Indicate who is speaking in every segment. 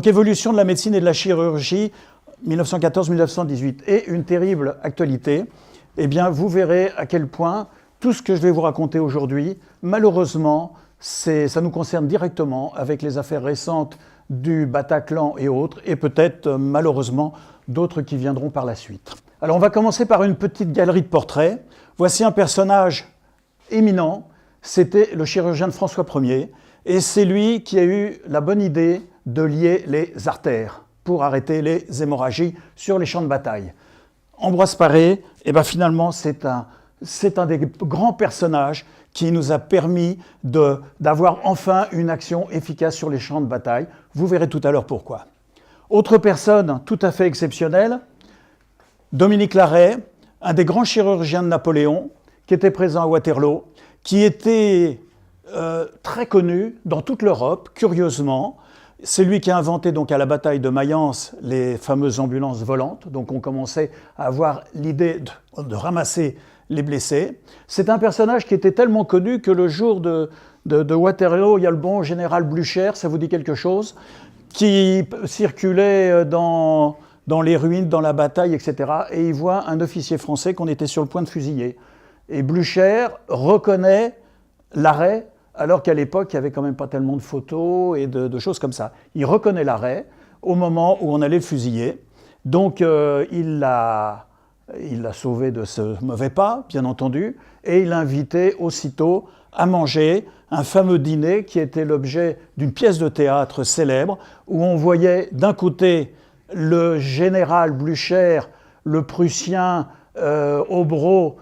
Speaker 1: Donc évolution de la médecine et de la chirurgie, 1914-1918, et une terrible actualité. Eh bien, vous verrez à quel point tout ce que je vais vous raconter aujourd'hui, malheureusement, ça nous concerne directement avec les affaires récentes du Bataclan et autres, et peut-être malheureusement d'autres qui viendront par la suite. Alors on va commencer par une petite galerie de portraits. Voici un personnage éminent, c'était le chirurgien de François Ier, et c'est lui qui a eu la bonne idée de lier les artères pour arrêter les hémorragies sur les champs de bataille. Ambroise Paré, eh ben finalement, c'est un des grands personnages qui nous a permis d'avoir enfin une action efficace sur les champs de bataille. Vous verrez tout à l'heure pourquoi. Autre personne tout à fait exceptionnelle, Dominique Larrey, un des grands chirurgiens de Napoléon, qui était présent à Waterloo, qui était très connu dans toute l'Europe, curieusement. C'est lui qui a inventé donc à la bataille de Mayence les fameuses ambulances volantes. Donc on commençait à avoir l'idée de ramasser les blessés. C'est un personnage qui était tellement connu que le jour de Waterloo, il y a le bon général Blücher, ça vous dit quelque chose, qui circulait dans les ruines, dans la bataille, etc. Et il voit un officier français qu'on était sur le point de fusiller. Et Blücher reconnaît Larrey, alors qu'à l'époque, il n'y avait quand même pas tellement de photos et de choses comme ça. Il reconnaît Larrey au moment où on allait le fusiller. Donc il l'a sauvé de ce mauvais pas, bien entendu, et il l'a invité aussitôt à manger un fameux dîner qui était l'objet d'une pièce de théâtre célèbre, où on voyait d'un côté le général Blücher, le Prussien Hobro,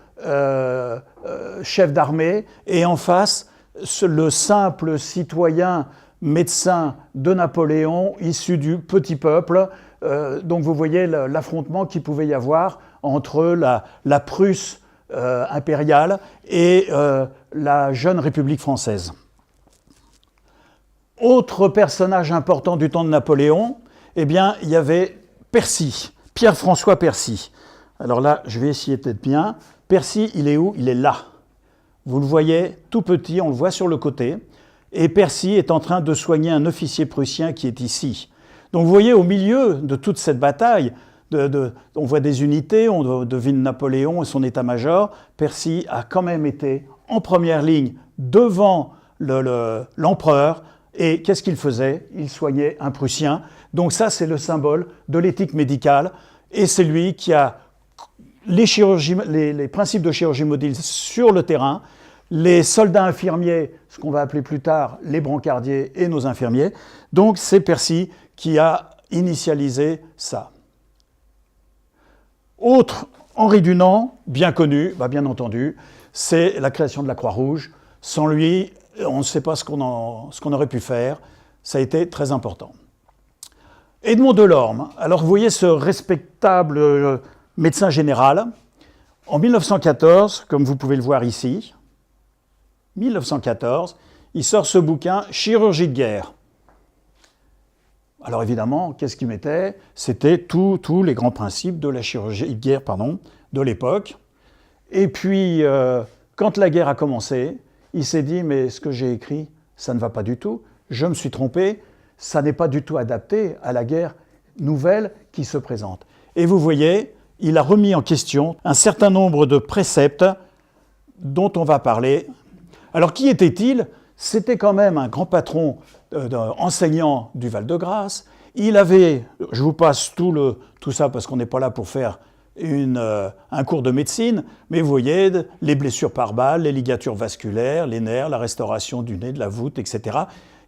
Speaker 1: chef d'armée, et en face, le simple citoyen médecin de Napoléon, issu du petit peuple. Donc vous voyez l'affrontement qu'il pouvait y avoir entre la Prusse impériale et la jeune République française. Autre personnage important du temps de Napoléon, eh bien, il y avait Percy, Pierre-François Percy. Alors là, je vais essayer d'être bien. Percy, il est où? Il est là. Vous le voyez, tout petit, on le voit sur le côté. Et Percy est en train de soigner un officier prussien qui est ici. Donc vous voyez, au milieu de toute cette bataille, on voit des unités, on devine Napoléon et son état-major. Percy a quand même été en première ligne devant l'empereur. Et qu'est-ce qu'il faisait? Il soignait un Prussien. Donc ça, c'est le symbole de l'éthique médicale. Et c'est lui qui a les principes de chirurgie mobile sur le terrain, les soldats infirmiers, ce qu'on va appeler plus tard les brancardiers et nos infirmiers. Donc c'est Percy qui a initialisé ça. Autre, Henri Dunant, bien connu, bien entendu, c'est la création de la Croix-Rouge. Sans lui, on ne sait pas ce qu'on aurait pu faire. Ça a été très important. Edmond Delorme, alors vous voyez ce respectable médecin général, en 1914, comme vous pouvez le voir ici, 1914, il sort ce bouquin « Chirurgie de guerre ». Alors évidemment, qu'est-ce qu'il mettait? C'était tous les grands principes de la chirurgie de guerre de l'époque. Et puis, quand la guerre a commencé, il s'est dit « mais ce que j'ai écrit, ça ne va pas du tout, je me suis trompé, ça n'est pas du tout adapté à la guerre nouvelle qui se présente ». Et vous voyez, il a remis en question un certain nombre de préceptes dont on va parler. Alors, qui était-il? C'était quand même un grand patron enseignant du Val-de-Grâce. Il avait, je vous passe tout ça parce qu'on n'est pas là pour faire un cours de médecine, mais vous voyez, les blessures par balle, les ligatures vasculaires, les nerfs, la restauration du nez, de la voûte, etc.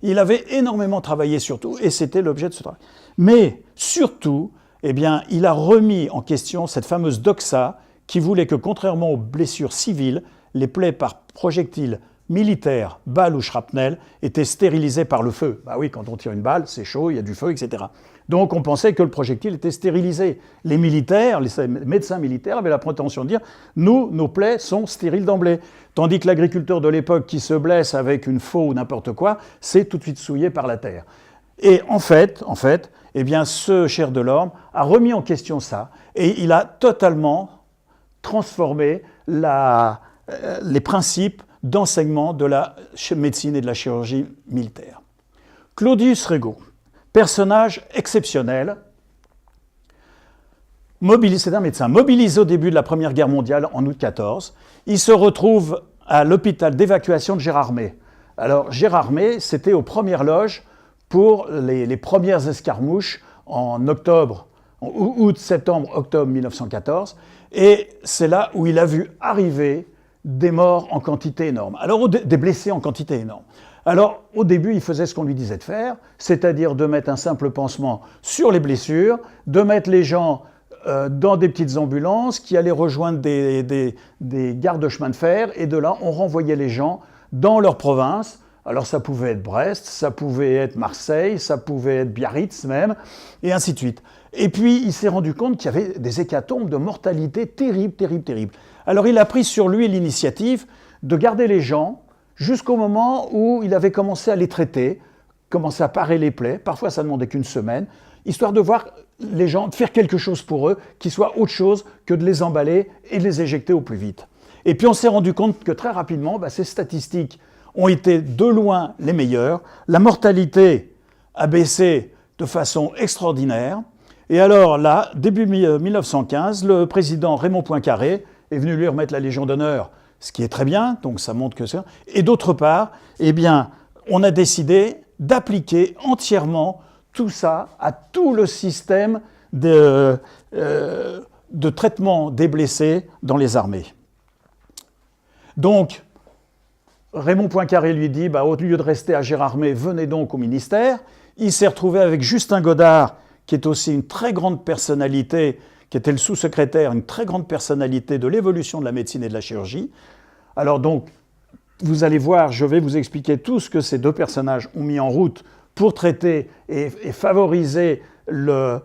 Speaker 1: Il avait énormément travaillé sur tout, et c'était l'objet de ce travail. Mais surtout, eh bien, il a remis en question cette fameuse doxa qui voulait que, contrairement aux blessures civiles, les plaies par projectiles militaires, balles ou shrapnel, étaient stérilisées par le feu. Bah oui, quand on tire une balle, c'est chaud, il y a du feu, etc. Donc on pensait que le projectile était stérilisé. Les militaires, les médecins militaires avaient la prétention de dire « nous, nos plaies sont stériles d'emblée ». Tandis que l'agriculteur de l'époque qui se blesse avec une faux ou n'importe quoi, c'est tout de suite souillé par la terre. Et en fait, eh bien, ce cher Delorme a remis en question ça et il a totalement transformé les principes d'enseignement de la médecine et de la chirurgie militaire. Claudius Regaud. Personnage exceptionnel. C'est un médecin mobilisé au début de la Première Guerre mondiale en août 14. Il se retrouve à l'hôpital d'évacuation de Gérardmer. Alors Gérardmer, c'était aux premières loges pour les premières escarmouches en octobre, en août, septembre, octobre 1914. Et c'est là où il a vu arriver des morts en quantité énorme. Alors des blessés en quantité énorme. Alors au début, il faisait ce qu'on lui disait de faire, c'est-à-dire de mettre un simple pansement sur les blessures, de mettre les gens dans des petites ambulances qui allaient rejoindre des gares de chemin de fer, et de là, on renvoyait les gens dans leur province. Alors ça pouvait être Brest, ça pouvait être Marseille, ça pouvait être Biarritz même, et ainsi de suite. Et puis, il s'est rendu compte qu'il y avait des hécatombes de mortalité terribles, terribles, terribles. Alors il a pris sur lui l'initiative de garder les gens jusqu'au moment où il avait commencé à les traiter, commencé à parer les plaies, parfois ça ne demandait qu'une semaine, histoire de voir les gens, de faire quelque chose pour eux, qui soit autre chose que de les emballer et de les éjecter au plus vite. Et puis on s'est rendu compte que très rapidement, ces statistiques ont été de loin les meilleures. La mortalité a baissé de façon extraordinaire. Et alors là, début 1915, le président Raymond Poincaré est venu lui remettre la Légion d'honneur, ce qui est très bien, donc ça montre que c'est... Et d'autre part, eh bien, on a décidé d'appliquer entièrement tout ça à tout le système de traitement des blessés dans les armées. Donc, Raymond Poincaré lui dit, au lieu de rester à Gérardmer, venez donc au ministère. Il s'est retrouvé avec Justin Godard, qui est aussi une très grande personnalité, qui était le sous-secrétaire, une très grande personnalité de l'évolution de la médecine et de la chirurgie. Alors donc, vous allez voir, je vais vous expliquer tout ce que ces deux personnages ont mis en route pour traiter et favoriser les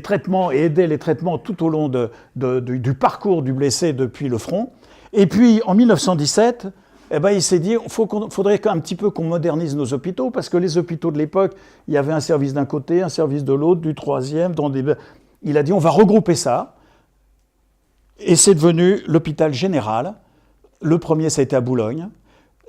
Speaker 1: traitements et aider les traitements tout au long du parcours du blessé depuis le front. Et puis, en 1917, il s'est dit qu'il faudrait un petit peu qu'on modernise nos hôpitaux, parce que les hôpitaux de l'époque, il y avait un service d'un côté, un service de l'autre, du troisième. Il a dit on va regrouper ça. Et c'est devenu l'hôpital général. Le premier, ça a été à Boulogne.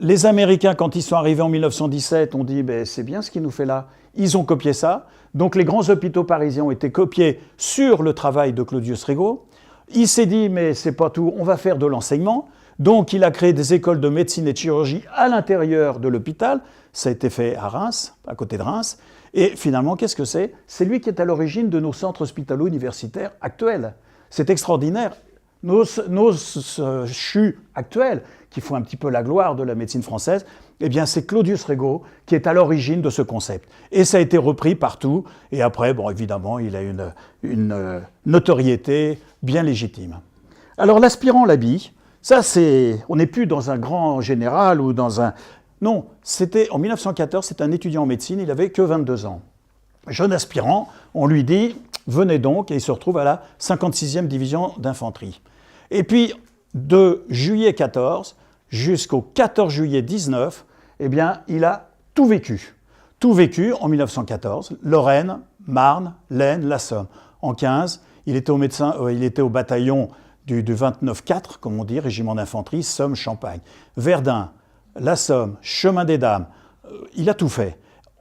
Speaker 1: Les Américains, quand ils sont arrivés en 1917, ont dit c'est bien ce qu'il nous fait là. Ils ont copié ça. Donc les grands hôpitaux parisiens ont été copiés sur le travail de Claudius Regaud. Il s'est dit mais c'est pas tout, on va faire de l'enseignement. Donc il a créé des écoles de médecine et de chirurgie à l'intérieur de l'hôpital. Ça a été fait à Reims, à côté de Reims. Et finalement, qu'est-ce que c'est ? C'est lui qui est à l'origine de nos centres hospitalo-universitaires actuels. C'est extraordinaire. Nos CHU actuels, qui font un petit peu la gloire de la médecine française, eh bien c'est Claudius Regaud qui est à l'origine de ce concept. Et ça a été repris partout. Et après, évidemment, il a une notoriété bien légitime. Alors l'aspirant Laby, ça on n'est plus dans un grand général ou dans un... Non, en 1914, c'était un étudiant en médecine, il n'avait que 22 ans. Jeune aspirant, on lui dit, venez donc, et il se retrouve à la 56e division d'infanterie. Et puis, de juillet 14 jusqu'au 14 juillet 19, eh bien, il a tout vécu. Tout vécu en 1914, Lorraine, Marne, l'Aisne, la Somme. En 15, il était au bataillon du 29-4, comme on dit, régiment d'infanterie, Somme-Champagne. Verdun, la Somme, Chemin des Dames, il a tout fait.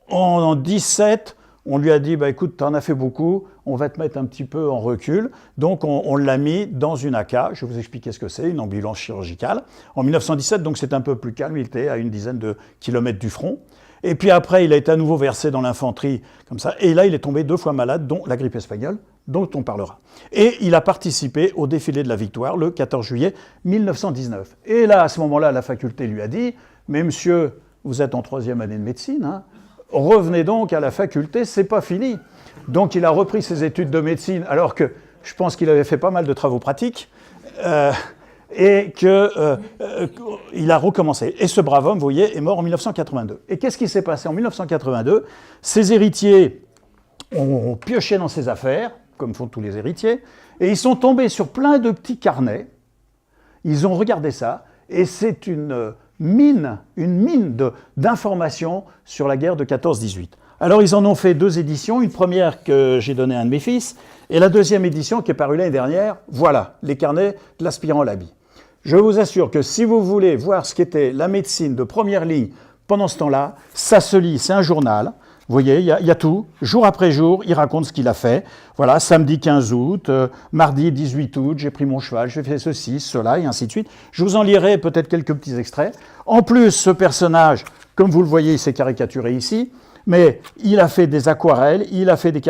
Speaker 1: En 17, on lui a dit, écoute, t'en as fait beaucoup, on va te mettre un petit peu en recul. Donc on l'a mis dans une AK, je vais vous expliquer ce que c'est, une ambulance chirurgicale. En 1917, donc c'est un peu plus calme, il était à une dizaine de kilomètres du front. Et puis après, il a été à nouveau versé dans l'infanterie, comme ça. Et là, il est tombé 2 fois malade, dont la grippe espagnole, dont on parlera. Et il a participé au défilé de la victoire, le 14 juillet 1919. Et là, à ce moment-là, la faculté lui a dit, mais monsieur, vous êtes en 3e année de médecine, hein, revenez donc à la faculté, c'est pas fini. Donc il a repris ses études de médecine, alors que je pense qu'il avait fait pas mal de travaux pratiques, et qu'il a recommencé. Et ce brave homme, vous voyez, est mort en 1982. Et qu'est-ce qui s'est passé en 1982 ? Ses héritiers ont pioché dans ses affaires, comme font tous les héritiers, et ils sont tombés sur plein de petits carnets. Ils ont regardé ça, et c'est une mine d'informations sur la guerre de 14-18. Alors ils en ont fait 2 éditions, une première que j'ai donnée à un de mes fils, et la 2e édition qui est parue l'année dernière, voilà, les carnets de l'aspirant Laby. Je vous assure que si vous voulez voir ce qu'était la médecine de première ligne Pendant ce temps-là, ça se lit, c'est un journal. Vous voyez, il y a tout. Jour après jour, il raconte ce qu'il a fait. Voilà, samedi 15 août, mardi 18 août, j'ai pris mon cheval, j'ai fait ceci, cela, et ainsi de suite. Je vous en lirai peut-être quelques petits extraits. En plus, ce personnage, comme vous le voyez, il s'est caricaturé ici, mais il a fait des aquarelles, il a fait des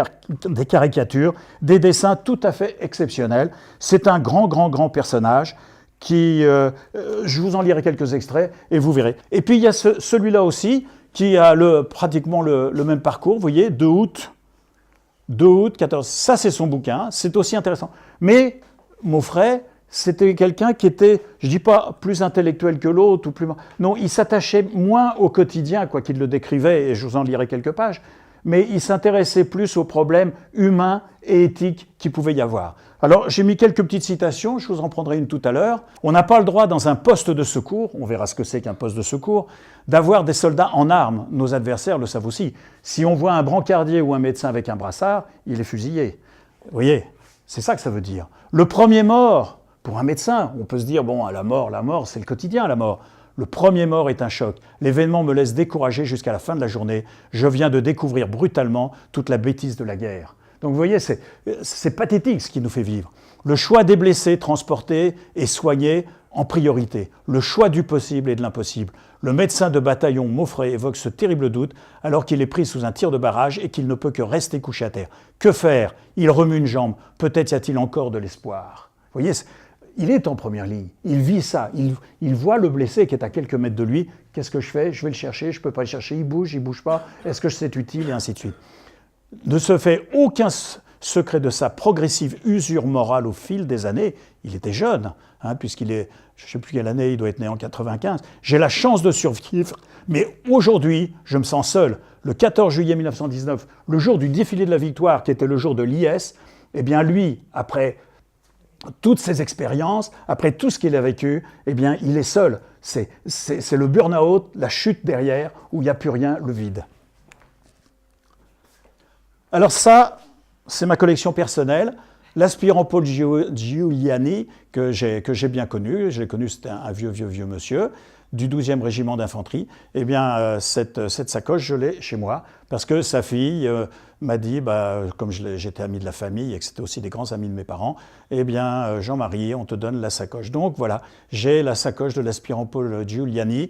Speaker 1: caricatures, des dessins tout à fait exceptionnels. C'est un grand personnage qui, je vous en lirai quelques extraits et vous verrez. Et puis il y a celui-là aussi, qui a pratiquement le même parcours, vous voyez, 2 août 14. Ça, c'est son bouquin, c'est aussi intéressant. Mais Maufray, c'était quelqu'un qui était, je ne dis pas plus intellectuel que l'autre, ou plus... Non, il s'attachait moins au quotidien, quoi qu'il le décrivait, et je vous en lirai quelques pages, mais il s'intéressait plus aux problèmes humains et éthiques qu'il pouvait y avoir. Alors, j'ai mis quelques petites citations, je vous en prendrai une tout à l'heure. On n'a pas le droit, dans un poste de secours, on verra ce que c'est qu'un poste de secours, d'avoir des soldats en armes. Nos adversaires le savent aussi. Si on voit un brancardier ou un médecin avec un brassard, il est fusillé. Vous voyez, c'est ça que ça veut dire. Le premier mort, pour un médecin, on peut se dire, bon, la mort, c'est le quotidien, la mort. Le premier mort est un choc. L'événement me laisse découragé jusqu'à la fin de la journée. Je viens de découvrir brutalement toute la bêtise de la guerre. Donc vous voyez, c'est pathétique ce qui nous fait vivre. Le choix des blessés transportés et soignés en priorité. Le choix du possible et de l'impossible. Le médecin de bataillon Maufray évoque ce terrible doute alors qu'il est pris sous un tir de barrage et qu'il ne peut que rester couché à terre. Que faire? Il remue une jambe. Peut-être y a-t-il encore de l'espoir. Vous voyez, il est en première ligne. Il vit ça. Il voit le blessé qui est à quelques mètres de lui. Qu'est-ce que je fais? Je vais le chercher. Je ne peux pas le chercher. Il bouge pas. Est-ce que c'est utile? Et ainsi de suite. Ne se fait aucun secret de sa progressive usure morale au fil des années. Il était jeune, puisqu'il est, je ne sais plus quelle année, il doit être né en 95. J'ai la chance de survivre, mais aujourd'hui, je me sens seul. Le 14 juillet 1919, le jour du défilé de la victoire, qui était le jour de l'IS, eh bien lui, après toutes ses expériences, après tout ce qu'il a vécu, eh bien il est seul. C'est le burn-out, la chute derrière, où il n'y a plus rien, le vide. Alors ça, c'est ma collection personnelle. L'aspirant Paul Giuliani, que j'ai bien connu, je l'ai connu, c'était un vieux monsieur, du 12e régiment d'infanterie. Eh bien, cette sacoche, je l'ai chez moi, parce que sa fille m'a dit, comme j'étais ami de la famille et que c'était aussi des grands amis de mes parents, eh bien, Jean-Marie, on te donne la sacoche. Donc voilà, j'ai la sacoche de l'aspirant Paul Giuliani,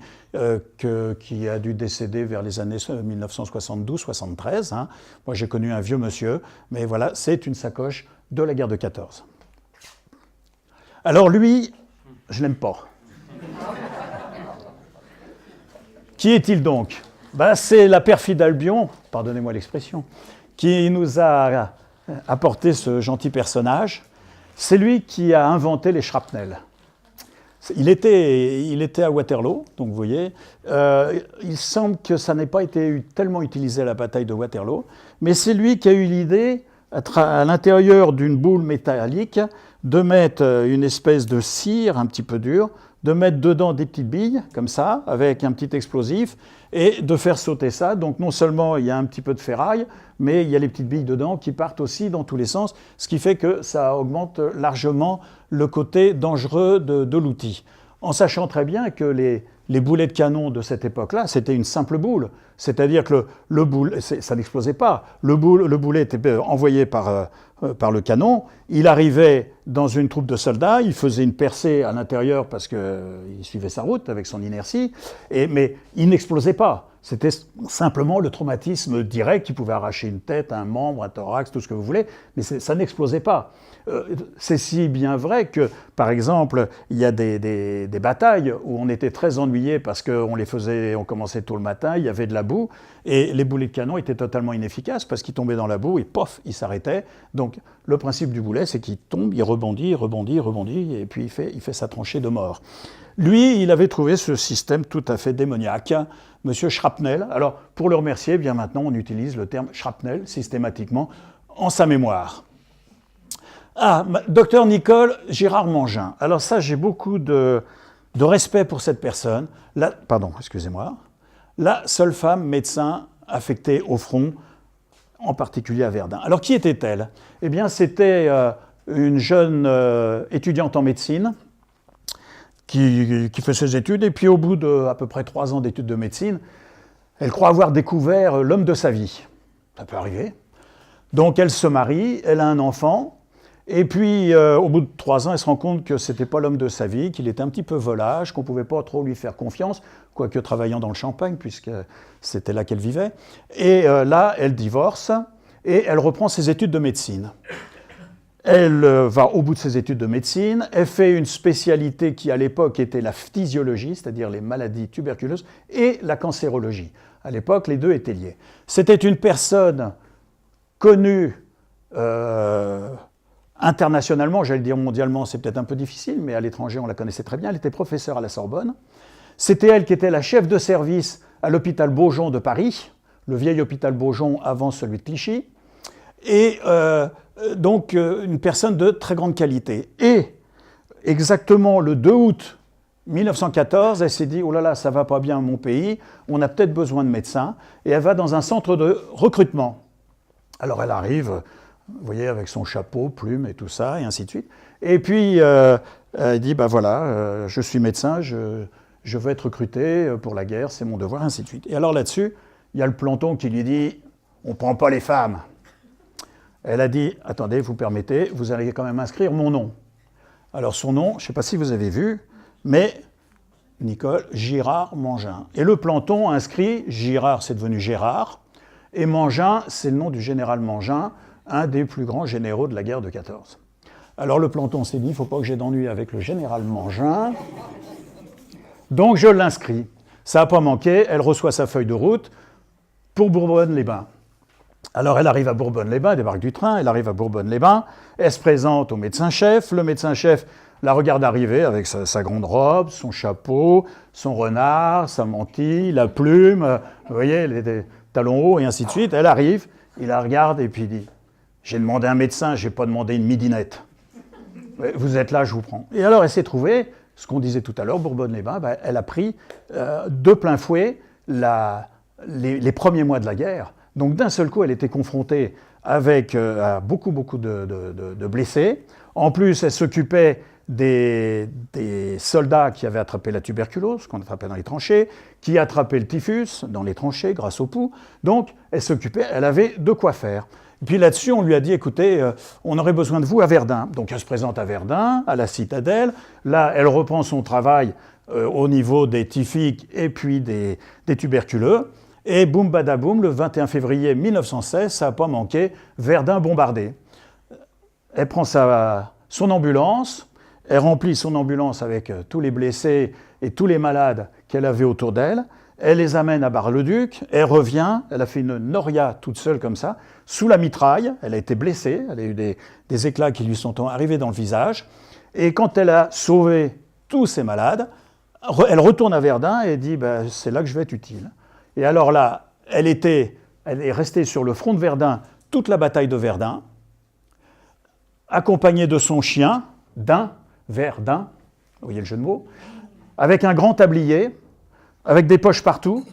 Speaker 1: qui a dû décéder vers les années 1972-73. Moi, j'ai connu un vieux monsieur, mais voilà, c'est une sacoche de la guerre de 14. Alors lui, je l'aime pas. Qui est-il donc? C'est la perfide Albion, pardonnez-moi l'expression, qui nous a apporté ce gentil personnage. C'est lui qui a inventé les shrapnels. Il était à Waterloo, donc vous voyez. Il semble que ça n'ait pas été tellement utilisé à la bataille de Waterloo, mais c'est lui qui a eu l'idée, à l'intérieur d'une boule métallique, de mettre une espèce de cire un petit peu dure, de mettre dedans des petites billes, comme ça, avec un petit explosif, et de faire sauter ça. Donc non seulement il y a un petit peu de ferraille, mais il y a les petites billes dedans qui partent aussi dans tous les sens, ce qui fait que ça augmente largement le côté dangereux de l'outil. En sachant très bien que les boulets de canon de cette époque-là, c'était une simple boule. C'est-à-dire que le boulet, ça n'explosait pas. Le boulet était envoyé par le canon, il arrivait dans une troupe de soldats, il faisait une percée à l'intérieur parce qu'il suivait sa route avec son inertie, mais il n'explosait pas. C'était simplement le traumatisme direct qui pouvait arracher une tête, un membre, un thorax, tout ce que vous voulez, mais ça n'explosait pas. C'est si bien vrai que, par exemple, il y a des batailles où on était très ennuyé parce on commençait tôt le matin, il y avait de la boue, et les boulets de canon étaient totalement inefficaces parce qu'ils tombaient dans la boue et pof, ils s'arrêtaient. Donc le principe du boulet, c'est qu'il tombe, il rebondit, et puis il fait sa tranchée de mort. Lui, il avait trouvé ce système tout à fait démoniaque, Monsieur Shrapnel. Alors, pour le remercier, bien maintenant, on utilise le terme Shrapnel systématiquement en sa mémoire. Docteur Nicole Girard Mangin. Alors ça, j'ai beaucoup de respect pour cette personne. Excusez-moi. La seule femme médecin affectée au front, en particulier à Verdun. Alors, qui était-elle? Eh bien, c'était une jeune étudiante en médecine qui fait ses études, et puis au bout d'à peu près 3 ans d'études de médecine, elle croit avoir découvert l'homme de sa vie. Ça peut arriver. Donc elle se marie, elle a un enfant, et puis au bout de 3 ans, elle se rend compte que ce n'était pas l'homme de sa vie, qu'il était un petit peu volage, qu'on ne pouvait pas trop lui faire confiance, quoique travaillant dans le Champagne, puisque c'était là qu'elle vivait. Et là, elle divorce, et elle reprend ses études de médecine. Elle va au bout de ses études de médecine, elle fait une spécialité qui à l'époque était la phthysiologie, c'est-à-dire les maladies tuberculeuses, et la cancérologie. À l'époque, les deux étaient liés. C'était une personne connue internationalement, j'allais dire mondialement, c'est peut-être un peu difficile, mais à l'étranger, on la connaissait très bien. Elle était professeure à la Sorbonne. C'était elle qui était la chef de service à l'hôpital Beaujon de Paris, le vieil hôpital Beaujon avant celui de Clichy. Et donc, une personne de très grande qualité. Et exactement le 2 août 1914, elle s'est dit « Oh là là, ça va pas bien mon pays, on a peut-être besoin de médecins ». Et elle va dans un centre de recrutement. Alors elle arrive, vous voyez, avec son chapeau, plume et tout ça, et ainsi de suite. Et puis, elle dit « Ben voilà, je suis médecin, je veux être recruté pour la guerre, c'est mon devoir, ainsi de suite ». Et alors là-dessus, il y a le planton qui lui dit « On ne prend pas les femmes ». Elle a dit « Attendez, vous permettez, vous allez quand même inscrire mon nom ». Alors son nom, je ne sais pas si vous avez vu, mais Nicole Girard Mangin. Et le planton inscrit, Girard c'est devenu Gérard, et Mangin c'est le nom du général Mangin, un des plus grands généraux de la guerre de 14. Alors le planton s'est dit, il ne faut pas que j'ai d'ennui avec le général Mangin, donc je l'inscris. Ça n'a pas manqué, elle reçoit sa feuille de route pour Bourbonne-les-Bains. Alors elle arrive à Bourbonne-les-Bains, elle débarque du train, elle arrive à Bourbonne-les-Bains, elle se présente au médecin-chef, le médecin-chef la regarde arriver avec sa grande robe, son chapeau, son renard, sa mantille, la plume, vous voyez, les talons hauts et ainsi de suite. Elle arrive, il la regarde et puis il dit « J'ai demandé un médecin, je n'ai pas demandé une midinette. Vous êtes là, je vous prends. » Et alors elle s'est trouvée, ce qu'on disait tout à l'heure, Bourbonne-les-Bains, elle a pris de plein fouet les premiers mois de la guerre. Donc d'un seul coup, elle était confrontée avec beaucoup de blessés. En plus, elle s'occupait des soldats qui avaient attrapé la tuberculose, qu'on attrapait dans les tranchées, qui attrapaient le typhus dans les tranchées grâce au pouls. Donc elle s'occupait, elle avait de quoi faire. Et puis là-dessus, on lui a dit, écoutez, on aurait besoin de vous à Verdun. Donc elle se présente à Verdun, à la Citadelle. Là, elle reprend son travail au niveau des typhiques et puis des tuberculeux. Et boum badaboum, le 21 février 1916, ça n'a pas manqué, Verdun bombardé. Elle prend son ambulance, elle remplit son ambulance avec tous les blessés et tous les malades qu'elle avait autour d'elle, elle les amène à Bar-le-Duc, elle revient, elle a fait une noria toute seule comme ça, sous la mitraille, elle a été blessée, elle a eu des éclats qui lui sont arrivés dans le visage, et quand elle a sauvé tous ces malades, elle retourne à Verdun et dit ben, « c'est là que je vais être utile ». Et alors là, elle est restée sur le front de Verdun toute la bataille de Verdun, accompagnée de son chien, Verdun, vous voyez le jeu de mots, avec un grand tablier, avec des poches partout,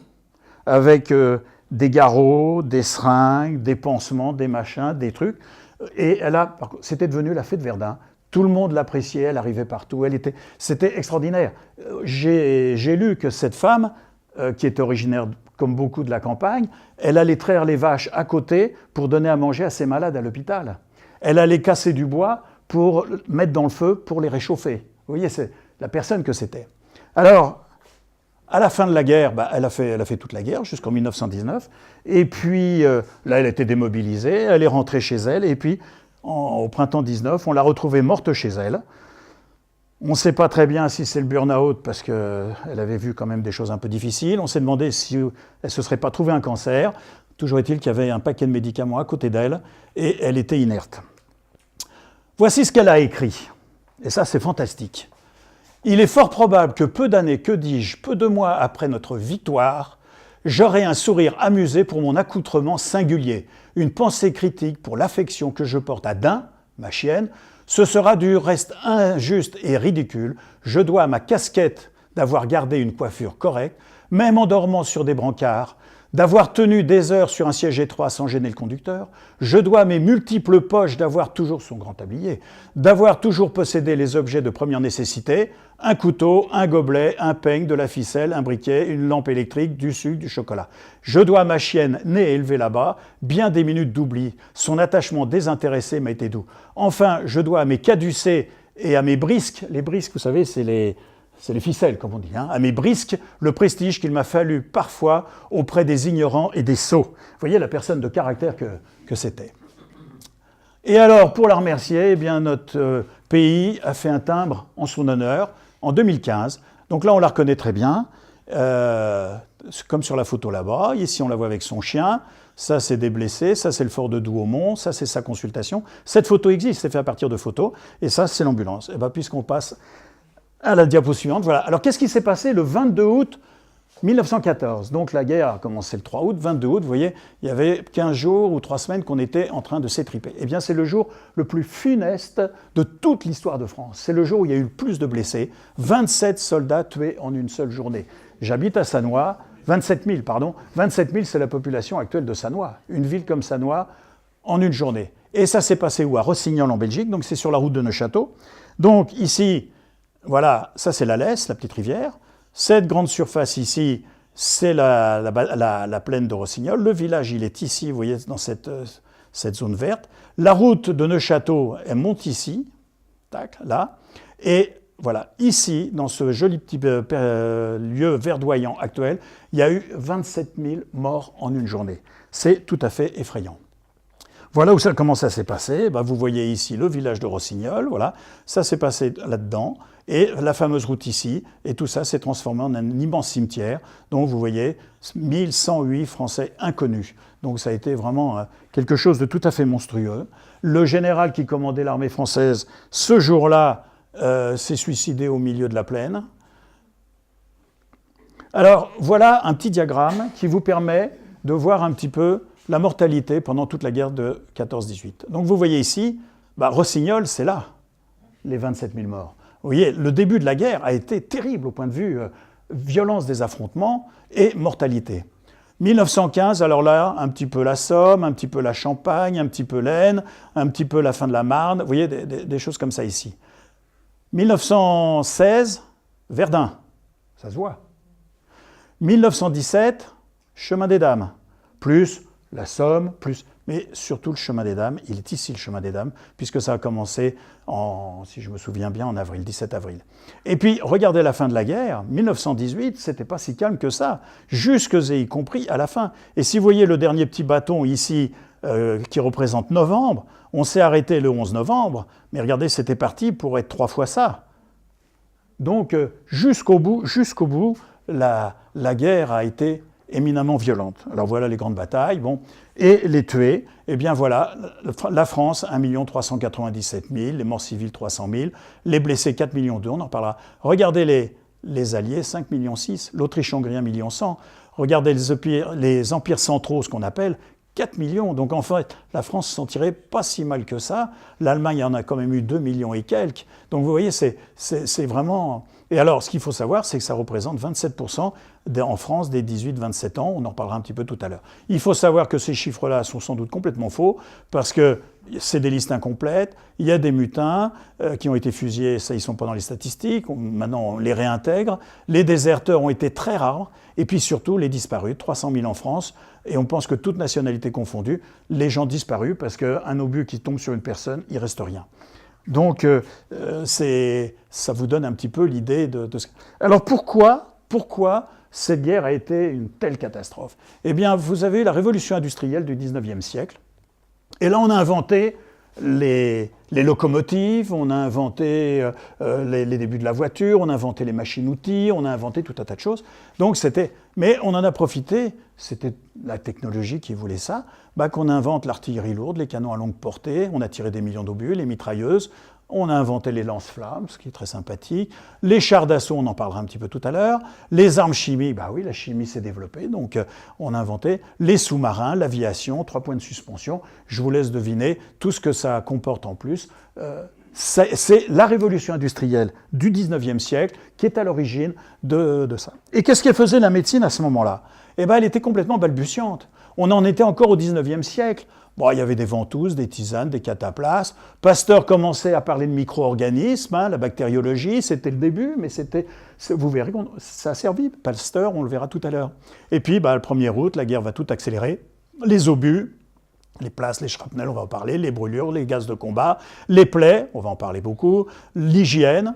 Speaker 1: avec des garrots, des seringues, des pansements, des machins, des trucs. Et c'était devenu la fée de Verdun. Tout le monde l'appréciait, elle arrivait partout, c'était extraordinaire. J'ai lu que cette femme, qui est originaire, comme beaucoup de la campagne, elle allait traire les vaches à côté pour donner à manger à ses malades à l'hôpital. Elle allait casser du bois pour mettre dans le feu pour les réchauffer. Vous voyez, c'est la personne que c'était. Alors, à la fin de la guerre, elle a fait toute la guerre jusqu'en 1919. Et puis, là, elle était démobilisée, elle est rentrée chez elle. Et puis, au printemps 19, on l'a retrouvée morte chez elle. On ne sait pas très bien si c'est le burn-out parce qu'elle avait vu quand même des choses un peu difficiles. On s'est demandé si elle ne se serait pas trouvé un cancer. Toujours est-il qu'il y avait un paquet de médicaments à côté d'elle et elle était inerte. Voici ce qu'elle a écrit. Et ça, c'est fantastique. Il est fort probable que peu d'années, que dis-je, peu de mois après notre victoire, j'aurai un sourire amusé pour mon accoutrement singulier, une pensée critique pour l'affection que je porte à Dain, ma chienne. Ce sera du reste injuste et ridicule. Je dois à ma casquette d'avoir gardé une coiffure correcte, même en dormant sur des brancards, d'avoir tenu des heures sur un siège étroit sans gêner le conducteur. Je dois à mes multiples poches d'avoir toujours son grand tablier, d'avoir toujours possédé les objets de première nécessité, un couteau, un gobelet, un peigne, de la ficelle, un briquet, une lampe électrique, du sucre, du chocolat. Je dois à ma chienne née et élevée là-bas bien des minutes d'oubli. Son attachement désintéressé m'a été doux. Enfin, je dois à mes caducées et à mes brisques. Les brisques, vous savez, c'est les ficelles, comme on dit, hein, à mes brisques, le prestige qu'il m'a fallu parfois auprès des ignorants et des sots. Vous voyez la personne de caractère que c'était. Et alors, pour la remercier, eh bien, notre pays a fait un timbre en son honneur en 2015. Donc là, on la reconnaît très bien, comme sur la photo là-bas. Ici, on la voit avec son chien. Ça, c'est des blessés. Ça, c'est le fort de Douaumont. Ça, c'est sa consultation. Cette photo existe, c'est fait à partir de photos. Et ça, c'est l'ambulance. Et bien, puisqu'on passe à la diapo suivante, voilà. Alors, qu'est-ce qui s'est passé le 22 août 1914? Donc, la guerre a commencé le 3 août. 22 août, vous voyez, il y avait 15 jours ou 3 semaines qu'on était en train de s'étriper. Eh bien, c'est le jour le plus funeste de toute l'histoire de France. C'est le jour où il y a eu le plus de blessés. 27 soldats tués en une seule journée. J'habite à Sannois. 27 000, pardon. 27 000, c'est la population actuelle de Sannois. Une ville comme Sannois en une journée. Et ça s'est passé où? À Rossignol, en Belgique. Donc, c'est sur la route de Neufchâteau. Donc, ici, voilà, ça c'est la Lesse, la petite rivière. Cette grande surface ici, c'est la plaine de Rossignol. Le village, il est ici, vous voyez, dans cette zone verte. La route de Neufchâteau, elle monte ici, tac, là. Et voilà, ici, dans ce joli petit lieu verdoyant actuel, il y a eu 27 000 morts en une journée. C'est tout à fait effrayant. Voilà comment ça s'est passé. Ben, vous voyez ici le village de Rossignol, voilà. Ça s'est passé là-dedans. Et la fameuse route ici, et tout ça s'est transformé en un immense cimetière. Donc vous voyez, 1108 Français inconnus. Donc ça a été vraiment quelque chose de tout à fait monstrueux. Le général qui commandait l'armée française, ce jour-là, s'est suicidé au milieu de la plaine. Alors voilà un petit diagramme qui vous permet de voir un petit peu la mortalité pendant toute la guerre de 14-18. Donc vous voyez ici, Rossignol, c'est là, les 27 000 morts. Vous voyez, le début de la guerre a été terrible au point de vue violence des affrontements et mortalité. 1915, alors là, un petit peu la Somme, un petit peu la Champagne, un petit peu l'Aisne, un petit peu la fin de la Marne, vous voyez, des choses comme ça ici. 1916, Verdun, ça se voit. 1917, Chemin des Dames, plus la Somme, plus... Mais surtout le chemin des Dames, il est ici le chemin des Dames, puisque ça a commencé, si je me souviens bien, en avril, 17 avril. Et puis, regardez la fin de la guerre, 1918, c'était pas si calme que ça, jusque et y compris à la fin. Et si vous voyez le dernier petit bâton ici, qui représente novembre, on s'est arrêté le 11 novembre, mais regardez, c'était parti pour être 3 fois ça. Donc, jusqu'au bout, la guerre a été éminemment violente. Alors voilà les grandes batailles, bon. Et les tués, eh bien voilà, la France, 1 397 000, les morts civils, 300 000, les blessés, 4 millions 2, on en parlera. Regardez les Alliés, 5 millions 6, l'Autriche-Hongrie, 1 million 100. Regardez les empires centraux, ce qu'on appelle, 4 millions. Donc en fait, la France s'en tirait pas si mal que ça. L'Allemagne en a quand même eu 2 millions et quelques. Donc vous voyez, c'est vraiment... Et alors, ce qu'il faut savoir, c'est que ça représente 27% en France des 18-27 ans. On en reparlera un petit peu tout à l'heure. Il faut savoir que ces chiffres-là sont sans doute complètement faux, parce que c'est des listes incomplètes. Il y a des mutins qui ont été fusillés, ça, ils sont pas dans les statistiques. Maintenant, on les réintègre. Les déserteurs ont été très rares. Et puis surtout, les disparus, 300 000 en France. Et on pense que toute nationalité confondue, les gens disparus, parce qu'un obus qui tombe sur une personne, il ne reste rien. Donc, ça vous donne un petit peu l'idée de ce... Alors, pourquoi cette guerre a été une telle catastrophe? Eh bien, vous avez la révolution industrielle du 19e siècle. Et là, on a inventé les locomotives, on a inventé les débuts de la voiture, on a inventé les machines-outils, on a inventé tout un tas de choses. Donc, mais on en a profité, c'était la technologie qui voulait ça, qu'on invente l'artillerie lourde, les canons à longue portée, on a tiré des millions d'obus, les mitrailleuses, on a inventé les lance-flammes, ce qui est très sympathique, les chars d'assaut, on en parlera un petit peu tout à l'heure, les armes chimiques, oui, la chimie s'est développée, donc on a inventé les sous-marins, l'aviation, 3 points de suspension, je vous laisse deviner tout ce que ça comporte en plus. C'est la révolution industrielle du 19e siècle qui est à l'origine de ça. Et qu'est-ce qu'elle faisait la médecine à ce moment-là? eh ben, elle était complètement balbutiante. On en était encore au XIXe siècle. Bon, il y avait des ventouses, des tisanes, des cataplasmes. Pasteur commençait à parler de micro-organismes, la bactériologie, c'était le début, mais vous verrez que ça a servi. Pasteur, on le verra tout à l'heure. Et puis, le 1er août, la guerre va tout accélérer. Les obus, les plâtres, les shrapnels, on va en parler, les brûlures, les gaz de combat, les plaies, on va en parler beaucoup, l'hygiène,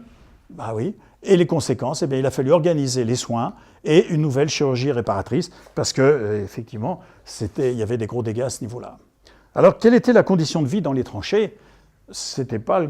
Speaker 1: oui, et les conséquences, eh bien, il a fallu organiser les soins et une nouvelle chirurgie réparatrice, parce que, effectivement, il y avait des gros dégâts à ce niveau-là. Alors, quelle était la condition de vie dans les tranchées? C'était pas le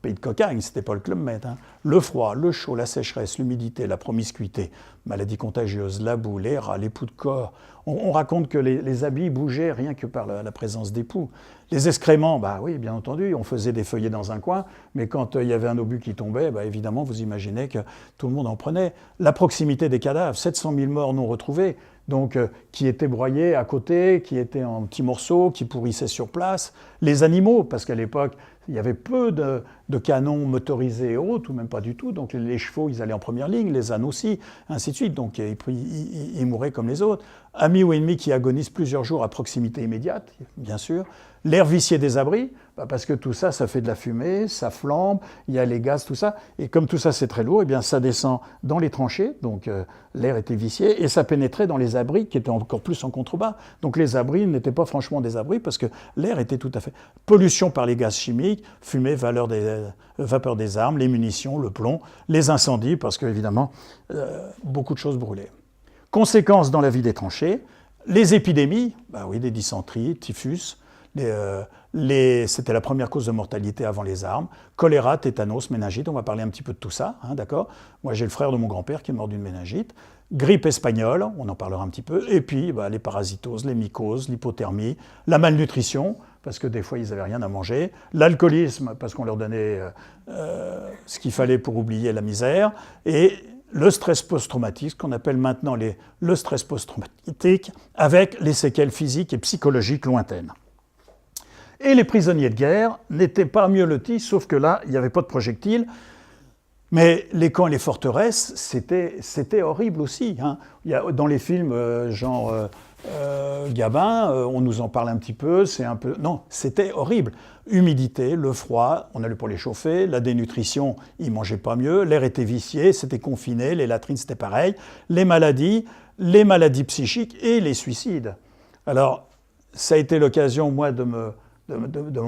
Speaker 1: pays de cocagne, c'était pas le Club Med. Le froid, le chaud, la sécheresse, l'humidité, la promiscuité, maladies contagieuses, la boue, les rats, les poux de corps. On raconte que les habits bougeaient rien que par la présence des poux. Les excréments, oui, bien entendu, on faisait des feuillets dans un coin, mais quand il y avait un obus qui tombait, évidemment, vous imaginez que tout le monde en prenait. La proximité des cadavres, 700 000 morts non retrouvés, donc qui étaient broyés à côté, qui étaient en petits morceaux, qui pourrissaient sur place. Les animaux, parce qu'à l'époque, il y avait peu de canons motorisés et autres, ou même pas du tout. Donc les chevaux, ils allaient en première ligne, les ânes aussi, ainsi de suite. Donc ils mouraient comme les autres. Amis ou ennemis qui agonisent plusieurs jours à proximité immédiate, bien sûr. L'air vicié des abris, parce que tout ça, ça fait de la fumée, ça flambe, il y a les gaz, tout ça. Et comme tout ça, c'est très lourd, eh bien ça descend dans les tranchées, donc l'air était vicié, et ça pénétrait dans les abris qui étaient encore plus en contrebas. Donc les abris n'étaient pas franchement des abris parce que l'air était tout à fait... Pollution par les gaz chimiques, fumée, vapeur des armes, les munitions, le plomb, les incendies, parce qu'évidemment, beaucoup de choses brûlaient. Conséquences dans la vie des tranchées, les épidémies, oui, des dysenteries, typhus, c'était la première cause de mortalité avant les armes. Choléra, tétanos, méningite, on va parler un petit peu de tout ça, d'accord? Moi, j'ai le frère de mon grand-père qui est mort d'une méningite. Grippe espagnole, on en parlera un petit peu. Et puis, les parasitoses, les mycoses, l'hypothermie, la malnutrition, parce que des fois, ils n'avaient rien à manger. L'alcoolisme, parce qu'on leur donnait ce qu'il fallait pour oublier la misère. Et le stress post-traumatique, ce qu'on appelle maintenant le stress post-traumatique, avec les séquelles physiques et psychologiques lointaines. Et les prisonniers de guerre n'étaient pas mieux lotis, sauf que là, il n'y avait pas de projectiles. Mais les camps et les forteresses, c'était horrible aussi. Il y a, dans les films Gabin, on nous en parle un petit peu, Non, c'était horrible. Humidité, le froid, on allait pour les chauffer, la dénutrition, ils ne mangeaient pas mieux, l'air était vicié, c'était confiné, les latrines, c'était pareil. Les maladies psychiques et les suicides. Alors, ça a été l'occasion, moi, de me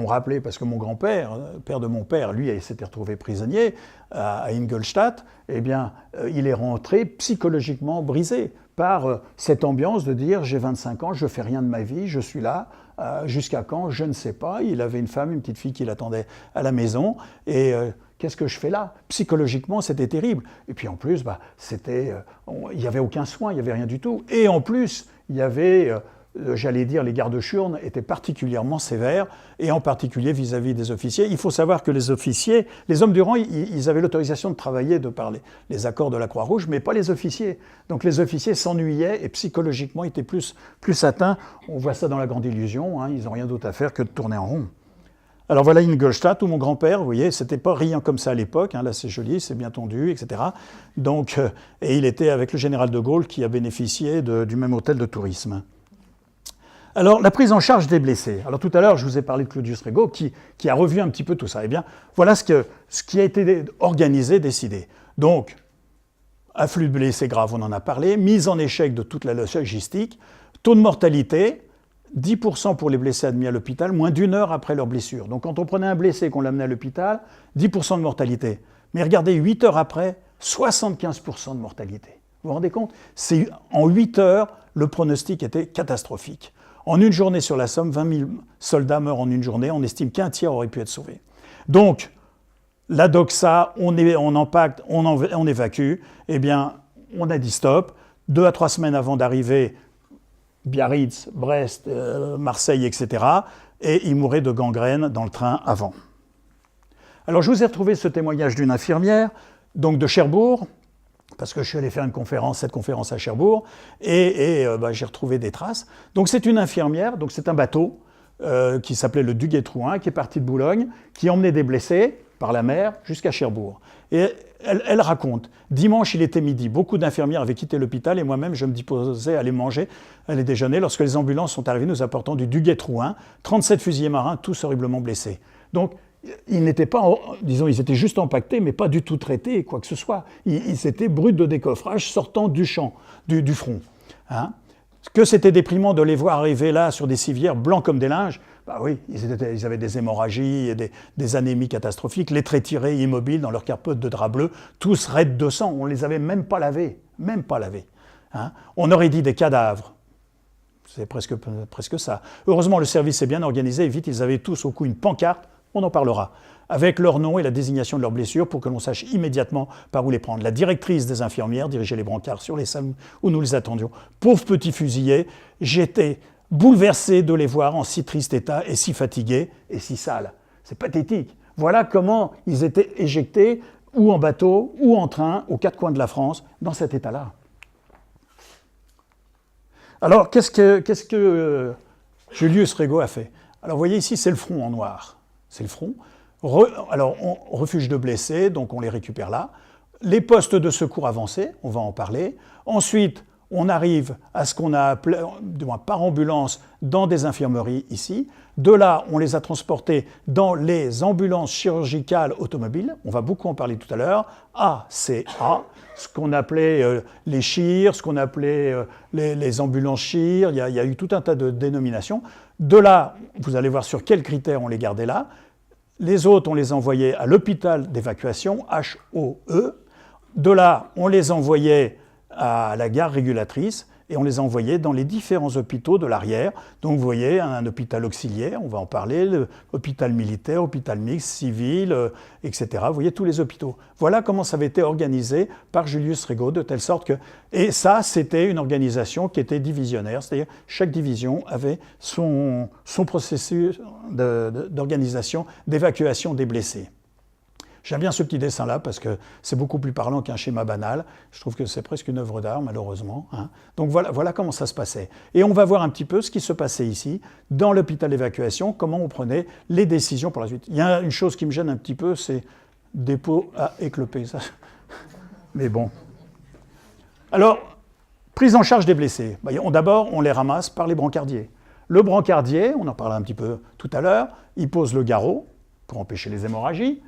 Speaker 1: rappeler, parce que mon grand-père, père de mon père, lui, il s'était retrouvé prisonnier à Ingolstadt, eh bien, il est rentré psychologiquement brisé par cette ambiance de dire « j'ai 25 ans, je ne fais rien de ma vie, je suis là, jusqu'à quand, je ne sais pas ». Il avait une femme, une petite fille qui l'attendait à la maison, et qu'est-ce que je fais là? Psychologiquement, c'était terrible. Et puis en plus, il n'y avait aucun soin, il n'y avait rien du tout. Et en plus, il y avait... j'allais dire, les gardes-churnes étaient particulièrement sévères, et en particulier vis-à-vis des officiers. Il faut savoir que les officiers, les hommes du rang, ils avaient l'autorisation de travailler de par les accords de la Croix-Rouge, mais pas les officiers. Donc les officiers s'ennuyaient et psychologiquement étaient plus atteints. On voit ça dans La Grande Illusion, ils n'ont rien d'autre à faire que de tourner en rond. Alors voilà Ingolstadt, où mon grand-père, vous voyez, c'était pas riant comme ça à l'époque, là c'est joli, c'est bien tondu, etc. Donc, et il était avec le général de Gaulle qui a bénéficié du même hôtel de tourisme. Alors, la prise en charge des blessés. Alors, tout à l'heure, je vous ai parlé de Claudius Regaud qui a revu un petit peu tout ça. Eh bien, voilà ce qui a été organisé, décidé. Donc, afflux de blessés graves, on en a parlé, mise en échec de toute la logistique, taux de mortalité, 10% pour les blessés admis à l'hôpital, moins d'1 heure après leur blessure. Donc, quand on prenait un blessé et qu'on l'amenait à l'hôpital, 10% de mortalité. Mais regardez, 8 heures après, 75% de mortalité. Vous vous rendez compte? En 8 heures, le pronostic était catastrophique. En une journée sur la Somme, 20 000 soldats meurent en une journée. On estime qu'un tiers aurait pu être sauvé. Donc, la doxa, on empaque, on évacue. Eh bien, on a dit stop. 2 à 3 semaines avant d'arriver, Biarritz, Brest, Marseille, etc. Et il mourait de gangrène dans le train avant. Alors, je vous ai retrouvé ce témoignage d'une infirmière, donc de Cherbourg, parce que je suis allé faire cette conférence à Cherbourg, et j'ai retrouvé des traces. Donc c'est une infirmière, donc c'est un bateau qui s'appelait le Duguay-Trouin, qui est parti de Boulogne, qui emmenait des blessés, par la mer jusqu'à Cherbourg. Et elle raconte, dimanche il était midi, beaucoup d'infirmières avaient quitté l'hôpital et moi-même je me disposais à aller manger, à aller déjeuner lorsque les ambulances sont arrivées nous apportant du Duguay-Trouin, 37 fusiliers marins, tous horriblement blessés. Donc ils n'étaient pas, disons, ils étaient juste empaquetés, mais pas du tout traités, quoi que ce soit. Ils étaient bruts de décoffrage sortant du champ, du front. Hein. Que c'était déprimant de les voir arriver là sur des civières blancs comme des linges. Bah oui, ils avaient des hémorragies, et des anémies catastrophiques, les traits tirés, immobiles dans leur capote de drap bleu, tous raides de sang. On ne les avait même pas lavés, même pas lavés. Hein. On aurait dit des cadavres. C'est presque ça. Heureusement, le service est bien organisé et vite, ils avaient tous au cou une pancarte, on en parlera, avec leur nom et la désignation de leurs blessures pour que l'on sache immédiatement par où les prendre. La directrice des infirmières dirigeait les brancards sur les salles où nous les attendions. Pauvres petits fusillés, j'étais bouleversé de les voir en si triste état et si fatigués et si sales. C'est pathétique. Voilà comment ils étaient éjectés, ou en bateau, ou en train, aux quatre coins de la France, dans cet état-là. Alors, qu'est-ce que Julius Rego a fait? Alors, vous voyez ici, c'est le front en noir. C'est le front. Alors, refuge de blessés, donc on les récupère là. Les postes de secours avancés, on va en parler. Ensuite, on arrive à ce qu'on a appelé, par ambulance, dans des infirmeries ici. De là, on les a transportés dans les ambulances chirurgicales automobiles. On va beaucoup en parler tout à l'heure. ACA, ce qu'on appelait les CHIR, ce qu'on appelait les ambulances CHIR. Il y a eu tout un tas de dénominations. De là, vous allez voir sur quels critères on les gardait là. Les autres, on les envoyait à l'hôpital d'évacuation, HOE. De là, on les envoyait à la gare régulatrice et on les envoyait dans les différents hôpitaux de l'arrière. Donc vous voyez, un hôpital auxiliaire, on va en parler, l'hôpital militaire, hôpital mixte, civil, etc. Vous voyez tous les hôpitaux. Voilà comment ça avait été organisé par Julius Rego, de telle sorte que... Et ça, c'était une organisation qui était divisionnaire, c'est-à-dire chaque division avait son processus d'organisation, d'évacuation des blessés. J'aime bien ce petit dessin-là parce que c'est beaucoup plus parlant qu'un schéma banal. Je trouve que c'est presque une œuvre d'art, malheureusement. Hein. Donc voilà comment ça se passait. Et on va voir un petit peu ce qui se passait ici, dans l'hôpital d'évacuation, comment on prenait les décisions pour la suite. Il y a une chose qui me gêne un petit peu, c'est dépôt à éclopé. Ça. Mais bon. Alors, prise en charge des blessés. D'abord, on les ramasse par les brancardiers. Le brancardier, on en parlera un petit peu tout à l'heure, il pose le garrot pour empêcher les hémorragies.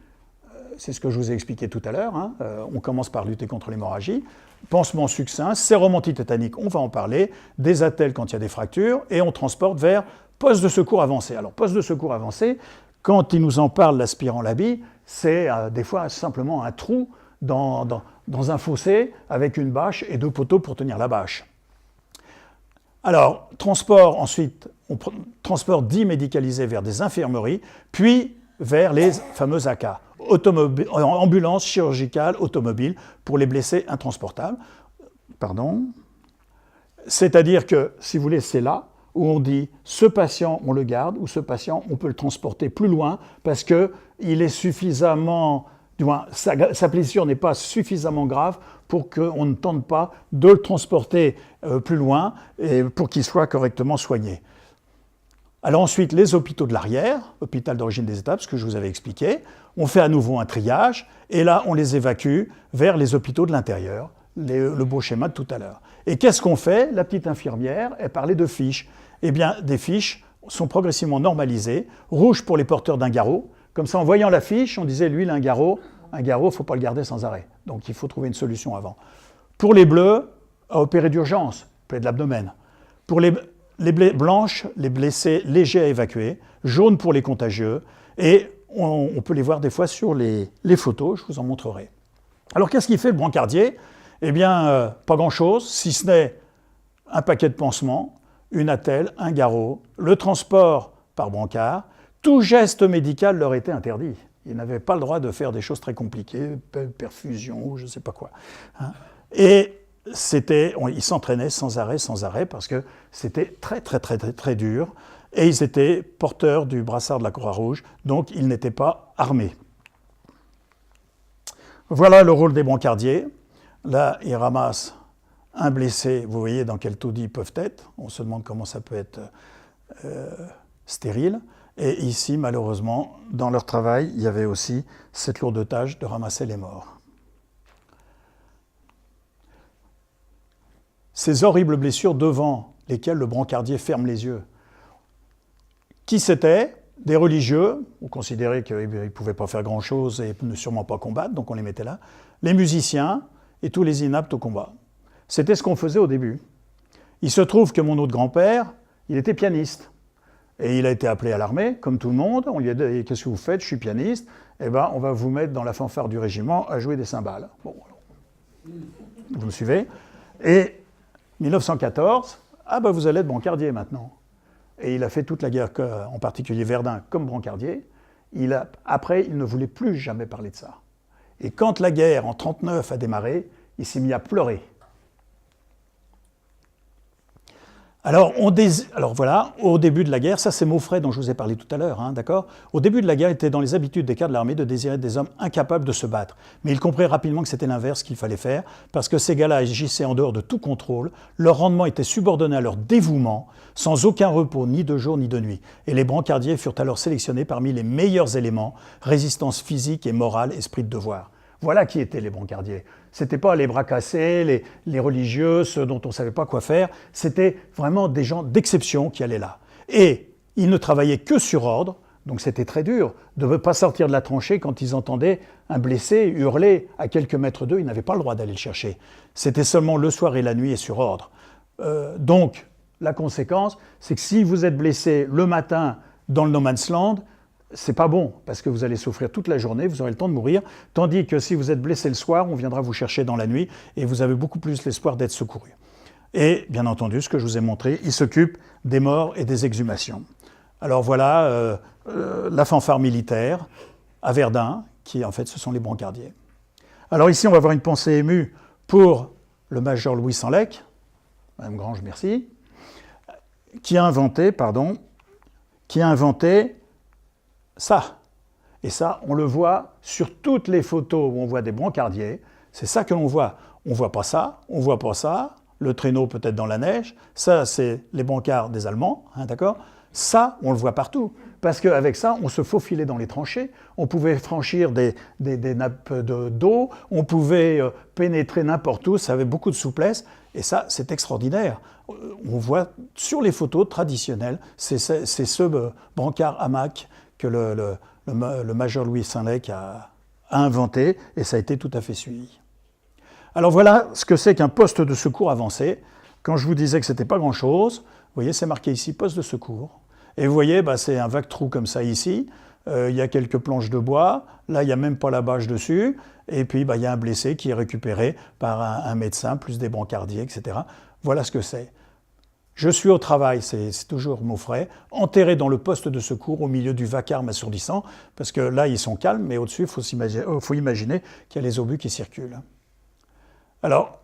Speaker 1: C'est ce que je vous ai expliqué tout à l'heure. Hein. On commence par lutter contre l'hémorragie. Pansement succinct, sérum antitétanique, on va en parler. Des attelles quand il y a des fractures. Et on transporte vers poste de secours avancé. Alors, poste de secours avancé, quand il nous en parle, l'aspirant Labi, c'est des fois simplement un trou dans un fossé avec une bâche et 2 poteaux pour tenir la bâche. Alors, transport dit médicalisé vers des infirmeries, puis vers les fameux AK. Ambulance chirurgicale automobile pour les blessés intransportables. Pardon. C'est-à-dire que, si vous voulez, c'est là où on dit ce patient, on le garde, ou ce patient, on peut le transporter plus loin parce qu'il est suffisamment, du moins, sa blessure n'est pas suffisamment grave pour qu'on ne tente pas de le transporter plus loin et pour qu'il soit correctement soigné. Alors ensuite, les hôpitaux de l'arrière, hôpital d'origine des étapes, ce que je vous avais expliqué, on fait à nouveau un triage, et là, on les évacue vers les hôpitaux de l'intérieur, le beau schéma de tout à l'heure. Et qu'est-ce qu'on fait? La petite infirmière, elle parlait de fiches. Eh bien, des fiches sont progressivement normalisées, rouge pour les porteurs d'un garrot. Comme ça, en voyant la fiche, on disait, lui, il a un garrot, il ne faut pas le garder sans arrêt. Donc, il faut trouver une solution avant. Pour les bleus, à opérer d'urgence, plaie de l'abdomen. Pour les blanches, les blessés légers à évacuer, jaunes pour les contagieux, et on peut les voir des fois sur les photos, je vous en montrerai. Alors qu'est-ce qu'il fait le brancardier? Eh bien, pas grand-chose, si ce n'est un paquet de pansements, une attelle, un garrot, le transport par brancard. Tout geste médical leur était interdit. Ils n'avaient pas le droit de faire des choses très compliquées, perfusion ou je ne sais pas quoi. Hein. Et ils s'entraînaient sans arrêt, parce que c'était très dur. Et ils étaient porteurs du brassard de la Croix-Rouge, donc ils n'étaient pas armés. Voilà le rôle des brancardiers. Là, ils ramassent un blessé. Vous voyez dans quel taudis ils peuvent être. On se demande comment ça peut être stérile. Et ici, malheureusement, dans leur travail, il y avait aussi cette lourde tâche de ramasser les morts. Ces horribles blessures devant lesquelles le brancardier ferme les yeux. Qui c'était? Des religieux, on considérait qu'ils ne pouvaient pas faire grand-chose et ne sûrement pas combattre, donc on les mettait là. Les musiciens et tous les inaptes au combat. C'était ce qu'on faisait au début. Il se trouve que mon autre grand-père, il était pianiste. Et il a été appelé à l'armée, comme tout le monde. On lui a dit « Qu'est-ce que vous faites? Je suis pianiste. » Eh bien, on va vous mettre dans la fanfare du régiment à jouer des cymbales. Bon, vous me suivez? Et 1914, ah ben vous allez être brancardier maintenant. Et il a fait toute la guerre, en particulier Verdun, comme brancardier. Après, il ne voulait plus jamais parler de ça. Et quand la guerre, en 1939, a démarré, il s'est mis à pleurer. Alors voilà, au début de la guerre, ça c'est Maufray dont je vous ai parlé tout à l'heure, hein, d'accord? Au début de la guerre, il était dans les habitudes des cadres de l'armée de désirer des hommes incapables de se battre. Mais il comprit rapidement que c'était l'inverse qu'il fallait faire, parce que ces gars-là agissaient en dehors de tout contrôle, leur rendement était subordonné à leur dévouement, sans aucun repos, ni de jour ni de nuit. Et les brancardiers furent alors sélectionnés parmi les meilleurs éléments, résistance physique et morale, esprit de devoir. Voilà qui étaient les brancardiers. Ce n'étaient pas les bras cassés, les religieux, ceux dont on ne savait pas quoi faire. C'était vraiment des gens d'exception qui allaient là. Et ils ne travaillaient que sur ordre, donc c'était très dur de ne pas sortir de la tranchée quand ils entendaient un blessé hurler à quelques mètres d'eux. Ils n'avaient pas le droit d'aller le chercher. C'était seulement le soir et la nuit et sur ordre. Donc, la conséquence, c'est que si vous êtes blessé le matin dans le no man's land, c'est pas bon, parce que vous allez souffrir toute la journée, vous aurez le temps de mourir, tandis que si vous êtes blessé le soir, on viendra vous chercher dans la nuit, et vous avez beaucoup plus l'espoir d'être secouru. Et, bien entendu, ce que je vous ai montré, il s'occupe des morts et des exhumations. Alors voilà, la fanfare militaire, à Verdun, qui en fait, ce sont les brancardiers. Alors ici, on va avoir une pensée émue pour le major Louis Sanlec, Madame Grange, merci, qui a inventé ça. Et ça, on le voit sur toutes les photos où on voit des brancardiers. C'est ça que l'on voit. On ne voit pas ça, on ne voit pas ça. Le traîneau peut-être dans la neige. Ça, c'est les brancards des Allemands, hein, d'accord? Ça, on le voit partout. Parce qu'avec ça, on se faufilait dans les tranchées. On pouvait franchir des nappes d'eau. On pouvait pénétrer n'importe où. Ça avait beaucoup de souplesse. Et ça, c'est extraordinaire. On voit sur les photos traditionnelles, c'est ce brancard hamac que le major Louis Sanlec a inventé, et ça a été tout à fait suivi. Alors voilà ce que c'est qu'un poste de secours avancé. Quand je vous disais que ce n'était pas grand-chose, vous voyez, c'est marqué ici, poste de secours. Et vous voyez, c'est un vague trou comme ça ici. Il y a quelques planches de bois. Là, il n'y a même pas la bâche dessus. Et puis, il y a un blessé qui est récupéré par un médecin, plus des brancardiers, etc. Voilà ce que c'est. Je suis au travail, c'est toujours Maufray, enterré dans le poste de secours au milieu du vacarme assourdissant, parce que là, ils sont calmes, mais au-dessus, il faut imaginer qu'il y a les obus qui circulent. Alors,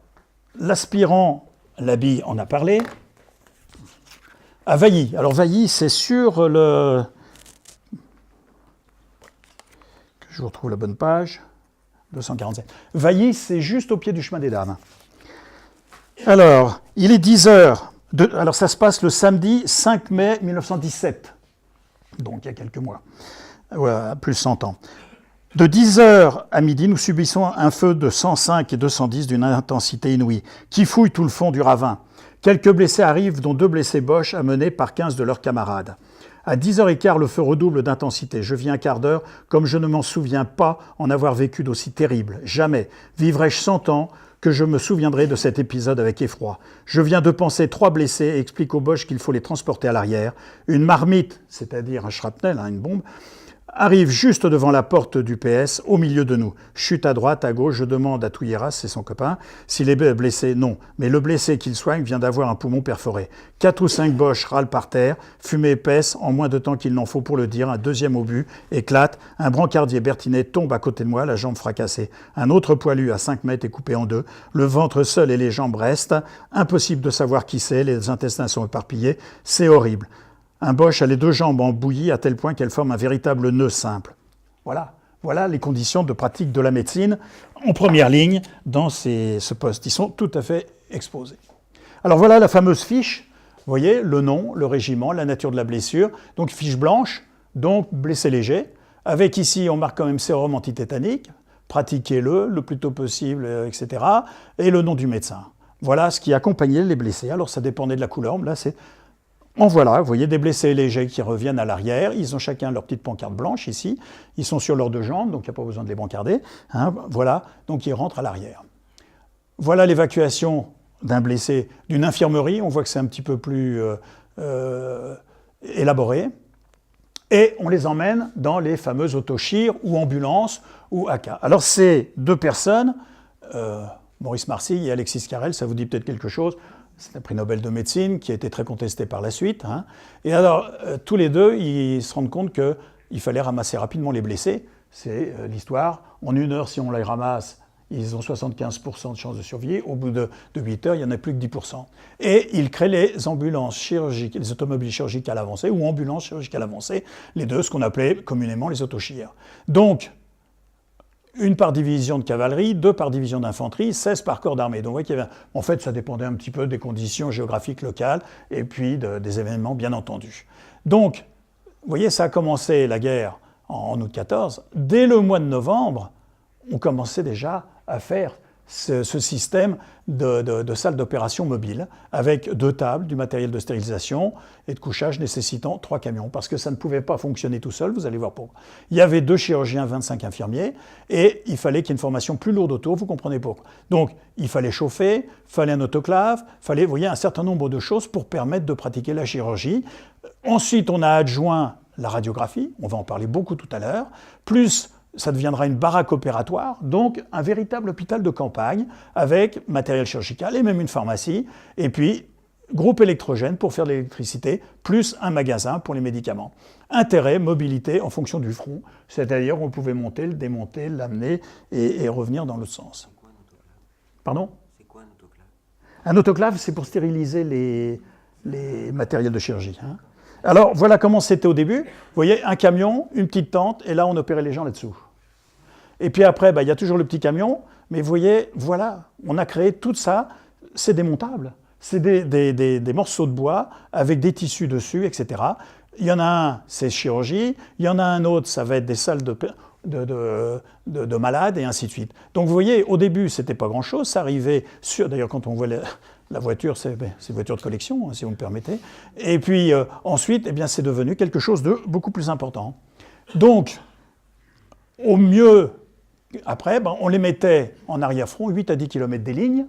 Speaker 1: l'aspirant Laby en a parlé. À Vailly. Alors, Vailly, c'est sur le... Que je vous retrouve la bonne page. 247. Vailly, c'est juste au pied du chemin des Dames. Alors, il est 10 heures. Alors ça se passe le samedi 5 mai 1917, donc il y a quelques mois, plus 100 ans. De 10h à midi, nous subissons un feu de 105 et 210 d'une intensité inouïe, qui fouille tout le fond du ravin. Quelques blessés arrivent, dont 2 blessés Boche, amenés par 15 de leurs camarades. À 10h15, le feu redouble d'intensité. Je vis un quart d'heure, comme je ne m'en souviens pas en avoir vécu d'aussi terrible. Jamais. Vivrai-je 100 ans que je me souviendrai de cet épisode avec effroi. Je viens de penser 3 blessés et explique aux Boches qu'il faut les transporter à l'arrière. Une marmite, c'est-à-dire un shrapnel, une bombe, arrive juste devant la porte du PS, au milieu de nous. Chute à droite, à gauche, je demande à Touilleras, c'est son copain, s'il est blessé, non. Mais le blessé qu'il soigne vient d'avoir un poumon perforé. 4 ou 5 Boches râlent par terre, fumée épaisse, en moins de temps qu'il n'en faut pour le dire, un deuxième obus éclate, un brancardier bertinet tombe à côté de moi, la jambe fracassée. Un autre poilu à 5 mètres est coupé en 2, le ventre seul et les jambes restent, impossible de savoir qui c'est, les intestins sont éparpillés, c'est horrible. Un Boche a les 2 jambes en bouillie à tel point qu'elles forment un véritable nœud simple. Voilà les conditions de pratique de la médecine en première ligne dans ce poste. Ils sont tout à fait exposés. Alors voilà la fameuse fiche. Vous voyez, le nom, le régiment, la nature de la blessure. Donc fiche blanche. donc blessé léger, avec ici, on marque quand même sérum antitétanique, pratiquez-le le plus tôt possible, etc., et le nom du médecin. Voilà ce qui accompagnait les blessés. Alors ça dépendait de la couleur, là c'est... En voilà, vous voyez des blessés légers qui reviennent à l'arrière, ils ont chacun leur petite pancarte blanche ici, ils sont sur leurs deux jambes, donc il n'y a pas besoin de les brancarder, hein, voilà, donc ils rentrent à l'arrière. Voilà l'évacuation d'un blessé d'une infirmerie, on voit que c'est un petit peu plus élaboré, et on les emmène dans les fameuses autochires ou ambulances ou AK. Alors ces deux personnes, Maurice Marcille et Alexis Carrel, ça vous dit peut-être quelque chose. C'est un prix Nobel de médecine qui a été très contesté par la suite. Hein. Et alors, tous les deux, ils se rendent compte qu'il fallait ramasser rapidement les blessés. C'est l'histoire. En 1 heure, si on les ramasse, ils ont 75% de chances de survie. Au bout de 8 heures, il n'y en a plus que 10%. Et ils créent les ambulances chirurgicales, les automobiles chirurgicales avancées ou ambulances chirurgicales avancées, les deux, ce qu'on appelait communément les autochires. Donc, 1 par division de cavalerie, 2 par division d'infanterie, 16 par corps d'armée. Donc vous voyez qu'il y avait... En fait, ça dépendait un petit peu des conditions géographiques locales et puis des événements, bien entendu. Donc, vous voyez, ça a commencé la guerre en août 14. Dès le mois de novembre, on commençait déjà à faire ce système de salle d'opération mobile avec 2 tables, du matériel de stérilisation et de couchage nécessitant 3 camions parce que ça ne pouvait pas fonctionner tout seul, vous allez voir pourquoi. Il y avait 2 chirurgiens, 25 infirmiers et il fallait qu'il y ait une formation plus lourde autour, vous comprenez pourquoi. Donc il fallait chauffer, il fallait un autoclave, il fallait, vous voyez, un certain nombre de choses pour permettre de pratiquer la chirurgie. Ensuite, on a adjoint la radiographie, on va en parler beaucoup tout à l'heure, plus ça deviendra une baraque opératoire, donc un véritable hôpital de campagne avec matériel chirurgical et même une pharmacie, et puis groupe électrogène pour faire de l'électricité, plus un magasin pour les médicaments. Intérêt, mobilité en fonction du front, c'est-à-dire on pouvait monter, le démonter, l'amener et revenir dans l'autre sens.
Speaker 2: C'est quoi un autoclave ?
Speaker 1: Pardon ?
Speaker 2: C'est quoi un autoclave ?
Speaker 1: Un autoclave, c'est pour stériliser les matériels de chirurgie. Hein. Alors voilà comment c'était au début. Vous voyez, un camion, une petite tente, et là on opérait les gens là-dessous. Et puis après, il y a toujours le petit camion, mais vous voyez, voilà, on a créé tout ça, c'est démontable. C'est des morceaux de bois avec des tissus dessus, etc. Il y en a un, c'est chirurgie, il y en a un autre, ça va être des salles de malades, et ainsi de suite. Donc vous voyez, au début, c'était pas grand-chose, ça arrivait sur... D'ailleurs, quand on voit la voiture, c'est une voiture de collection, hein, si vous me permettez. Et puis ensuite, eh bien, c'est devenu quelque chose de beaucoup plus important. Donc, au mieux... Après, on les mettait en arrière-front, 8 à 10 km des lignes,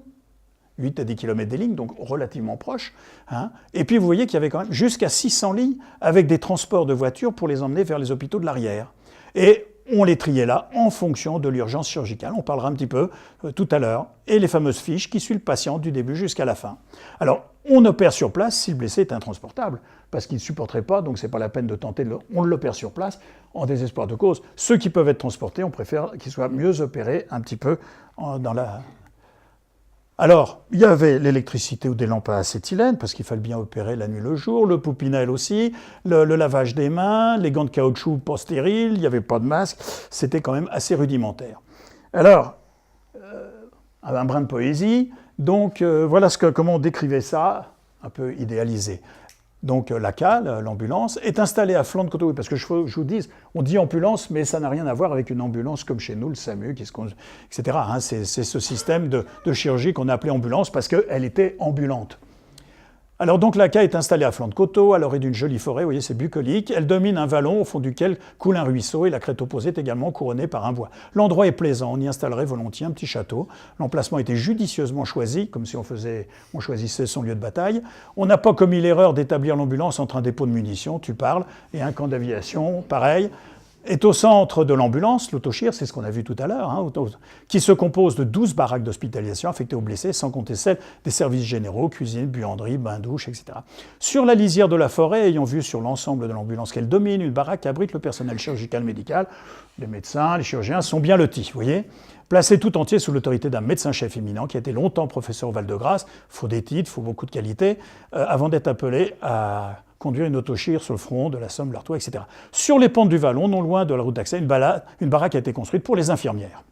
Speaker 1: 8 à 10 km des lignes, donc relativement proches. Hein. Et puis vous voyez qu'il y avait quand même jusqu'à 600 lignes avec des transports de voitures pour les emmener vers les hôpitaux de l'arrière. Et on les triait là en fonction de l'urgence chirurgicale. On parlera un petit peu tout à l'heure. Et les fameuses fiches qui suivent le patient du début jusqu'à la fin. Alors, on opère sur place si le blessé est intransportable, parce qu'il ne supporterait pas, donc ce n'est pas la peine de tenter on l'opère sur place, en désespoir de cause. Ceux qui peuvent être transportés, on préfère qu'ils soient mieux opérés un petit peu dans la... Alors, il y avait l'électricité ou des lampes à acétylène, parce qu'il fallait bien opérer la nuit le jour, le poupinel aussi, le lavage des mains, les gants de caoutchouc pas stériles, il n'y avait pas de masque, c'était quand même assez rudimentaire. Alors, un brin de poésie, donc voilà comment on décrivait ça, un peu idéalisé. Donc la cale, l'ambulance, est installée à flanc de côté, parce que je vous dis, on dit ambulance, mais ça n'a rien à voir avec une ambulance comme chez nous, le SAMU, etc. Hein, c'est ce système de chirurgie qu'on a appelé ambulance parce qu'elle était ambulante. Alors donc la cale est installée à flanc de coteau, à l'orée d'une jolie forêt, vous voyez c'est bucolique, elle domine un vallon au fond duquel coule un ruisseau et la crête opposée est également couronnée par un bois. L'endroit est plaisant, on y installerait volontiers un petit château. L'emplacement était judicieusement choisi, comme si on choisissait son lieu de bataille. On n'a pas commis l'erreur d'établir l'ambulance entre un dépôt de munitions, tu parles, et un camp d'aviation, pareil. Est au centre de l'ambulance, l'autochire, c'est ce qu'on a vu tout à l'heure, hein, qui se compose de 12 baraques d'hospitalisation affectées aux blessés, sans compter celles des services généraux, cuisine, buanderie, bain-douche, etc. Sur la lisière de la forêt, ayant vu sur l'ensemble de l'ambulance qu'elle domine, une baraque abrite le personnel chirurgical médical. Les médecins, les chirurgiens sont bien lotis, vous voyez, placé tout entier sous l'autorité d'un médecin-chef éminent qui a été longtemps professeur au Val-de-Grâce, faut des titres, faut beaucoup de qualité, avant d'être appelé à conduire une autochire sur le front de la Somme, l'Artois, etc. Sur les pentes du vallon, non loin de la route d'accès, une baraque a été construite pour les infirmières.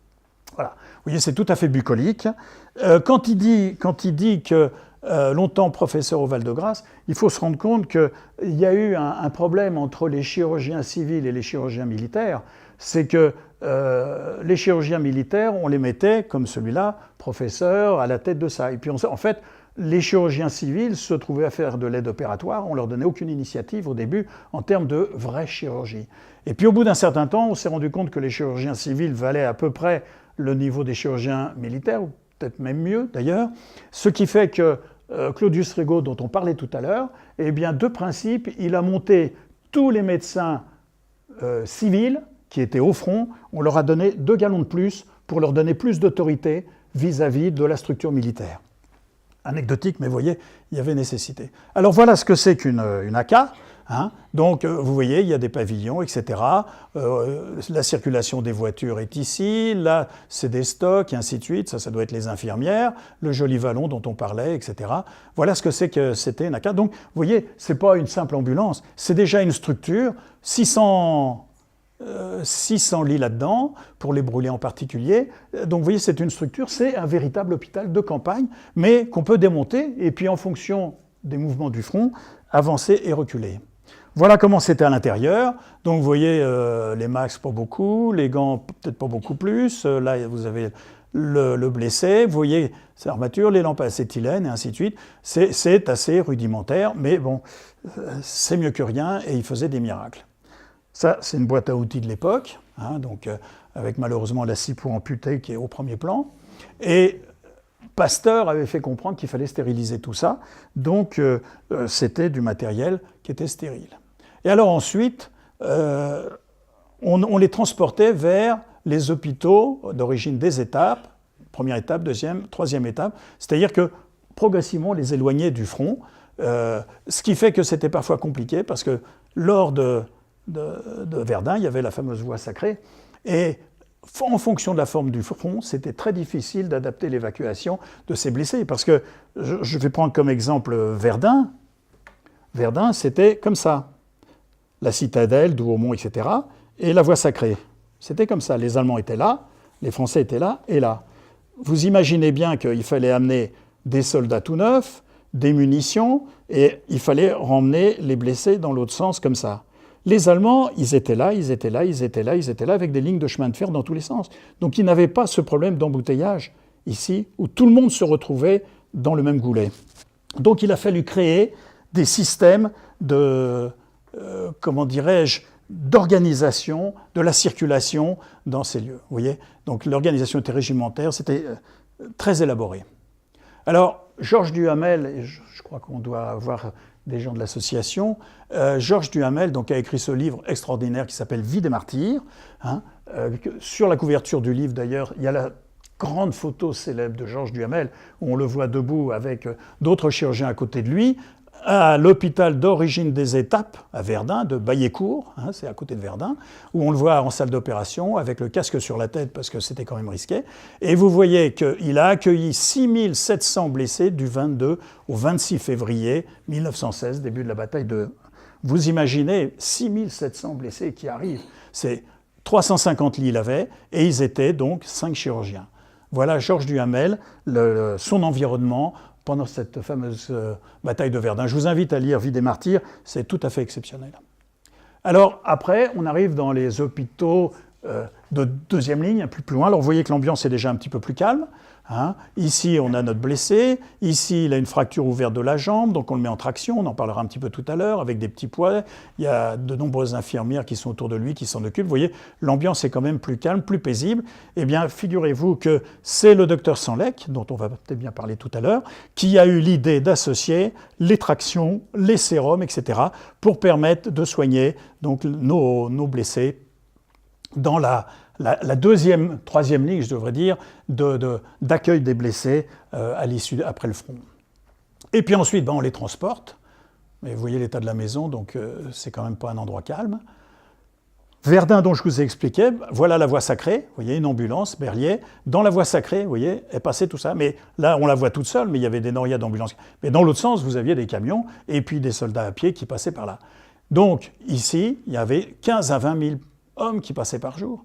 Speaker 1: Voilà. Vous voyez, c'est tout à fait bucolique. Quand il dit que longtemps professeur au Val-de-Grâce, il faut se rendre compte qu'il y a eu un problème entre les chirurgiens civils et les chirurgiens militaires. C'est que les chirurgiens militaires, on les mettait, comme celui-là, professeur, à la tête de ça. Et puis en fait, les chirurgiens civils se trouvaient à faire de l'aide opératoire, on ne leur donnait aucune initiative au début en termes de vraie chirurgie. Et puis au bout d'un certain temps, on s'est rendu compte que les chirurgiens civils valaient à peu près le niveau des chirurgiens militaires, ou peut-être même mieux d'ailleurs, ce qui fait que Claudius Regaud, dont on parlait tout à l'heure, eh bien, de principe, il a monté tous les médecins civils qui étaient au front, on leur a donné 2 gallons de plus pour leur donner plus d'autorité vis-à-vis de la structure militaire. Anecdotique, mais vous voyez, il y avait nécessité. Alors voilà ce que c'est qu'une AK. Hein. Donc vous voyez, il y a des pavillons, etc. La circulation des voitures est ici, là c'est des stocks, et ainsi de suite. Ça doit être les infirmières, le joli vallon dont on parlait, etc. Voilà ce que c'est que c'était une AK. Donc vous voyez, ce n'est pas une simple ambulance, c'est déjà une structure, 600 lits là-dedans, pour les brûlés en particulier. Donc vous voyez, c'est une structure, c'est un véritable hôpital de campagne, mais qu'on peut démonter, et puis en fonction des mouvements du front, avancer et reculer. Voilà comment c'était à l'intérieur. Donc vous voyez, les masques pas beaucoup, les gants peut-être pas beaucoup plus. Là, vous avez le blessé, vous voyez cette armature, les lampes à acétylène, et ainsi de suite. C'est assez rudimentaire, mais bon, c'est mieux que rien, et il faisait des miracles. Ça, c'est une boîte à outils de l'époque, hein, donc avec malheureusement la scie pour amputer qui est au premier plan. Et Pasteur avait fait comprendre qu'il fallait stériliser tout ça, donc c'était du matériel qui était stérile. Et alors ensuite, on les transportait vers les hôpitaux d'origine des étapes, première étape, deuxième, troisième étape, c'est-à-dire que progressivement on les éloignait du front, ce qui fait que c'était parfois compliqué, parce que lors de Verdun, il y avait la fameuse voie sacrée, et en fonction de la forme du front, c'était très difficile d'adapter l'évacuation de ces blessés, parce que, je vais prendre comme exemple Verdun. Verdun, c'était comme ça, la citadelle, Douaumont, etc., et la voie sacrée. C'était comme ça, les Allemands étaient là, les Français étaient là et là. Vous imaginez bien qu'il fallait amener des soldats tout neufs, des munitions, et il fallait ramener les blessés dans l'autre sens comme ça. Les Allemands, ils étaient là, ils étaient là, ils étaient là, ils étaient là, avec des lignes de chemin de fer dans tous les sens. Donc ils n'avaient pas ce problème d'embouteillage ici, où tout le monde se retrouvait dans le même goulet. Donc il a fallu créer des systèmes de, comment dirais-je, d'organisation de la circulation dans ces lieux. Vous voyez ? Donc l'organisation était régimentaire, c'était très élaboré. Alors, Georges Duhamel, et je crois qu'on doit avoir des gens de l'association, Georges Duhamel donc, a écrit ce livre extraordinaire qui s'appelle « Vie des martyrs ». Hein, sur la couverture du livre, d'ailleurs, il y a la grande photo célèbre de Georges Duhamel, où on le voit debout avec d'autres chirurgiens à côté de lui, à l'hôpital d'origine des étapes, à Verdun, de Baillécourt, hein, c'est à côté de Verdun, où on le voit en salle d'opération, avec le casque sur la tête, parce que c'était quand même risqué. Et vous voyez qu'il a accueilli 6700 blessés du 22 au 26 février 1916, début de la bataille de... Vous imaginez 6700 blessés qui arrivent. C'est 350 lits il avait, et ils étaient donc 5 chirurgiens. Voilà Georges Duhamel, son environnement, pendant cette fameuse bataille de Verdun. Je vous invite à lire « Vie des martyrs », c'est tout à fait exceptionnel. Alors après, on arrive dans les hôpitaux de deuxième ligne, un peu plus loin. Alors vous voyez que l'ambiance est déjà un petit peu plus calme. Hein. Ici, on a notre blessé. Ici, il a une fracture ouverte de la jambe, donc on le met en traction. On en parlera un petit peu tout à l'heure, avec des petits poids. Il y a de nombreuses infirmières qui sont autour de lui, qui s'en occupent. Vous voyez, l'ambiance est quand même plus calme, plus paisible. Eh bien, figurez-vous que c'est le docteur Sanlec, dont on va peut-être bien parler tout à l'heure, qui a eu l'idée d'associer les tractions, les sérums, etc., pour permettre de soigner donc, nos blessés dans la deuxième, troisième ligne, je devrais dire, d'accueil des blessés à l'issue, après le front. Et puis ensuite, on les transporte. Mais vous voyez l'état de la maison, donc c'est quand même pas un endroit calme. Verdun, dont je vous ai expliqué, voilà la voie sacrée. Vous voyez, une ambulance, Berlier. Dans la voie sacrée, vous voyez, est passé tout ça. Mais là, on la voit toute seule, mais il y avait des norias d'ambulance. Mais dans l'autre sens, vous aviez des camions et puis des soldats à pied qui passaient par là. Donc, ici, il y avait 15 à 20 000 hommes qui passaient par jour.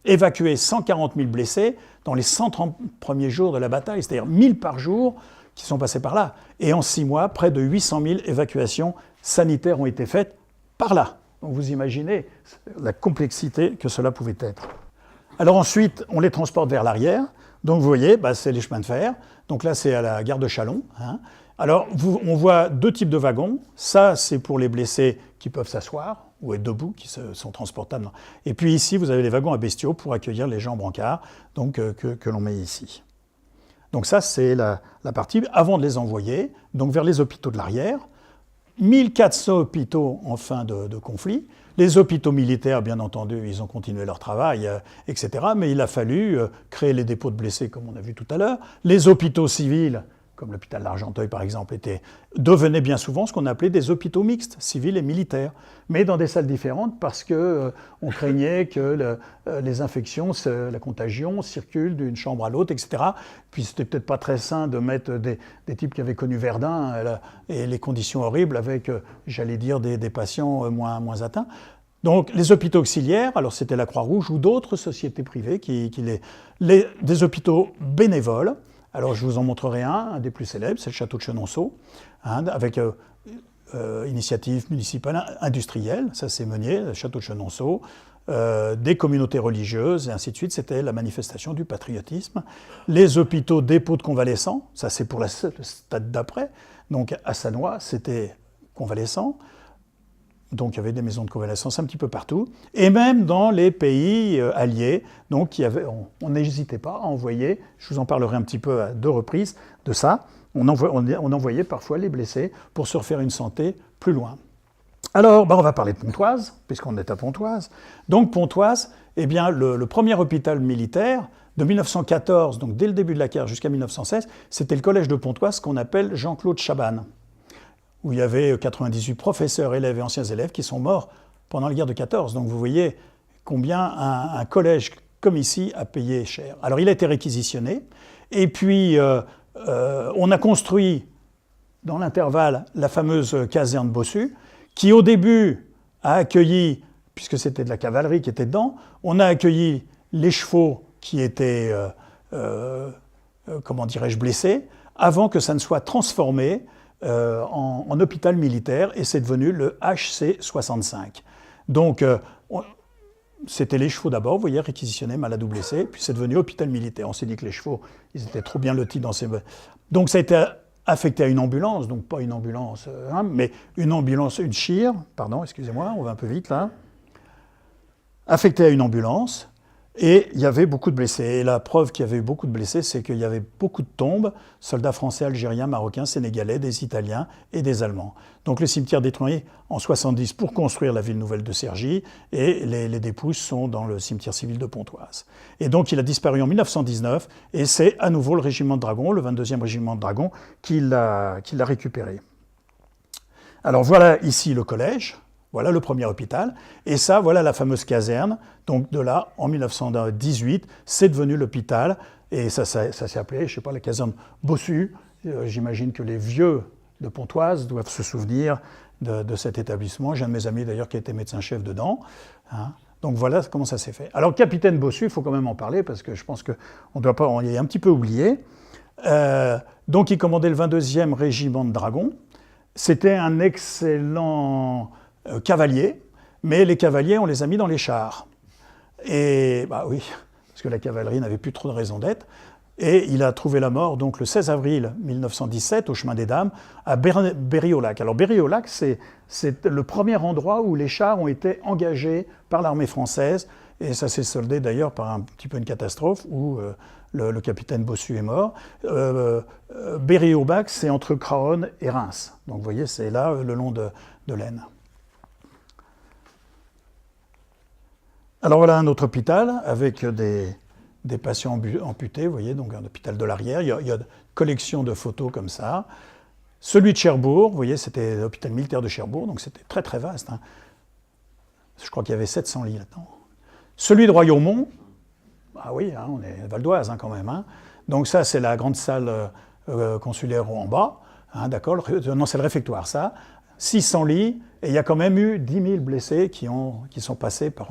Speaker 1: évacué 140 000 blessés dans les 130 premiers jours de la bataille, c'est-à-dire 1000 par jour qui sont passés par là. Et en 6 mois, près de 800 000 évacuations sanitaires ont été faites par là. Donc vous imaginez la complexité que cela pouvait être. Alors ensuite, on les transporte vers l'arrière. Donc vous voyez, c'est les chemins de fer. Donc là, c'est à la gare de Châlons. Alors on voit 2 types de wagons. Ça, c'est pour les blessés qui peuvent s'asseoir ou être debout, qui sont transportables. Et puis ici, vous avez les wagons à bestiaux pour accueillir les gens en brancard, donc, que l'on met ici. Donc ça, c'est la partie avant de les envoyer donc vers les hôpitaux de l'arrière. 1400 hôpitaux en fin de conflit. Les hôpitaux militaires, bien entendu, ils ont continué leur travail, etc. Mais il a fallu créer les dépôts de blessés, comme on a vu tout à l'heure. Les hôpitaux civils, comme l'hôpital d'Argenteuil par exemple, devenaient bien souvent ce qu'on appelait des hôpitaux mixtes, civils et militaires, mais dans des salles différentes parce qu'on craignait que les infections, la contagion circule d'une chambre à l'autre, etc. Puis c'était peut-être pas très sain de mettre des types qui avaient connu Verdun et les conditions horribles avec, j'allais dire, des patients moins atteints. Donc les hôpitaux auxiliaires, alors c'était la Croix-Rouge ou d'autres sociétés privées, des hôpitaux bénévoles. Alors je vous en montrerai un des plus célèbres, c'est le château de Chenonceau, avec initiative municipale industrielle, ça c'est Meunier, le château de Chenonceau, des communautés religieuses, et ainsi de suite. C'était la manifestation du patriotisme. Les hôpitaux dépôts de convalescents, ça c'est pour le stade d'après. Donc à Sannois, c'était convalescents. Donc il y avait des maisons de convalescence un petit peu partout. Et même dans les pays alliés, donc on n'hésitait pas à envoyer, je vous en parlerai un petit peu à 2 reprises de ça, on envoyait parfois les blessés pour se refaire une santé plus loin. Alors, on va parler de Pontoise, puisqu'on est à Pontoise. Donc Pontoise, eh bien, le premier hôpital militaire de 1914, donc dès le début de la guerre jusqu'à 1916, c'était le collège de Pontoise qu'on appelle Jean-Claude Chabannes, où il y avait 98 professeurs, élèves et anciens élèves qui sont morts pendant la guerre de 14. Donc vous voyez combien un collège comme ici a payé cher. Alors il a été réquisitionné, et puis on a construit dans l'intervalle la fameuse caserne Bossu, qui au début a accueilli, puisque c'était de la cavalerie qui était dedans, on a accueilli les chevaux qui étaient, blessés, avant que ça ne soit transformé en hôpital militaire, et c'est devenu le HC 65. Donc, c'était les chevaux d'abord, vous voyez, réquisitionnés, malades ou blessés, puis c'est devenu hôpital militaire. On s'est dit que les chevaux, ils étaient trop bien lotis dans ces... Donc ça a été affecté à une ambulance, donc pas une ambulance, mais une chire, pardon, excusez-moi, on va un peu vite là, affecté à une ambulance. Et il y avait beaucoup de blessés. Et la preuve qu'il y avait eu beaucoup de blessés, c'est qu'il y avait beaucoup de tombes, soldats français, algériens, marocains, sénégalais, des Italiens et des Allemands. Donc le cimetière détruit en 70 pour construire la ville nouvelle de Cergy, et les dépouilles sont dans le cimetière civil de Pontoise. Et donc il a disparu en 1919, et c'est à nouveau le régiment de dragons, le 22e régiment de dragons, qui l'a récupéré. Alors voilà ici le collège. Voilà le premier hôpital. Et ça, voilà la fameuse caserne. Donc de là, en 1918, c'est devenu l'hôpital. Et ça s'est appelé, je ne sais pas, la caserne Bossu. J'imagine que les vieux de Pontoise doivent se souvenir de cet établissement. J'ai un de mes amis d'ailleurs qui a été médecin-chef dedans. Donc voilà comment ça s'est fait. Alors capitaine Bossu, il faut quand même en parler parce que je pense qu'on doit pas, on y est un petit peu oublié. Donc il commandait le 22e régiment de dragons. C'était un excellent cavalier, mais les cavaliers, on les a mis dans les chars. Et oui, parce que la cavalerie n'avait plus trop de raison d'être. Et il a trouvé la mort donc le 16 avril 1917 au chemin des Dames à Berry-au-Lac. Alors Berry-au-Lac, c'est le premier endroit où les chars ont été engagés par l'armée française, et ça s'est soldé d'ailleurs par un petit peu une catastrophe où le capitaine Bossu est mort. Berry-au-Lac, c'est entre Craonne et Reims. Donc vous voyez, c'est là le long de l'Aisne. Alors voilà un autre hôpital avec des patients amputés, vous voyez, donc un hôpital de l'arrière. Il y a une collection de photos comme ça. Celui de Cherbourg, vous voyez, c'était l'hôpital militaire de Cherbourg, donc c'était très très vaste. Je crois qu'il y avait 700 lits là-dedans. Celui de Royaumont, oui, on est Val d'Oise quand même. Donc ça, c'est la grande salle consulaire en bas, d'accord. Non, c'est le réfectoire, ça. 600 lits, et il y a quand même eu 10 000 blessés qui sont passés par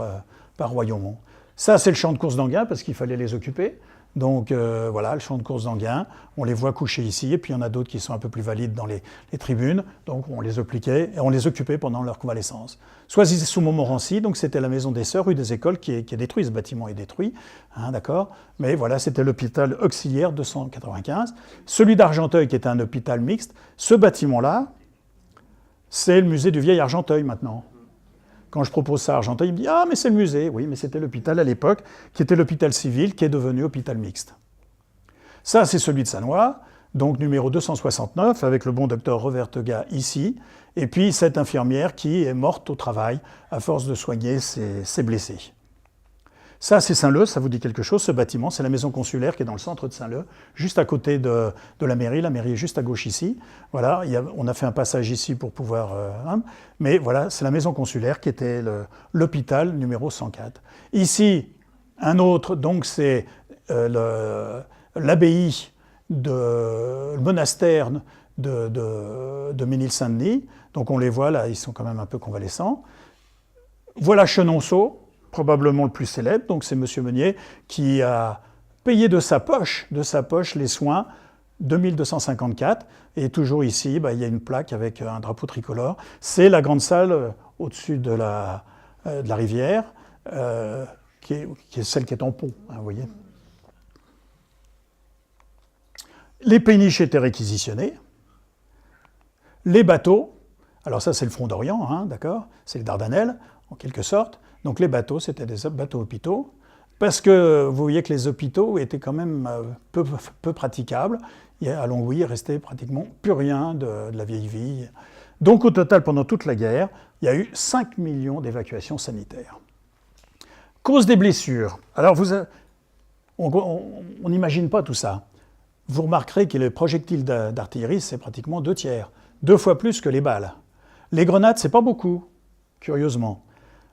Speaker 1: Royaumont. Ça, c'est le champ de course d'Enghien, parce qu'il fallait les occuper. Donc voilà, le champ de course d'Enghien, on les voit couchés ici, et puis il y en a d'autres qui sont un peu plus valides dans les tribunes, donc on les occupait pendant leur convalescence. Soisy-sous-Montmorency, donc c'était la maison des Sœurs, rue des Écoles, qui est détruit, ce bâtiment est détruit, hein, d'accord. Mais voilà, c'était l'hôpital auxiliaire 295. Celui d'Argenteuil, qui était un hôpital mixte, ce bâtiment-là, c'est le musée du vieil Argenteuil maintenant. Quand je propose ça à Argenteuil, il me dit « Ah, mais c'est le musée !» Oui, mais c'était l'hôpital à l'époque, qui était l'hôpital civil, qui est devenu hôpital mixte. Ça, c'est celui de Sannois, donc numéro 269, avec le bon docteur Revertega ici, et puis cette infirmière qui est morte au travail à force de soigner ses blessés. Ça, c'est Saint-Leu, ça vous dit quelque chose, ce bâtiment, c'est la maison consulaire qui est dans le centre de Saint-Leu, juste à côté de la mairie est juste à gauche ici. Voilà, on a fait un passage ici pour pouvoir... mais voilà, c'est la maison consulaire qui était l'hôpital numéro 104. Ici, un autre, donc c'est l'abbaye, le monastère de Ménil-Saint-Denis, donc on les voit là, ils sont quand même un peu convalescents. Voilà Chenonceau, probablement le plus célèbre, donc c'est M. Meunier qui a payé de sa poche les soins, 2254, et toujours ici, il y a une plaque avec un drapeau tricolore. C'est la grande salle au-dessus de la rivière, qui est celle qui est en pont, hein, vous voyez. Les péniches étaient réquisitionnés, les bateaux, alors ça c'est le front d'Orient, hein, d'accord, c'est les Dardanelles, en quelque sorte. Donc les bateaux, c'était des bateaux hôpitaux, parce que vous voyez que les hôpitaux étaient quand même peu praticables. À Longwy, il restait pratiquement plus rien de la vieille vie. Donc au total, pendant toute la guerre, il y a eu 5 millions d'évacuations sanitaires. Cause des blessures. Alors on n'imagine pas tout ça. Vous remarquerez que les projectiles d'artillerie, c'est pratiquement 2 tiers, 2 fois plus que les balles. Les grenades, c'est pas beaucoup, curieusement.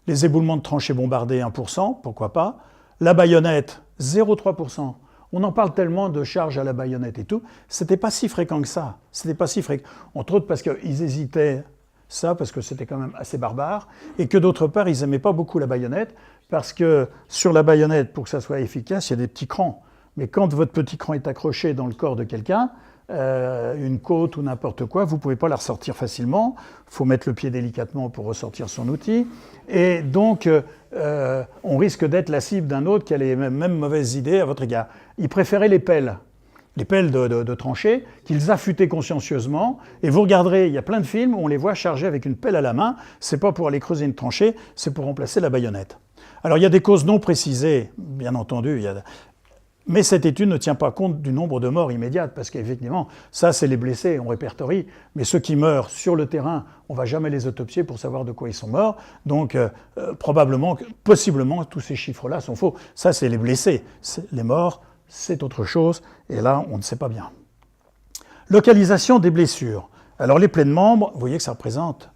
Speaker 1: Les éboulements de tranchées bombardées, 1%, pourquoi pas. La baïonnette, 0,3%. On en parle tellement de charges à la baïonnette et tout. C'était pas si fréquent que ça. C'était pas si fréquent. Entre autres parce qu'ils hésitaient, parce que c'était quand même assez barbare, et que d'autre part, ils n'aimaient pas beaucoup la baïonnette, parce que sur la baïonnette, pour que ça soit efficace, il y a des petits crans. Mais quand votre petit cran est accroché dans le corps de quelqu'un, une côte ou n'importe quoi, vous ne pouvez pas la ressortir facilement. Il faut mettre le pied délicatement pour ressortir son outil. Et donc, on risque d'être la cible d'un autre qui a les mêmes mauvaises idées à votre égard. Ils préféraient les pelles de tranchées, qu'ils affûtaient consciencieusement. Et vous regarderez, il y a plein de films où on les voit chargés avec une pelle à la main. Ce n'est pas pour aller creuser une tranchée, c'est pour remplacer la baïonnette. Alors, il y a des causes non précisées, bien entendu. Mais cette étude ne tient pas compte du nombre de morts immédiates, parce qu'effectivement, ça, c'est les blessés, on répertorie, mais ceux qui meurent sur le terrain, on ne va jamais les autopsier pour savoir de quoi ils sont morts. Donc, possiblement, tous ces chiffres-là sont faux. Ça, c'est les blessés. Les morts, c'est autre chose, et là, on ne sait pas bien. Localisation des blessures. Alors, les pleines membres, vous voyez que ça représente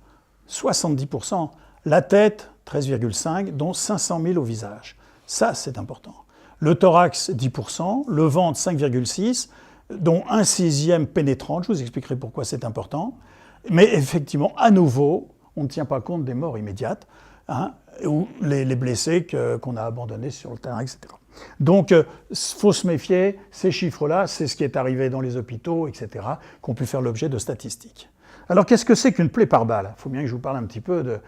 Speaker 1: 70%. La tête, 13,5%, dont 500 000 au visage. Ça, c'est important. Le thorax, 10%, le ventre, 5,6%, dont 1/6 pénétrante. Je vous expliquerai pourquoi c'est important. Mais effectivement, à nouveau, on ne tient pas compte des morts immédiates, hein, ou les blessés qu'on a abandonnés sur le terrain, etc. Donc, il faut se méfier. Ces chiffres-là, c'est ce qui est arrivé dans les hôpitaux, etc., qui ont pu faire l'objet de statistiques. Alors, qu'est-ce que c'est qu'une plaie par balle ? Il faut bien que je vous parle un petit peu de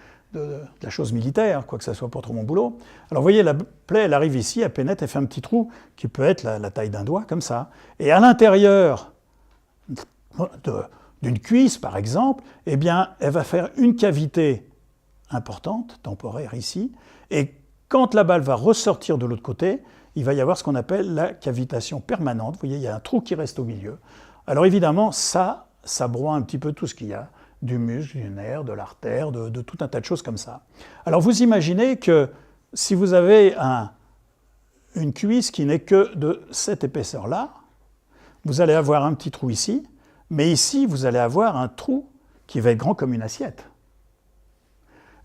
Speaker 1: la chose militaire, quoi que ça soit pas trop mon boulot. Alors vous voyez, la plaie, elle arrive ici, elle pénètre, elle fait un petit trou qui peut être la taille d'un doigt, comme ça. Et à l'intérieur d'une cuisse, par exemple, eh bien, elle va faire une cavité importante, temporaire ici, et quand la balle va ressortir de l'autre côté, il va y avoir ce qu'on appelle la cavitation permanente. Vous voyez, il y a un trou qui reste au milieu. Alors évidemment, ça broie un petit peu tout ce qu'il y a, du muscle, du nerf, de l'artère, de tout un tas de choses comme ça. Alors vous imaginez que si vous avez une cuisse qui n'est que de cette épaisseur-là, vous allez avoir un petit trou ici, mais ici vous allez avoir un trou qui va être grand comme une assiette.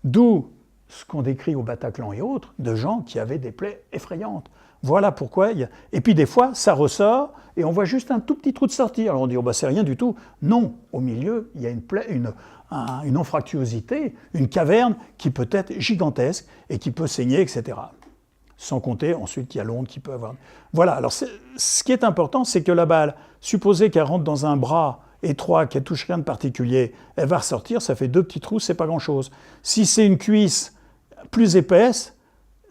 Speaker 1: D'où ce qu'on décrit au Bataclan et autres, de gens qui avaient des plaies effrayantes. Voilà pourquoi. Et puis des fois, ça ressort et on voit juste un tout petit trou de sortie. Alors on dit, oh, bah, c'est rien du tout. Non, au milieu, il y a une anfractuosité, une caverne qui peut être gigantesque et qui peut saigner, etc. Sans compter ensuite qu'il y a l'onde qui peut avoir. Voilà, alors ce qui est important, c'est que la balle, supposez qu'elle rentre dans un bras étroit, qu'elle touche rien de particulier, elle va ressortir, ça fait 2 petits trous, c'est pas grand-chose. Si c'est une cuisse plus épaisse,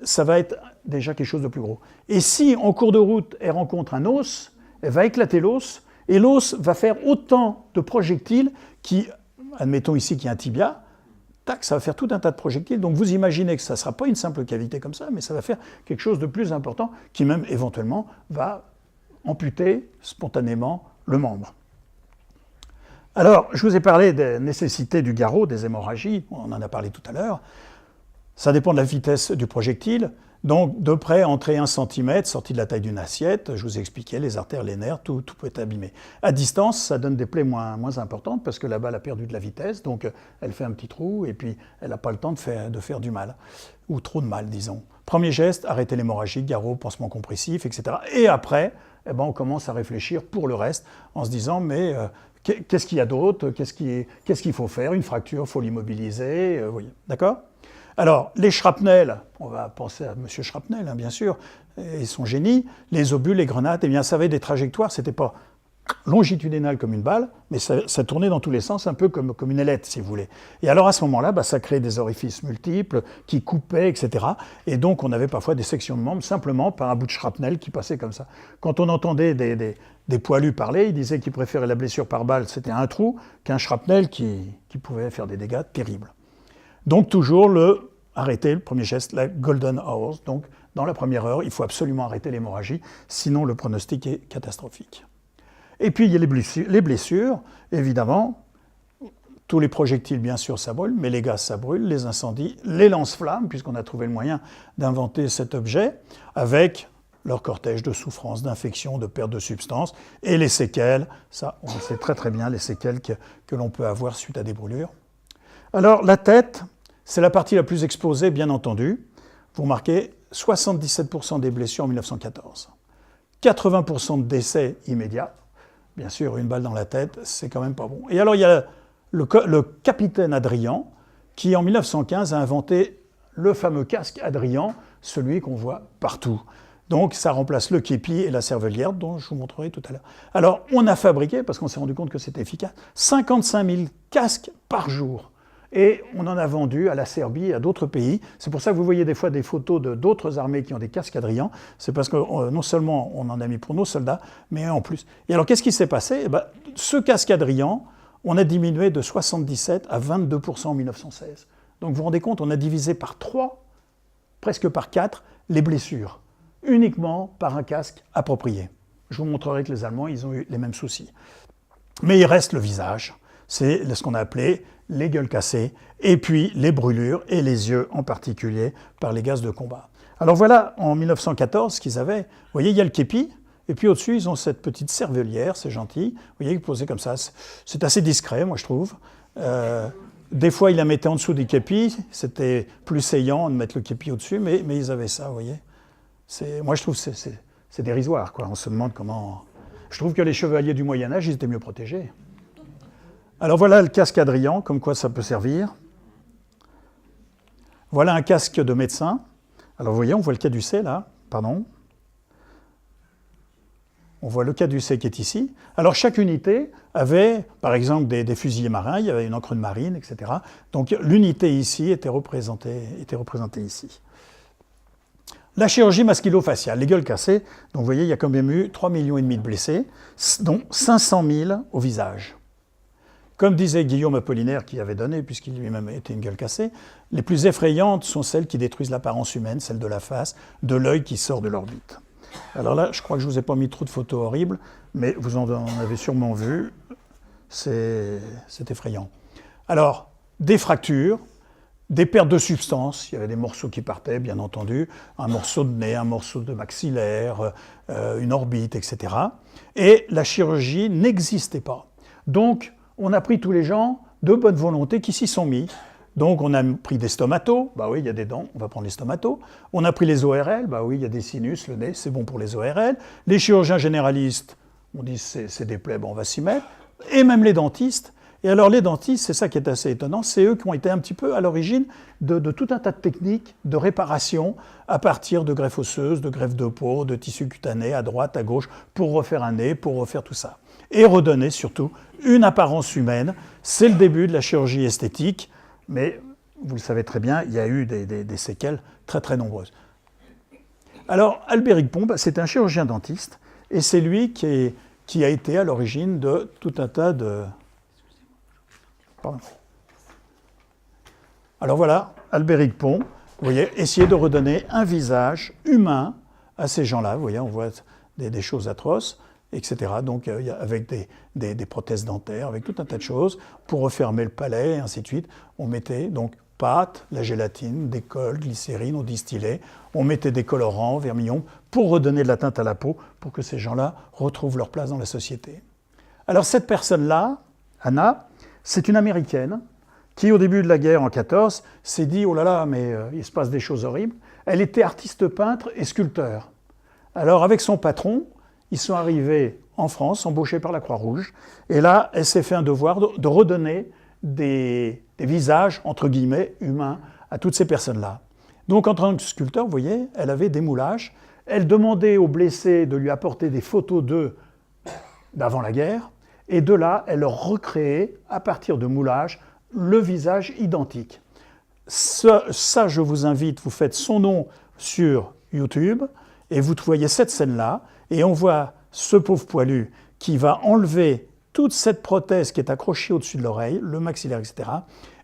Speaker 1: ça va être déjà quelque chose de plus gros. Et si, en cours de route, elle rencontre un os, elle va éclater l'os, et l'os va faire autant de projectiles qui, admettons ici qu'il y a un tibia, tac, ça va faire tout un tas de projectiles. Donc vous imaginez que ça ne sera pas une simple cavité comme ça, mais ça va faire quelque chose de plus important qui même éventuellement va amputer spontanément le membre. Alors, je vous ai parlé des nécessités du garrot, des hémorragies, on en a parlé tout à l'heure. Ça dépend de la vitesse du projectile. Donc, de près, entrer 1 cm, sortie de la taille d'une assiette, je vous ai expliqué, les artères, les nerfs, tout peut être abîmé. À distance, ça donne des plaies moins importantes parce que la balle a perdu de la vitesse, donc elle fait un petit trou et puis elle n'a pas le temps de faire du mal, ou trop de mal, disons. Premier geste, arrêter l'hémorragie, garrot, pansement compressif, etc. Et après, eh ben, on commence à réfléchir pour le reste en se disant, mais qu'est-ce qu'il y a d'autre, qu'est-ce qu'il faut faire, une fracture, il faut l'immobiliser, vous voyez, d'accord ? Alors, les shrapnels, on va penser à M. Shrapnel, hein, bien sûr, et son génie, les obus, les grenades, eh bien, ça avait des trajectoires, c'était pas longitudinal comme une balle, mais ça tournait dans tous les sens, un peu comme une ailette, si vous voulez. Et alors, à ce moment-là, bah, ça créait des orifices multiples, qui coupaient, etc. Et donc, on avait parfois des sections de membres, simplement par un bout de shrapnel qui passait comme ça. Quand on entendait des poilus parler, ils disaient qu'ils préféraient la blessure par balle, c'était un trou, qu'un shrapnel qui pouvait faire des dégâts terribles. Donc toujours arrêter le premier geste, la golden hours. Donc dans la première heure, il faut absolument arrêter l'hémorragie, sinon le pronostic est catastrophique. Et puis il y a les blessures, évidemment. Tous les projectiles, bien sûr, ça brûle, mais les gaz, ça brûle, les incendies, les lance-flammes, puisqu'on a trouvé le moyen d'inventer cet objet, avec leur cortège de souffrances, d'infections, de perte de substances, et les séquelles, ça on le sait très très bien, les séquelles que l'on peut avoir suite à des brûlures. Alors la tête, c'est la partie la plus exposée, bien entendu. Vous remarquez, 77% des blessures en 1914. 80% de décès immédiats. Bien sûr, une balle dans la tête, c'est quand même pas bon. Et alors, il y a le capitaine Adrian, qui en 1915 a inventé le fameux casque Adrian, celui qu'on voit partout. Donc, ça remplace le képi et la cervelière, dont je vous montrerai tout à l'heure. Alors, on a fabriqué, parce qu'on s'est rendu compte que c'était efficace, 55 000 casques par jour. Et on en a vendu à la Serbie et à d'autres pays. C'est pour ça que vous voyez des fois des photos d'autres armées qui ont des casques Adrian. C'est parce que non seulement on en a mis pour nos soldats, mais en plus. Et alors qu'est-ce qui s'est passé ? Ce casque Adrian, on a diminué de 77 à 22% en 1916. Donc vous vous rendez compte, on a divisé par 3, presque par 4, les blessures, uniquement par un casque approprié. Je vous montrerai que les Allemands, ils ont eu les mêmes soucis. Mais il reste le visage. C'est ce qu'on a appelé les gueules cassées, et puis les brûlures, et les yeux en particulier, par les gaz de combat. Alors voilà, en 1914, ce qu'ils avaient, vous voyez, il y a le képi, et puis au-dessus, ils ont cette petite cervelière, c'est gentil, vous voyez, posée comme ça, c'est assez discret, moi je trouve. Des fois, ils la mettaient en dessous du képi, c'était plus saillant de mettre le képi au-dessus, mais ils avaient ça, vous voyez. Moi je trouve que c'est dérisoire, quoi. On se demande comment... Je trouve que les chevaliers du Moyen-Âge, ils étaient mieux protégés. Alors voilà le casque Adrian, comme quoi ça peut servir. Voilà un casque de médecin. Alors vous voyez, on voit le caducée là, pardon. On voit le caducée qui est ici. Alors chaque unité avait, par exemple, des fusiliers marins, il y avait une encre de marine, etc. Donc l'unité ici était représentée ici. La chirurgie masculo-faciale, les gueules cassées. Donc vous voyez, il y a quand même eu 3,5 millions de blessés, dont 500 000 au visage. Comme disait Guillaume Apollinaire, qui avait donné, puisqu'il lui-même était une gueule cassée, les plus effrayantes sont celles qui détruisent l'apparence humaine, celle de la face, de l'œil qui sort de l'orbite. Alors là, je crois que je ne vous ai pas mis trop de photos horribles, mais vous en avez sûrement vu, c'est effrayant. Alors, des fractures, des pertes de substances, il y avait des morceaux qui partaient, bien entendu, un morceau de nez, un morceau de maxillaire, une orbite, etc. Et la chirurgie n'existait pas. Donc, on a pris tous les gens de bonne volonté qui s'y sont mis. Donc on a pris des stomatos, bah oui, il y a des dents, on va prendre les stomatos. On a pris les ORL, bah oui, il y a des sinus, le nez, c'est bon pour les ORL. Les chirurgiens généralistes, on dit c'est des plaies, bon, on va s'y mettre. Et même les dentistes. Et alors les dentistes, c'est ça qui est assez étonnant, c'est eux qui ont été un petit peu à l'origine de tout un tas de techniques de réparation à partir de greffes osseuses, de greffes de peau, de tissus cutanés à droite, à gauche, pour refaire un nez, pour refaire tout ça. Et redonner surtout une apparence humaine. C'est le début de la chirurgie esthétique, mais vous le savez très bien, il y a eu des séquelles très très nombreuses. Alors Albéric Pont, c'est un chirurgien dentiste, et c'est lui qui a été à l'origine de tout un tas de... Pardon. Alors voilà, Albéric Pont, vous voyez, essayer de redonner un visage humain à ces gens-là. Vous voyez, on voit des choses atroces, etc. Donc avec des prothèses dentaires, avec tout un tas de choses, pour refermer le palais, et ainsi de suite. On mettait donc pâte, la gélatine, des cols, glycérine, on distillait, on mettait des colorants, vermillon, pour redonner de la teinte à la peau, pour que ces gens-là retrouvent leur place dans la société. Alors cette personne-là, Anna, c'est une Américaine qui, au début de la guerre en 14, s'est dit « Oh là là, mais il se passe des choses horribles ». Elle était artiste peintre et sculpteur. Alors avec son patron, ils sont arrivés en France, embauchés par la Croix-Rouge, et là, elle s'est fait un devoir de redonner des visages, entre guillemets, humains à toutes ces personnes-là. Donc en tant que sculpteur, vous voyez, elle avait des moulages, elle demandait aux blessés de lui apporter des photos d'eux d'avant la guerre, et de là, elle leur recréait, à partir de moulages, le visage identique. Ça, je vous invite, vous faites son nom sur YouTube, et vous voyez cette scène-là, et on voit ce pauvre poilu qui va enlever toute cette prothèse qui est accrochée au-dessus de l'oreille, le maxillaire, etc.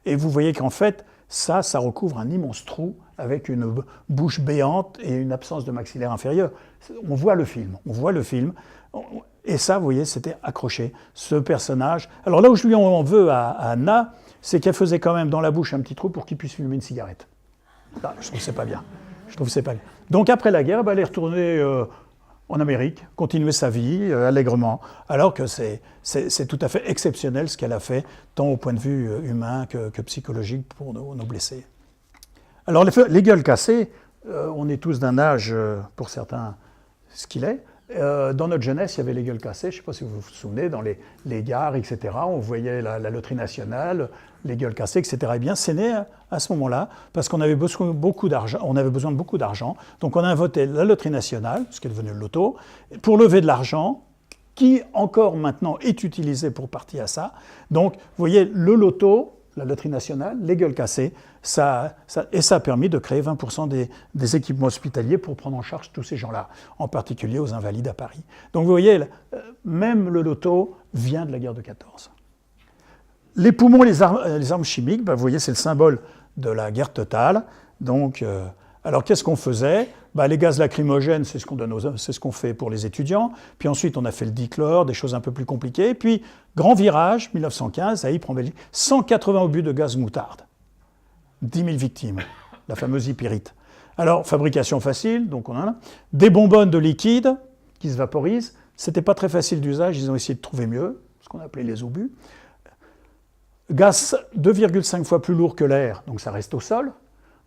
Speaker 1: Et vous voyez qu'en fait, ça recouvre un immense trou avec une bouche béante et une absence de maxillaire inférieur. On voit le film, et ça, vous voyez, c'était accroché, ce personnage. Alors là où je lui en veux à Anna, c'est qu'elle faisait quand même dans la bouche un petit trou pour qu'il puisse fumer une cigarette. Là, je trouve que c'est pas bien. Donc après la guerre, elle est retournée en Amérique, continuer sa vie allègrement, alors que c'est tout à fait exceptionnel ce qu'elle a fait, tant au point de vue humain que psychologique pour nos blessés. Alors les gueules cassées, on est tous d'un âge, pour certains, ce qu'il est. Dans notre jeunesse, il y avait les gueules cassées, je ne sais pas si vous vous souvenez, dans les gares, etc. On voyait la loterie nationale, les gueules cassées, etc. Eh bien, c'est né à ce moment-là, parce qu'on avait besoin de beaucoup d'argent. Donc on a inventé la loterie nationale, ce qui est devenu le loto, pour lever de l'argent, qui encore maintenant est utilisé pour partir à ça. Donc, vous voyez, le loto, la loterie nationale, les gueules cassées, ça a permis de créer 20% des équipements hospitaliers pour prendre en charge tous ces gens-là, en particulier aux Invalides à Paris. Donc vous voyez, même le loto vient de la guerre de 14. Les poumons, les armes chimiques, vous voyez, c'est le symbole de la guerre totale. Donc, alors qu'est-ce qu'on faisait ? Les gaz lacrymogènes, c'est ce qu'on fait pour les étudiants. Puis ensuite, on a fait le dichlore, des choses un peu plus compliquées. Puis, grand virage, 1915, à Ypres en Belgique, 180 obus de gaz moutarde. 10 000 victimes, la fameuse hypérite. Alors, fabrication facile, donc on en a. Des bonbonnes de liquide qui se vaporisent. C'était pas très facile d'usage, ils ont essayé de trouver mieux, ce qu'on appelait les obus. Gaz 2,5 fois plus lourd que l'air, donc ça reste au sol.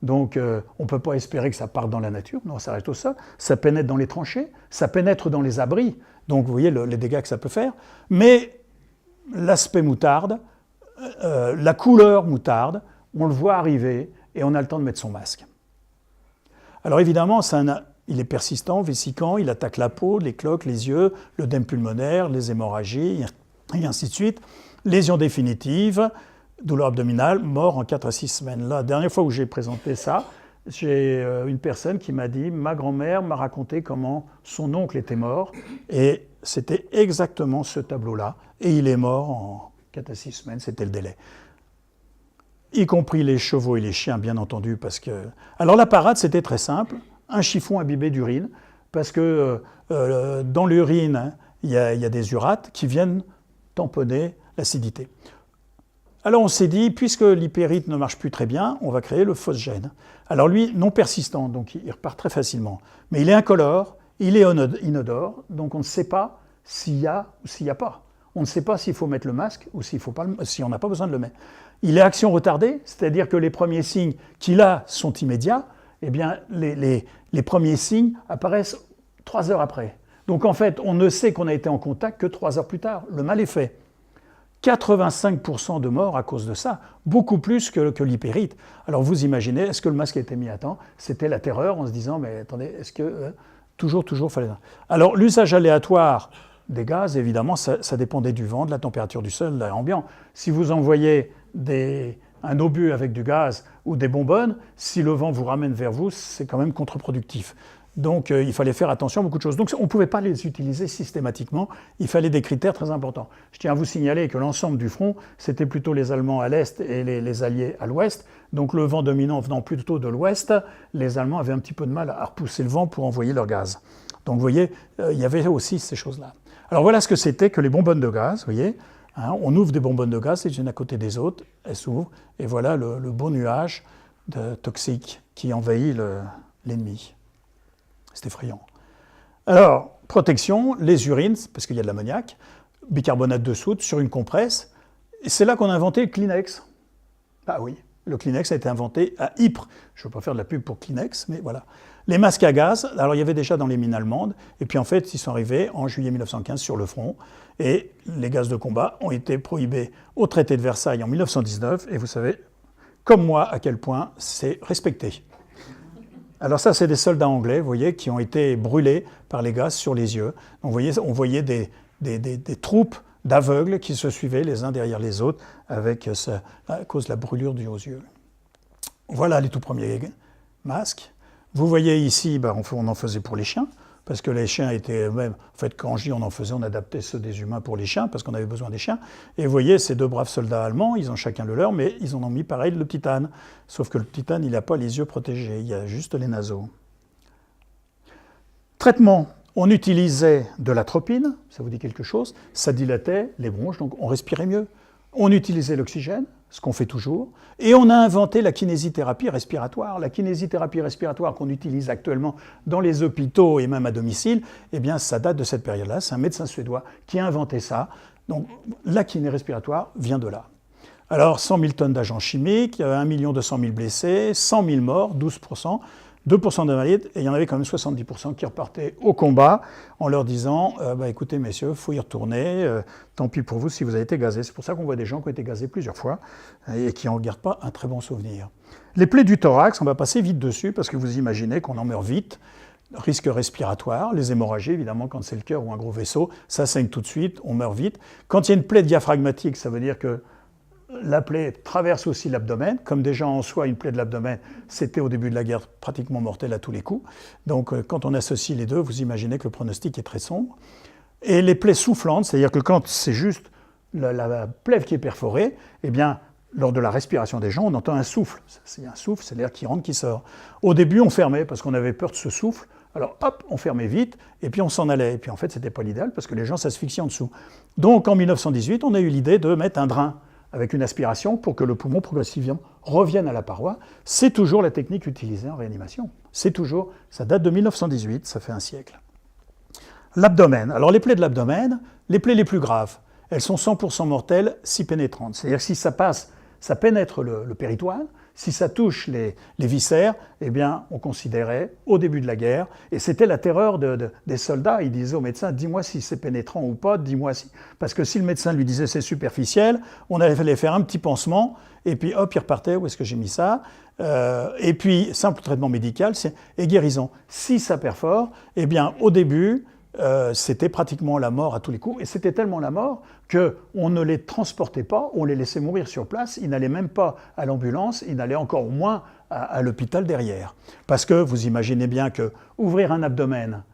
Speaker 1: Donc, on ne peut pas espérer que ça parte dans la nature. Non, ça reste au sol. Ça pénètre dans les tranchées, ça pénètre dans les abris. Donc, vous voyez les dégâts que ça peut faire. Mais l'aspect moutarde, la couleur moutarde, on le voit arriver et on a le temps de mettre son masque. Alors, évidemment, il est persistant, vésicant, il attaque la peau, les cloques, les yeux, l'œdème pulmonaire, les hémorragies, et ainsi de suite. Lésions définitives, douleur abdominale, mort en 4 à 6 semaines. La dernière fois où j'ai présenté ça, j'ai une personne qui m'a dit « Ma grand-mère m'a raconté comment son oncle était mort. » Et c'était exactement ce tableau-là. Et il est mort en 4 à 6 semaines, c'était le délai. Y compris les chevaux et les chiens, bien entendu. Parce que... Alors la parade, c'était très simple. Un chiffon imbibé d'urine. Parce que dans l'urine, il y a des urates qui viennent tamponner l'acidité. Alors on s'est dit, puisque l'hypérite ne marche plus très bien, on va créer le phosgène. Alors lui, non persistant, donc il repart très facilement. Mais il est incolore, il est inodore, donc on ne sait pas s'il y a ou s'il n'y a pas. On ne sait pas s'il faut mettre le masque ou si on n'a pas besoin de le mettre. il est action retardée, c'est-à-dire que les premiers signes qui là sont immédiats, eh bien les premiers signes apparaissent 3 heures après. Donc en fait, on ne sait qu'on a été en contact que 3 heures plus tard. Le mal est fait. 85% de morts à cause de ça, beaucoup plus que l'hypérite. Alors vous imaginez, est-ce que le masque a été mis à temps? C'était la terreur en se disant, mais attendez, est-ce que toujours fallait... Alors l'usage aléatoire des gaz, évidemment, ça dépendait du vent, de la température du sol, de l'air ambiant. Si vous envoyez un obus avec du gaz ou des bonbonnes, si le vent vous ramène vers vous, c'est quand même contre-productif. Donc il fallait faire attention à beaucoup de choses. Donc on ne pouvait pas les utiliser systématiquement, il fallait des critères très importants. Je tiens à vous signaler que l'ensemble du front, c'était plutôt les Allemands à l'est et les Alliés à l'ouest. Donc le vent dominant venant plutôt de l'ouest, les Allemands avaient un petit peu de mal à repousser le vent pour envoyer leur gaz. Donc vous voyez, il y avait aussi ces choses-là. Alors voilà ce que c'était que les bonbonnes de gaz, vous voyez. Hein, on ouvre des bonbonnes de gaz les unes à côté des autres, elles s'ouvrent, et voilà le beau nuage toxique qui envahit l'ennemi. C'est effrayant. Alors, protection, les urines, parce qu'il y a de l'ammoniac, bicarbonate de soude sur une compresse, et c'est là qu'on a inventé le Kleenex. Ah oui, le Kleenex a été inventé à Ypres. Je ne veux pas faire de la pub pour Kleenex, mais voilà. Les masques à gaz, alors il y avait déjà dans les mines allemandes, et puis en fait, ils sont arrivés en juillet 1915 sur le front, et les gaz de combat ont été prohibés au traité de Versailles en 1919, et vous savez, comme moi, à quel point c'est respecté. Alors ça, c'est des soldats anglais, vous voyez, qui ont été brûlés par les gaz sur les yeux. Donc, vous voyez, on voyait des troupes d'aveugles qui se suivaient les uns derrière les autres à cause de la brûlure due aux yeux. Voilà les tout premiers masques. Vous voyez ici, on en faisait pour les chiens, parce que les chiens étaient même... En fait, quand je dis on en faisait, on adaptait ceux des humains pour les chiens, parce qu'on avait besoin des chiens. Et vous voyez, ces 2 braves soldats allemands, ils ont chacun le leur, mais ils en ont mis pareil le petit âne. Sauf que le petit âne, il n'a pas les yeux protégés, il y a juste les naseaux. Traitement. On utilisait de l'atropine, ça vous dit quelque chose, ça dilatait les bronches, donc on respirait mieux. On utilisait l'oxygène, ce qu'on fait toujours, et on a inventé la kinésithérapie respiratoire. La kinésithérapie respiratoire qu'on utilise actuellement dans les hôpitaux et même à domicile, eh bien ça date de cette période-là, c'est un médecin suédois qui a inventé ça. Donc la kiné respiratoire vient de là. Alors 100 000 tonnes d'agents chimiques, 1 200 000 blessés, 100 000 morts, 12%, 2% d'invalides, et il y en avait quand même 70% qui repartaient au combat en leur disant écoutez messieurs, il faut y retourner, tant pis pour vous si vous avez été gazés. C'est pour ça qu'on voit des gens qui ont été gazés plusieurs fois et qui n'en gardent pas un très bon souvenir. Les plaies du thorax, on va passer vite dessus parce que vous imaginez qu'on en meurt vite. Risque respiratoire, les hémorragies évidemment quand c'est le cœur ou un gros vaisseau, ça saigne tout de suite, on meurt vite. Quand il y a une plaie diaphragmatique, ça veut dire que la plaie traverse aussi l'abdomen, comme déjà en soi une plaie de l'abdomen, c'était au début de la guerre pratiquement mortel à tous les coups. Donc quand on associe les deux, vous imaginez que le pronostic est très sombre. Et les plaies soufflantes, c'est-à-dire que quand c'est juste la plèvre qui est perforée, eh bien lors de la respiration des gens, on entend un souffle. C'est un souffle, c'est l'air qui rentre, qui sort. Au début, on fermait parce qu'on avait peur de ce souffle. Alors hop, on fermait vite, et puis on s'en allait. Et puis en fait, c'était pas l'idéal parce que les gens s'asphyxiaient en dessous. Donc en 1918, on a eu l'idée de mettre un drain avec une aspiration pour que le poumon progressivement revienne à la paroi. C'est toujours la technique utilisée en réanimation. C'est toujours, ça date de 1918, ça fait un siècle. L'abdomen. Alors les plaies de l'abdomen, les plaies les plus graves, elles sont 100% mortelles si pénétrantes. C'est-à-dire que si ça passe, ça pénètre le péritoine, si ça touche les viscères, eh bien, on considérait, au début de la guerre, et c'était la terreur des soldats, ils disaient au médecin, dis-moi si c'est pénétrant ou pas, dis-moi si... Parce que si le médecin lui disait c'est superficiel, on allait faire un petit pansement, et puis hop, il repartait, où est-ce que j'ai mis ça et puis, simple traitement médical, et guérison. Si ça perfore, eh bien, au début, c'était pratiquement la mort à tous les coups, et c'était tellement la mort qu'on ne les transportait pas, on les laissait mourir sur place, ils n'allaient même pas à l'ambulance, ils n'allaient encore moins à l'hôpital derrière. Parce que vous imaginez bien que ouvrir un abdomen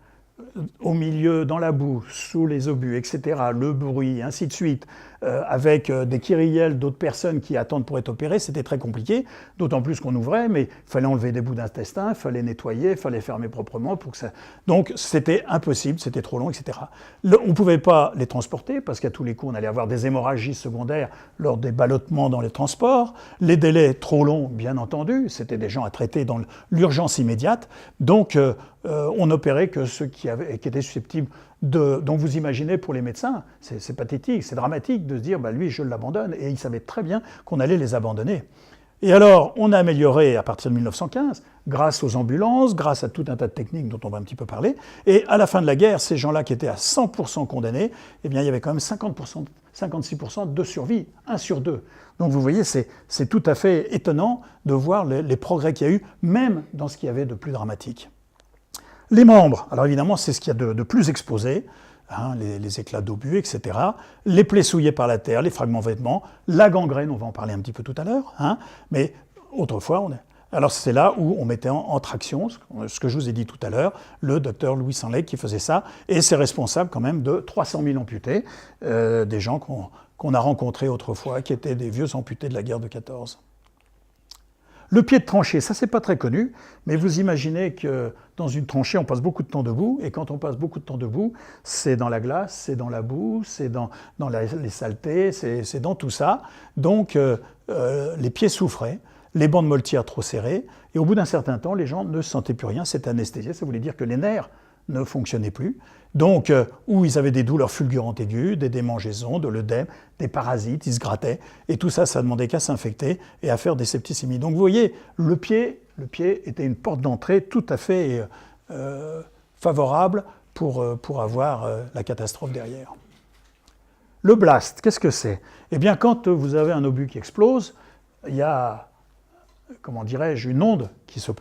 Speaker 1: au milieu, dans la boue, sous les obus, etc., le bruit, ainsi de suite, avec des kyrielles d'autres personnes qui attendent pour être opérées, c'était très compliqué, d'autant plus qu'on ouvrait, mais il fallait enlever des bouts d'intestin, il fallait nettoyer, il fallait fermer proprement pour que ça... Donc c'était impossible, c'était trop long, etc. On ne pouvait pas les transporter, parce qu'à tous les coups, on allait avoir des hémorragies secondaires lors des ballottements dans les transports, les délais trop longs, bien entendu, c'était des gens à traiter dans l'urgence immédiate, donc on n'opérait que ceux qui étaient susceptibles donc vous imaginez pour les médecins, c'est pathétique, c'est dramatique de se dire, lui, je l'abandonne. Et ils savaient très bien qu'on allait les abandonner. Et alors, on a amélioré à partir de 1915, grâce aux ambulances, grâce à tout un tas de techniques dont on va un petit peu parler. Et à la fin de la guerre, ces gens-là qui étaient à 100% condamnés, eh bien, il y avait quand même 50%, 56% de survie, 1 sur 2. Donc vous voyez, c'est tout à fait étonnant de voir les progrès qu'il y a eu, même dans ce qu'il y avait de plus dramatique. Les membres, alors évidemment, c'est ce qu'il y a de plus exposé. Les éclats d'obus, etc., les plaies souillées par la terre, les fragments de vêtements, la gangrène, on va en parler un petit peu tout à l'heure, mais autrefois, alors c'est là où on mettait en traction, ce que je vous ai dit tout à l'heure, le docteur Louis Sanlec qui faisait ça, et c'est responsable quand même de 300 000 amputés, des gens qu'on a rencontrés autrefois, qui étaient des vieux amputés de la guerre de 14. Le pied de tranchée, ça c'est pas très connu, mais vous imaginez que dans une tranchée, on passe beaucoup de temps debout, et quand on passe beaucoup de temps debout, c'est dans la glace, c'est dans la boue, c'est dans les saletés, c'est dans tout ça. Donc les pieds souffraient, les bandes moltières trop serrées, et au bout d'un certain temps, les gens ne sentaient plus rien, c'était anesthésié, ça voulait dire que les nerfs ne fonctionnaient plus. Donc, où ils avaient des douleurs fulgurantes aiguës, des démangeaisons, de l'œdème, des parasites, ils se grattaient, et tout ça, ça demandait qu'à s'infecter et à faire des septicémies. Donc vous voyez, le pied était une porte d'entrée tout à fait favorable pour avoir la catastrophe derrière. Le blast, qu'est-ce que c'est? Eh bien, quand vous avez un obus qui explose, il y a, comment dirais-je, une onde qui se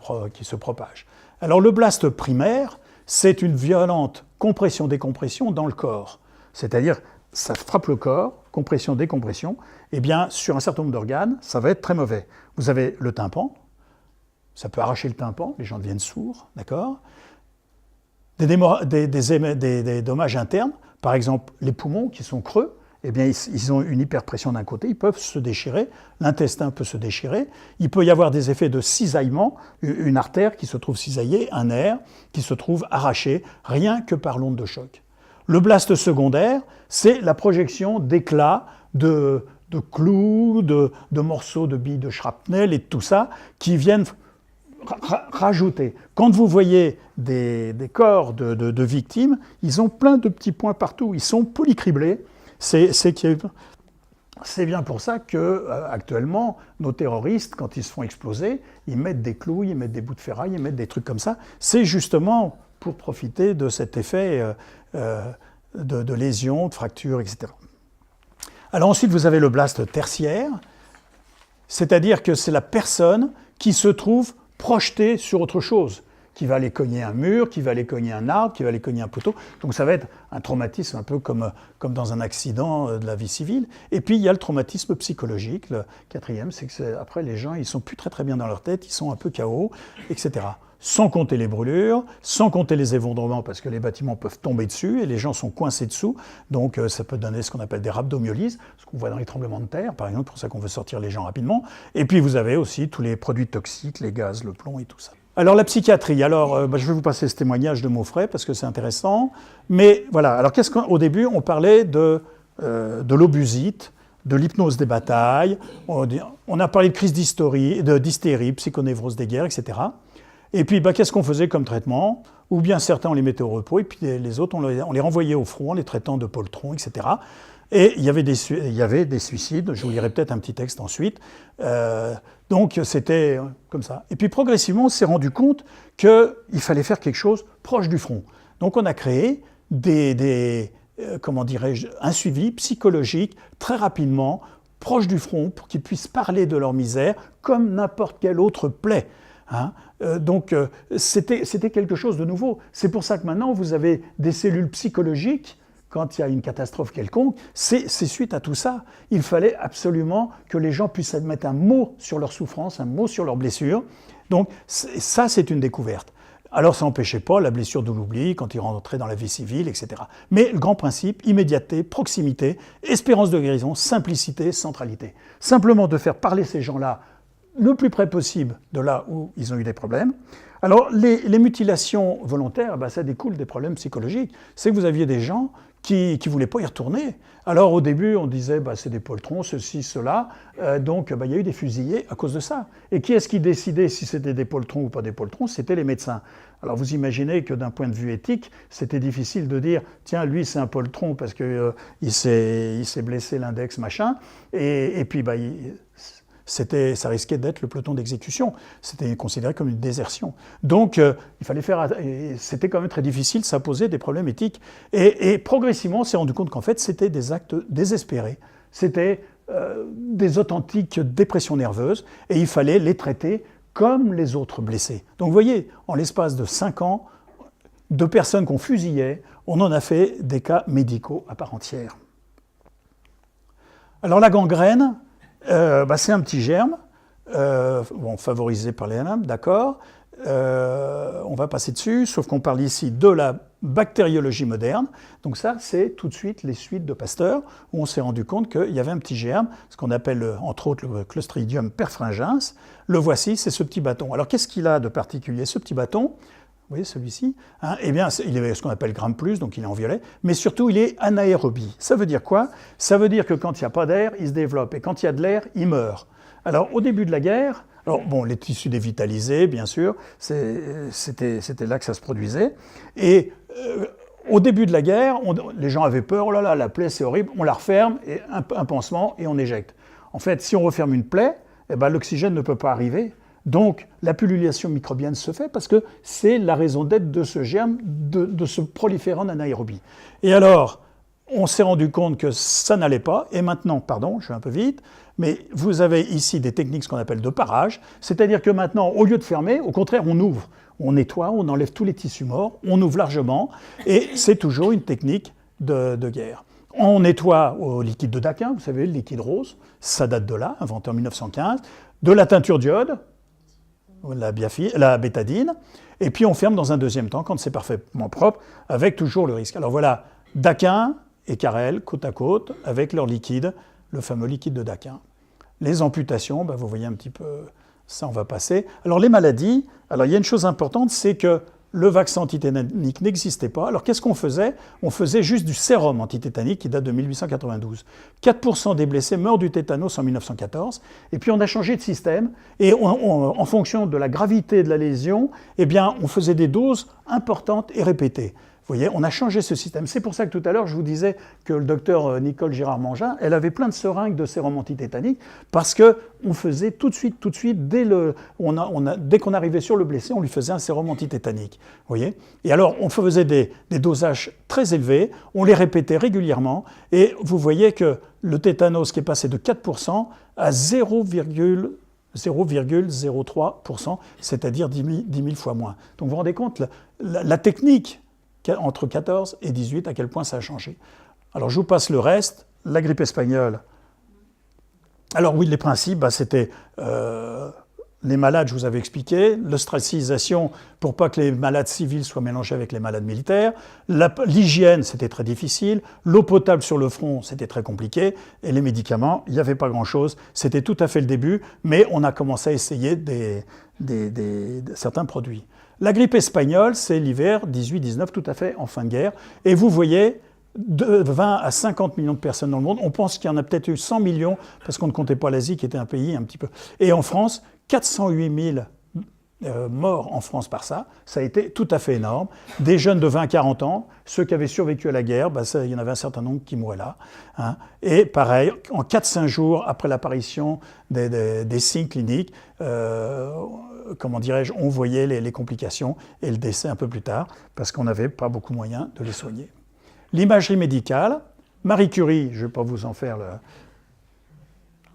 Speaker 1: propage. Alors le blast primaire, c'est une violente compression-décompression dans le corps. C'est-à-dire, ça frappe le corps, compression-décompression, et bien sur un certain nombre d'organes, ça va être très mauvais. Vous avez le tympan, ça peut arracher le tympan, les gens deviennent sourds, d'accord? Des dommages internes, par exemple les poumons qui sont creux, eh bien, ils ont une hyperpression d'un côté, ils peuvent se déchirer, l'intestin peut se déchirer, il peut y avoir des effets de cisaillement, une artère qui se trouve cisaillée, un nerf qui se trouve arraché, rien que par l'onde de choc. Le blast secondaire, c'est la projection d'éclats, de clous, de morceaux de billes de shrapnel et de tout ça, qui viennent rajouter. Quand vous voyez des corps de victimes, ils ont plein de petits points partout, ils sont polycriblés. C'est bien pour ça que actuellement, nos terroristes, quand ils se font exploser, ils mettent des clous, ils mettent des bouts de ferraille, ils mettent des trucs comme ça. C'est justement pour profiter de cet effet de lésions, de fractures, etc. Alors ensuite, vous avez le blast tertiaire, c'est-à-dire que c'est la personne qui se trouve projetée sur autre chose, qui va aller cogner un mur, qui va aller cogner un arbre, qui va aller cogner un poteau. Donc ça va être un traumatisme un peu comme dans un accident de la vie civile. Et puis il y a le traumatisme psychologique. Le quatrième, c'est que après les gens, ils sont plus très bien dans leur tête, ils sont un peu KO, etc. Sans compter les brûlures, sans compter les effondrements, parce que les bâtiments peuvent tomber dessus et les gens sont coincés dessous. Donc ça peut donner ce qu'on appelle des rhabdomyolyses, ce qu'on voit dans les tremblements de terre, par exemple, pour ça qu'on veut sortir les gens rapidement. Et puis vous avez aussi tous les produits toxiques, les gaz, le plomb et tout ça. Alors la psychiatrie, je vais vous passer ce témoignage de Maufray parce que c'est intéressant. Mais voilà, alors qu'au début on parlait de l'obusite, de l'hypnose des batailles, on a parlé de crise d'hystérie, psychonévrose des guerres, etc. Et puis qu'est-ce qu'on faisait comme traitement? Ou bien certains on les mettait au repos et puis les autres on les renvoyait au front en les traitant de poltrons, etc. Et il y avait des suicides, je vous lirai peut-être un petit texte ensuite. Donc c'était comme ça. Et puis progressivement, on s'est rendu compte qu'il fallait faire quelque chose proche du front. Donc on a créé un suivi psychologique très rapidement, proche du front, pour qu'ils puissent parler de leur misère comme n'importe quelle autre plaie. Donc c'était quelque chose de nouveau. C'est pour ça que maintenant vous avez des cellules psychologiques. Quand il y a une catastrophe quelconque, c'est suite à tout ça. Il fallait absolument que les gens puissent mettre un mot sur leur souffrance, un mot sur leur blessure. Donc ça, c'est une découverte. Alors ça n'empêchait pas la blessure de l'oubli quand ils rentraient dans la vie civile, etc. Mais le grand principe, immédiateté, proximité, espérance de guérison, simplicité, centralité. Simplement de faire parler ces gens-là le plus près possible de là où ils ont eu des problèmes. Alors les mutilations volontaires, ça découle des problèmes psychologiques. C'est que vous aviez des gens qui ne voulaient pas y retourner. Alors au début, on disait c'est des poltrons, ceci, cela. Donc il y a eu des fusillés à cause de ça. Et qui est-ce qui décidait si c'était des poltrons ou pas des poltrons? C'était les médecins. Alors vous imaginez que d'un point de vue éthique, c'était difficile de dire tiens, lui c'est un poltron parce qu'il s'est blessé l'index, machin. Et puis ça risquait d'être le peloton d'exécution. C'était considéré comme une désertion. Donc, il fallait faire. C'était quand même très difficile, ça posait des problèmes éthiques. Et progressivement, on s'est rendu compte qu'en fait, c'était des actes désespérés. C'était des authentiques dépressions nerveuses, et il fallait les traiter comme les autres blessés. Donc, vous voyez, en l'espace de 5 ans, de personnes qu'on fusillait, on en a fait des cas médicaux à part entière. Alors, la gangrène. C'est un petit germe, favorisé par les NAM, d'accord. On va passer dessus, sauf qu'on parle ici de la bactériologie moderne. Donc ça, c'est tout de suite les suites de Pasteur, où on s'est rendu compte qu'il y avait un petit germe, ce qu'on appelle entre autres le Clostridium perfringens. Le voici, c'est ce petit bâton. Alors qu'est-ce qu'il a de particulier, ce petit bâton ? Vous voyez celui-ci, eh bien, il est ce qu'on appelle gramme plus, donc il est en violet, mais surtout il est anaérobie. Ça veut dire quoi? Ça veut dire que quand il n'y a pas d'air, il se développe, et quand il y a de l'air, il meurt. Alors au début de la guerre, les tissus dévitalisés, bien sûr, c'était là que ça se produisait, et au début de la guerre, les gens avaient peur, oh là là, la plaie c'est horrible, on la referme, et un pansement, et on éjecte. En fait, si on referme une plaie, l'oxygène ne peut pas arriver. Donc, la pullulation microbienne se fait parce que c'est la raison d'être de ce germe de se proliférer en anaérobie. Et alors, on s'est rendu compte que ça n'allait pas, et maintenant, pardon, je vais un peu vite, mais vous avez ici des techniques, ce qu'on appelle de parage, c'est-à-dire que maintenant, au lieu de fermer, au contraire, on ouvre, on nettoie, on enlève tous les tissus morts, on ouvre largement, et c'est toujours une technique de guerre. On nettoie au liquide de Daquin, vous savez, le liquide rose, ça date de là, inventé en 1915, de la teinture d'iode, la bétadine, et puis on ferme dans un deuxième temps quand c'est parfaitement propre, avec toujours le risque. Alors voilà, Daquin et Carrel, côte à côte, avec leur liquide, le fameux liquide de Daquin. Les amputations, vous voyez un petit peu, ça on va passer. Alors les maladies, il y a une chose importante, c'est que le vaccin antitétanique n'existait pas. Alors qu'est-ce qu'on faisait? On faisait juste du sérum antitétanique qui date de 1892. 4% des blessés meurent du tétanos en 1914. Et puis on a changé de système. Et en fonction de la gravité de la lésion, on faisait des doses importantes et répétées. Vous voyez, on a changé ce système. C'est pour ça que tout à l'heure, je vous disais que le docteur Nicole Girard-Mangin, elle avait plein de seringues de sérum antitétanique parce qu'on faisait tout de suite, dès qu'on arrivait sur le blessé, on lui faisait un sérum antitétanique. Vous voyez? Et alors, on faisait des dosages très élevés, on les répétait régulièrement, et vous voyez que le tétanos qui est passé de 4% à 0,03%, c'est-à-dire 10 000 fois moins. Donc vous vous rendez compte, la technique entre 14 et 18, à quel point ça a changé. Alors je vous passe le reste. La grippe espagnole. Alors oui, les principes, c'était les malades, je vous avais expliqué, l'ostracisation pour pas que les malades civils soient mélangés avec les malades militaires, l'hygiène, c'était très difficile, l'eau potable sur le front, c'était très compliqué, et les médicaments, il n'y avait pas grand-chose, c'était tout à fait le début, mais on a commencé à essayer certains produits. La grippe espagnole, c'est l'hiver 18-19, tout à fait en fin de guerre. Et vous voyez, de 20 à 50 millions de personnes dans le monde. On pense qu'il y en a peut-être eu 100 millions, parce qu'on ne comptait pas l'Asie, qui était un pays un petit peu... Et en France, 408 000 morts en France par ça. Ça a été tout à fait énorme. Des jeunes de 20-40 ans, ceux qui avaient survécu à la guerre, il y en avait un certain nombre qui mouraient là. Et pareil, en 4-5 jours après l'apparition des signes cliniques, on voyait les complications et le décès un peu plus tard, parce qu'on n'avait pas beaucoup de moyens de les soigner. L'imagerie médicale, Marie Curie, je ne vais pas vous en faire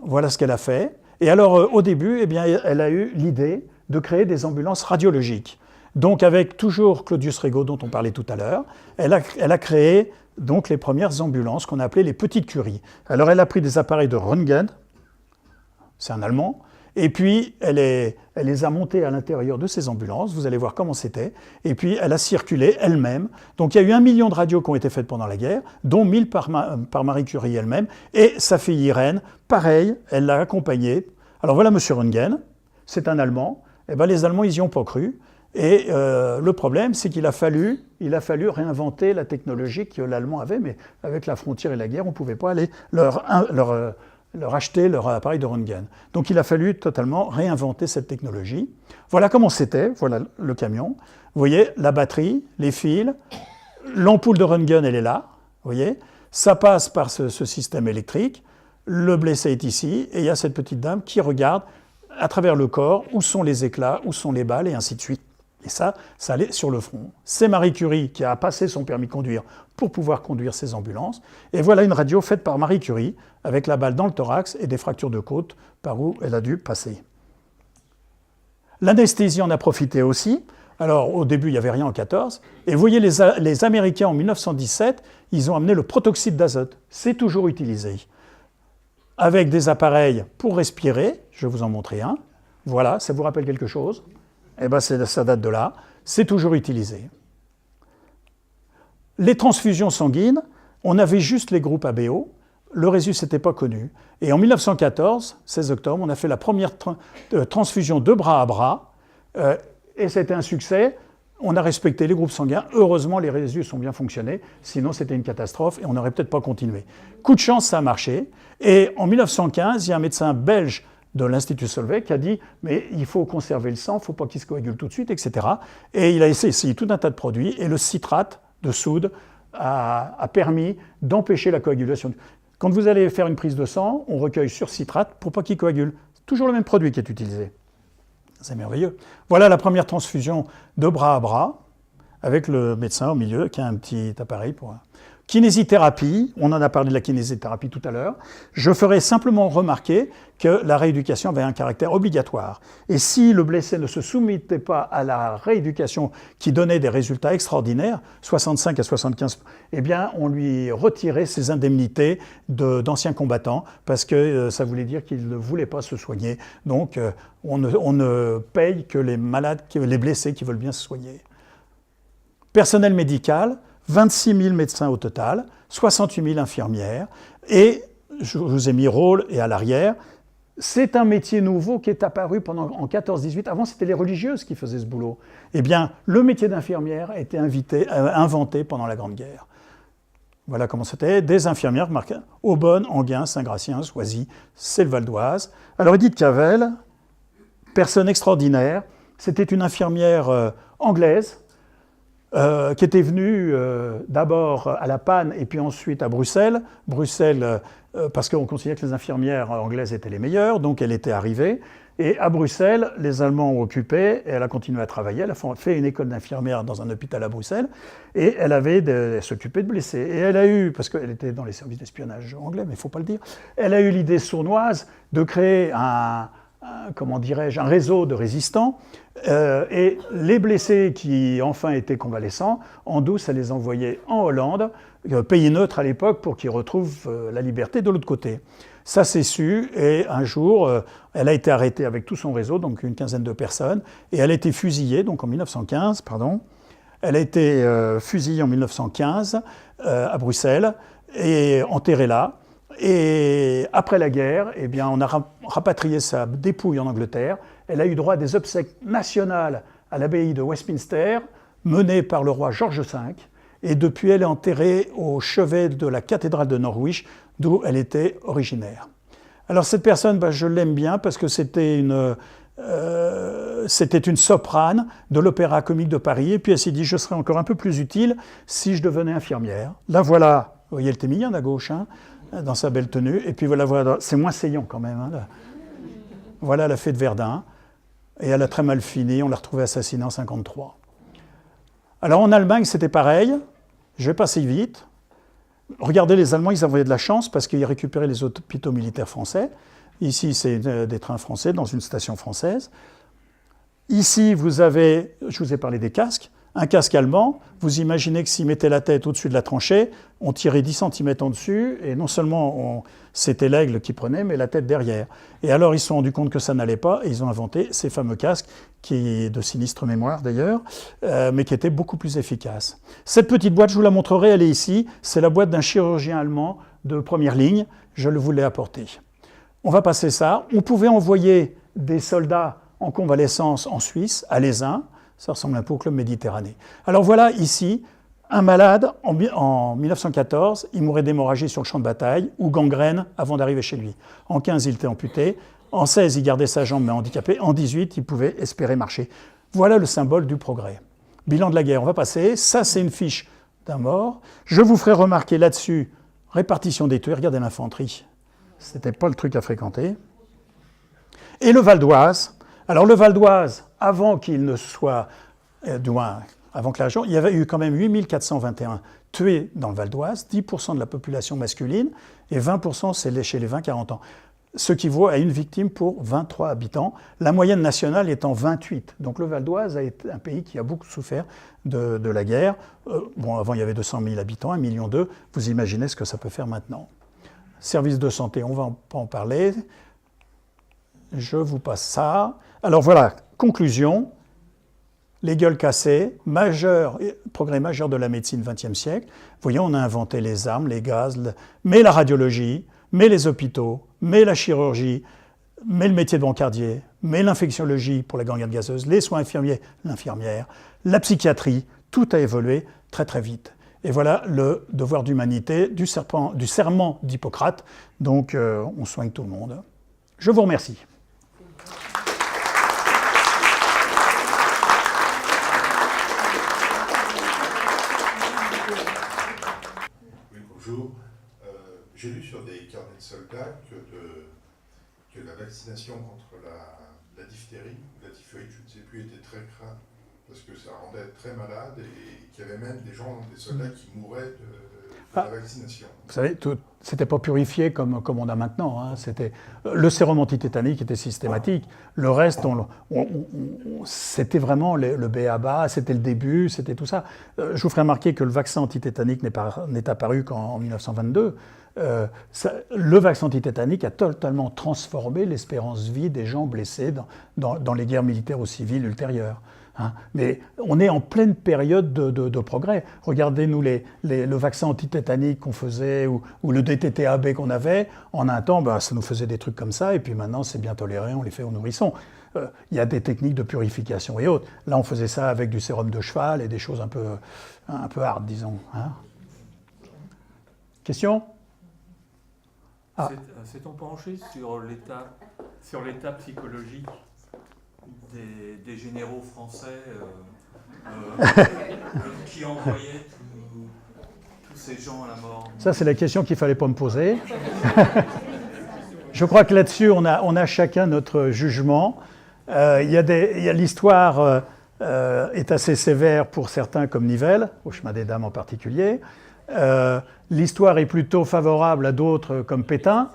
Speaker 1: voilà ce qu'elle a fait. Et alors, au début, elle a eu l'idée de créer des ambulances radiologiques. Donc, avec toujours Claudius Regaud, dont on parlait tout à l'heure, elle a créé donc les premières ambulances qu'on a appelées les petites curies. Alors, elle a pris des appareils de Röntgen, c'est un Allemand, et puis elle les a montés à l'intérieur de ces ambulances, vous allez voir comment c'était, et puis elle a circulé elle-même. Donc il y a eu 1 million de radios qui ont été faites pendant la guerre, dont 1000 par Marie Curie elle-même, et sa fille Irène, pareil, elle l'a accompagnée. Alors voilà M. Röntgen, c'est un Allemand, les Allemands ils n'y ont pas cru, Et le problème, c'est qu'il a fallu réinventer la technologie que l'Allemand avait, mais avec la frontière et la guerre, on ne pouvait pas aller leur acheter leur appareil de Röntgen. Donc il a fallu totalement réinventer cette technologie. Voilà comment c'était, voilà le camion. Vous voyez, la batterie, les fils, l'ampoule de Röntgen, elle est là, vous voyez. Ça passe par ce système électrique, le blessé est ici, et il y a cette petite dame qui regarde à travers le corps où sont les éclats, où sont les balles, et ainsi de suite. Et ça allait sur le front. C'est Marie Curie qui a passé son permis de conduire pour pouvoir conduire ces ambulances. Et voilà une radio faite par Marie Curie, avec la balle dans le thorax et des fractures de côte par où elle a dû passer. L'anesthésie en a profité aussi. Alors, au début, il n'y avait rien en 14. Et vous voyez, les Américains, en 1917, ils ont amené le protoxyde d'azote. C'est toujours utilisé. Avec des appareils pour respirer, je vais vous en montrer un. Voilà, ça vous rappelle quelque chose? Eh bien, ça date de là. C'est toujours utilisé. Les transfusions sanguines, on avait juste les groupes ABO. Le résus n'était pas connu. Et en 1914, 16 octobre, on a fait la première transfusion de bras à bras. Et c'était un succès. On a respecté les groupes sanguins. Heureusement, les résus ont bien fonctionné. Sinon, c'était une catastrophe et on n'aurait peut-être pas continué. Coup de chance, ça a marché. Et en 1915, il y a un médecin belge de l'Institut Solvay qui a dit « mais il faut conserver le sang, il ne faut pas qu'il se coagule tout de suite, etc. » Et il a essayé tout un tas de produits et le citrate de soude a permis d'empêcher la coagulation. Quand vous allez faire une prise de sang, on recueille sur citrate pour pas qu'il coagule. C'est toujours le même produit qui est utilisé. C'est merveilleux. Voilà la première transfusion de bras à bras, avec le médecin au milieu qui a un petit appareil pour... Kinésithérapie, on en a parlé de la kinésithérapie tout à l'heure. Je ferai simplement remarquer que la rééducation avait un caractère obligatoire. Et si le blessé ne se soumettait pas à la rééducation qui donnait des résultats extraordinaires, 65 à 75, eh bien, on lui retirait ses indemnités d'anciens combattants parce que ça voulait dire qu'il ne voulait pas se soigner. Donc, on ne paye que les malades, les blessés qui veulent bien se soigner. Personnel médical, 26 000 médecins au total, 68 000 infirmières, et je vous ai mis rôle et à l'arrière. C'est un métier nouveau qui est apparu en 14-18. Avant, c'était les religieuses qui faisaient ce boulot. Eh bien, le métier d'infirmière a été inventé pendant la Grande Guerre. Voilà comment c'était. Des infirmières, Aubonne, Enghien, Saint-Gratien, Soisy, c'est le Val d'Oise. Alors, Edith Cavell, personne extraordinaire, c'était une infirmière anglaise, qui était venue d'abord à La Panne et puis ensuite à Bruxelles. Bruxelles, parce qu'on considérait que les infirmières anglaises étaient les meilleures, donc elle était arrivée. Et à Bruxelles, les Allemands ont occupé, et elle a continué à travailler. Elle a fait une école d'infirmière dans un hôpital à Bruxelles, et elle s'occupait de blessés. Et elle a eu, parce qu'elle était dans les services d'espionnage anglais, mais il ne faut pas le dire, elle a eu l'idée sournoise de créer un réseau de résistants. Et les blessés qui enfin étaient convalescents, en douce, elle les envoyait en Hollande, pays neutre à l'époque, pour qu'ils retrouvent la liberté de l'autre côté. Ça s'est su, et un jour, elle a été arrêtée avec tout son réseau, donc une quinzaine de personnes, et elle a été fusillée, donc en 1915, pardon. Elle a été fusillée en 1915 à Bruxelles, et enterrée là. Et après la guerre, eh bien, on a rapatrié sa dépouille en Angleterre. Elle a eu droit à des obsèques nationales à l'abbaye de Westminster, menées par le roi George V. Et depuis, elle est enterrée au chevet de la cathédrale de Norwich, d'où elle était originaire. Alors cette personne, je l'aime bien parce que c'était une soprane de l'Opéra Comique de Paris. Et puis elle s'est dit, je serais encore un peu plus utile si je devenais infirmière. Là, voilà, vous voyez, elle était mignonne à gauche, hein, dans sa belle tenue. Et puis voilà, c'est moins saillant quand même. Hein, là. Voilà la fée de Verdun. Et elle a très mal fini, on l'a retrouvée assassinée en 1953. Alors en Allemagne, c'était pareil. Je vais passer vite. Regardez, les Allemands, ils avaient de la chance parce qu'ils récupéraient les hôpitaux militaires français. Ici, c'est des trains français dans une station française. Ici, vous avez, je vous ai parlé des casques. Un casque allemand, vous imaginez que s'ils mettaient la tête au-dessus de la tranchée, on tirait 10 cm en dessus, et non seulement c'était l'aigle qui prenait, mais la tête derrière. Et alors ils se sont rendus compte que ça n'allait pas, et ils ont inventé ces fameux casques, qui de sinistre mémoire d'ailleurs, mais qui étaient beaucoup plus efficaces. Cette petite boîte, je vous la montrerai, elle est ici, c'est la boîte d'un chirurgien allemand de première ligne, je le voulais apporter. On va passer ça. On pouvait envoyer des soldats en convalescence en Suisse, à Lézin. Ça ressemble un peu au Club Méditerranée. Alors voilà ici un malade en 1914, il mourait d'hémorragie sur le champ de bataille ou gangrène avant d'arriver chez lui. En 15, il était amputé. En 16, il gardait sa jambe mais handicapé. En 18, il pouvait espérer marcher. Voilà le symbole du progrès. Bilan de la guerre, on va passer. Ça, c'est une fiche d'un mort. Je vous ferai remarquer là-dessus, répartition des tués. Regardez l'infanterie. C'était pas le truc à fréquenter. Et le Val d'Oise. Alors le Val d'Oise, avant qu'il ne soit, du moins avant que l'argent, il y avait eu quand même 8421 tués dans le Val d'Oise, 10% de la population masculine, et 20% c'est chez les 20-40 ans. Ce qui vaut à une victime pour 23 habitants, la moyenne nationale étant 28. Donc le Val d'Oise a été un pays qui a beaucoup souffert de la guerre. Bon, avant il y avait 200 000 habitants, 1,2 million. Vous imaginez ce que ça peut faire maintenant. Service de santé, on va pas en parler. Je vous passe ça. Alors voilà, conclusion. Les gueules cassées, progrès majeur de la médecine 20e siècle. Vous voyez, on a inventé les armes, les gaz, mais la radiologie, mais les hôpitaux, mais la chirurgie, mais le métier de brancardier, mais l'infectiologie pour la gangrène gazeuse, les soins infirmiers, l'infirmière, la psychiatrie, tout a évolué très très vite. Et voilà le devoir d'humanité du serment d'Hippocrate. Donc on soigne tout le monde. Je vous remercie.
Speaker 3: Bonjour. J'ai lu sur des carnets de soldats que la vaccination contre la diphtérie ou la typhoïde, je ne sais plus, était très grave parce que ça rendait très malade et qu'il y avait même des soldats qui mouraient de la vaccination.
Speaker 1: Vous savez, c'était pas purifié comme on a maintenant. Hein. Le sérum antitétanique était systématique. Le reste, c'était vraiment le b.a.-ba, c'était le début, c'était tout ça. Je vous ferai remarquer que le vaccin antitétanique n'est apparu qu'en 1922. Le vaccin antitétanique a totalement transformé l'espérance de vie des gens blessés dans les guerres militaires ou civiles ultérieures. Hein. Mais on est en pleine période de progrès. Regardez-nous le vaccin antitétanique qu'on faisait ou le DTT-AB qu'on avait. En un temps, ça nous faisait des trucs comme ça et puis maintenant c'est bien toléré, on les fait aux nourrissons. Il y a des techniques de purification et autres. Là, on faisait ça avec du sérum de cheval et des choses un peu hard, disons. Hein. Question ?
Speaker 4: S'est-on penché sur l'état psychologique des généraux français qui envoyaient tous ces gens à la mort?
Speaker 1: Ça, c'est la question qu'il ne fallait pas me poser. Je crois que là-dessus, on a chacun notre jugement. L'histoire est assez sévère pour certains, comme Nivelle, au chemin des dames en particulier. L'histoire est plutôt favorable à d'autres, comme Pétain,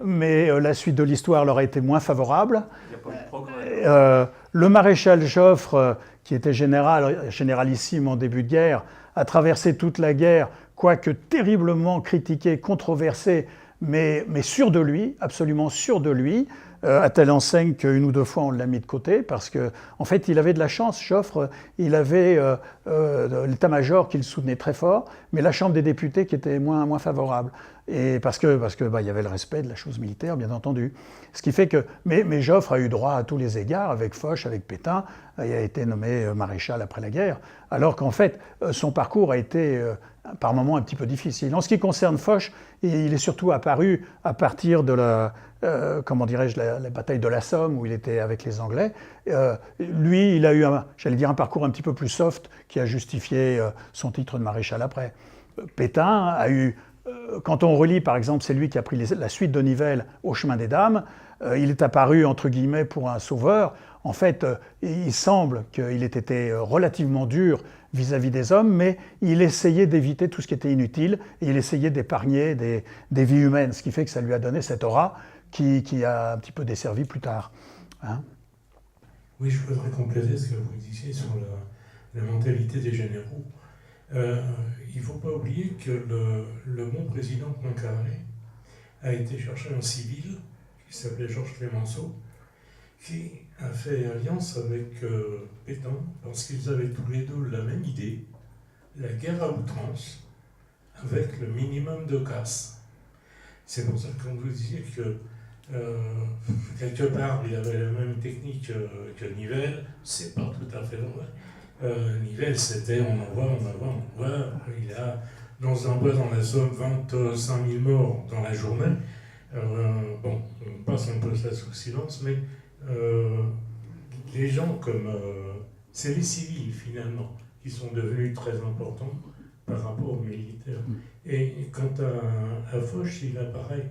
Speaker 1: mais la suite de l'histoire leur a été moins favorable.
Speaker 4: Il n'y a pas eu de progrès.
Speaker 1: Le maréchal Joffre, qui était généralissime en début de guerre, a traversé toute la guerre, quoique terriblement critiqué, controversé, mais sûr de lui, absolument sûr de lui, à telle enseigne qu'une ou deux fois on l'a mis de côté, parce qu'en fait il avait de la chance, Joffre, il avait l'état-major qui le soutenait très fort, mais la Chambre des députés qui était moins favorable. Et parce que il y avait le respect de la chose militaire, bien entendu. Ce qui fait que, mais Joffre a eu droit à tous les égards, avec Foch, avec Pétain, il a été nommé maréchal après la guerre, alors qu'en fait, son parcours a été par moments un petit peu difficile. En ce qui concerne Foch, il est surtout apparu à partir de la bataille de la Somme, où il était avec les Anglais. Lui, il a eu un parcours un petit peu plus soft qui a justifié son titre de maréchal après. Pétain a eu... Quand on relit, par exemple, c'est lui qui a pris la suite de Nivelle au chemin des dames, il est apparu, entre guillemets, pour un sauveur. En fait, il semble qu'il ait été relativement dur vis-à-vis des hommes, mais il essayait d'éviter tout ce qui était inutile, et il essayait d'épargner des vies humaines, ce qui fait que ça lui a donné cette aura qui a un petit peu desservi plus tard. Hein?
Speaker 5: Oui, je voudrais compléter ce que vous disiez sur la mentalité des généraux. Il ne faut pas oublier que le bon président Poincaré a été chercher un civil qui s'appelait Georges Clemenceau, qui a fait alliance avec Pétain parce qu'ils avaient tous les deux la même idée, la guerre à outrance, avec le minimum de casse. C'est pour ça que quand vous disiez que quelque part il avait la même technique que Nivelle, c'est pas tout à fait vrai. Nivelle, c'était on envoie. Il a, dans un bois dans la Somme, 25 000 morts dans la journée. Bon, on passe un peu ça sous silence, mais les gens comme... c'est les civils, finalement, qui sont devenus très importants par rapport aux militaires. Et quant à Foch, il apparaît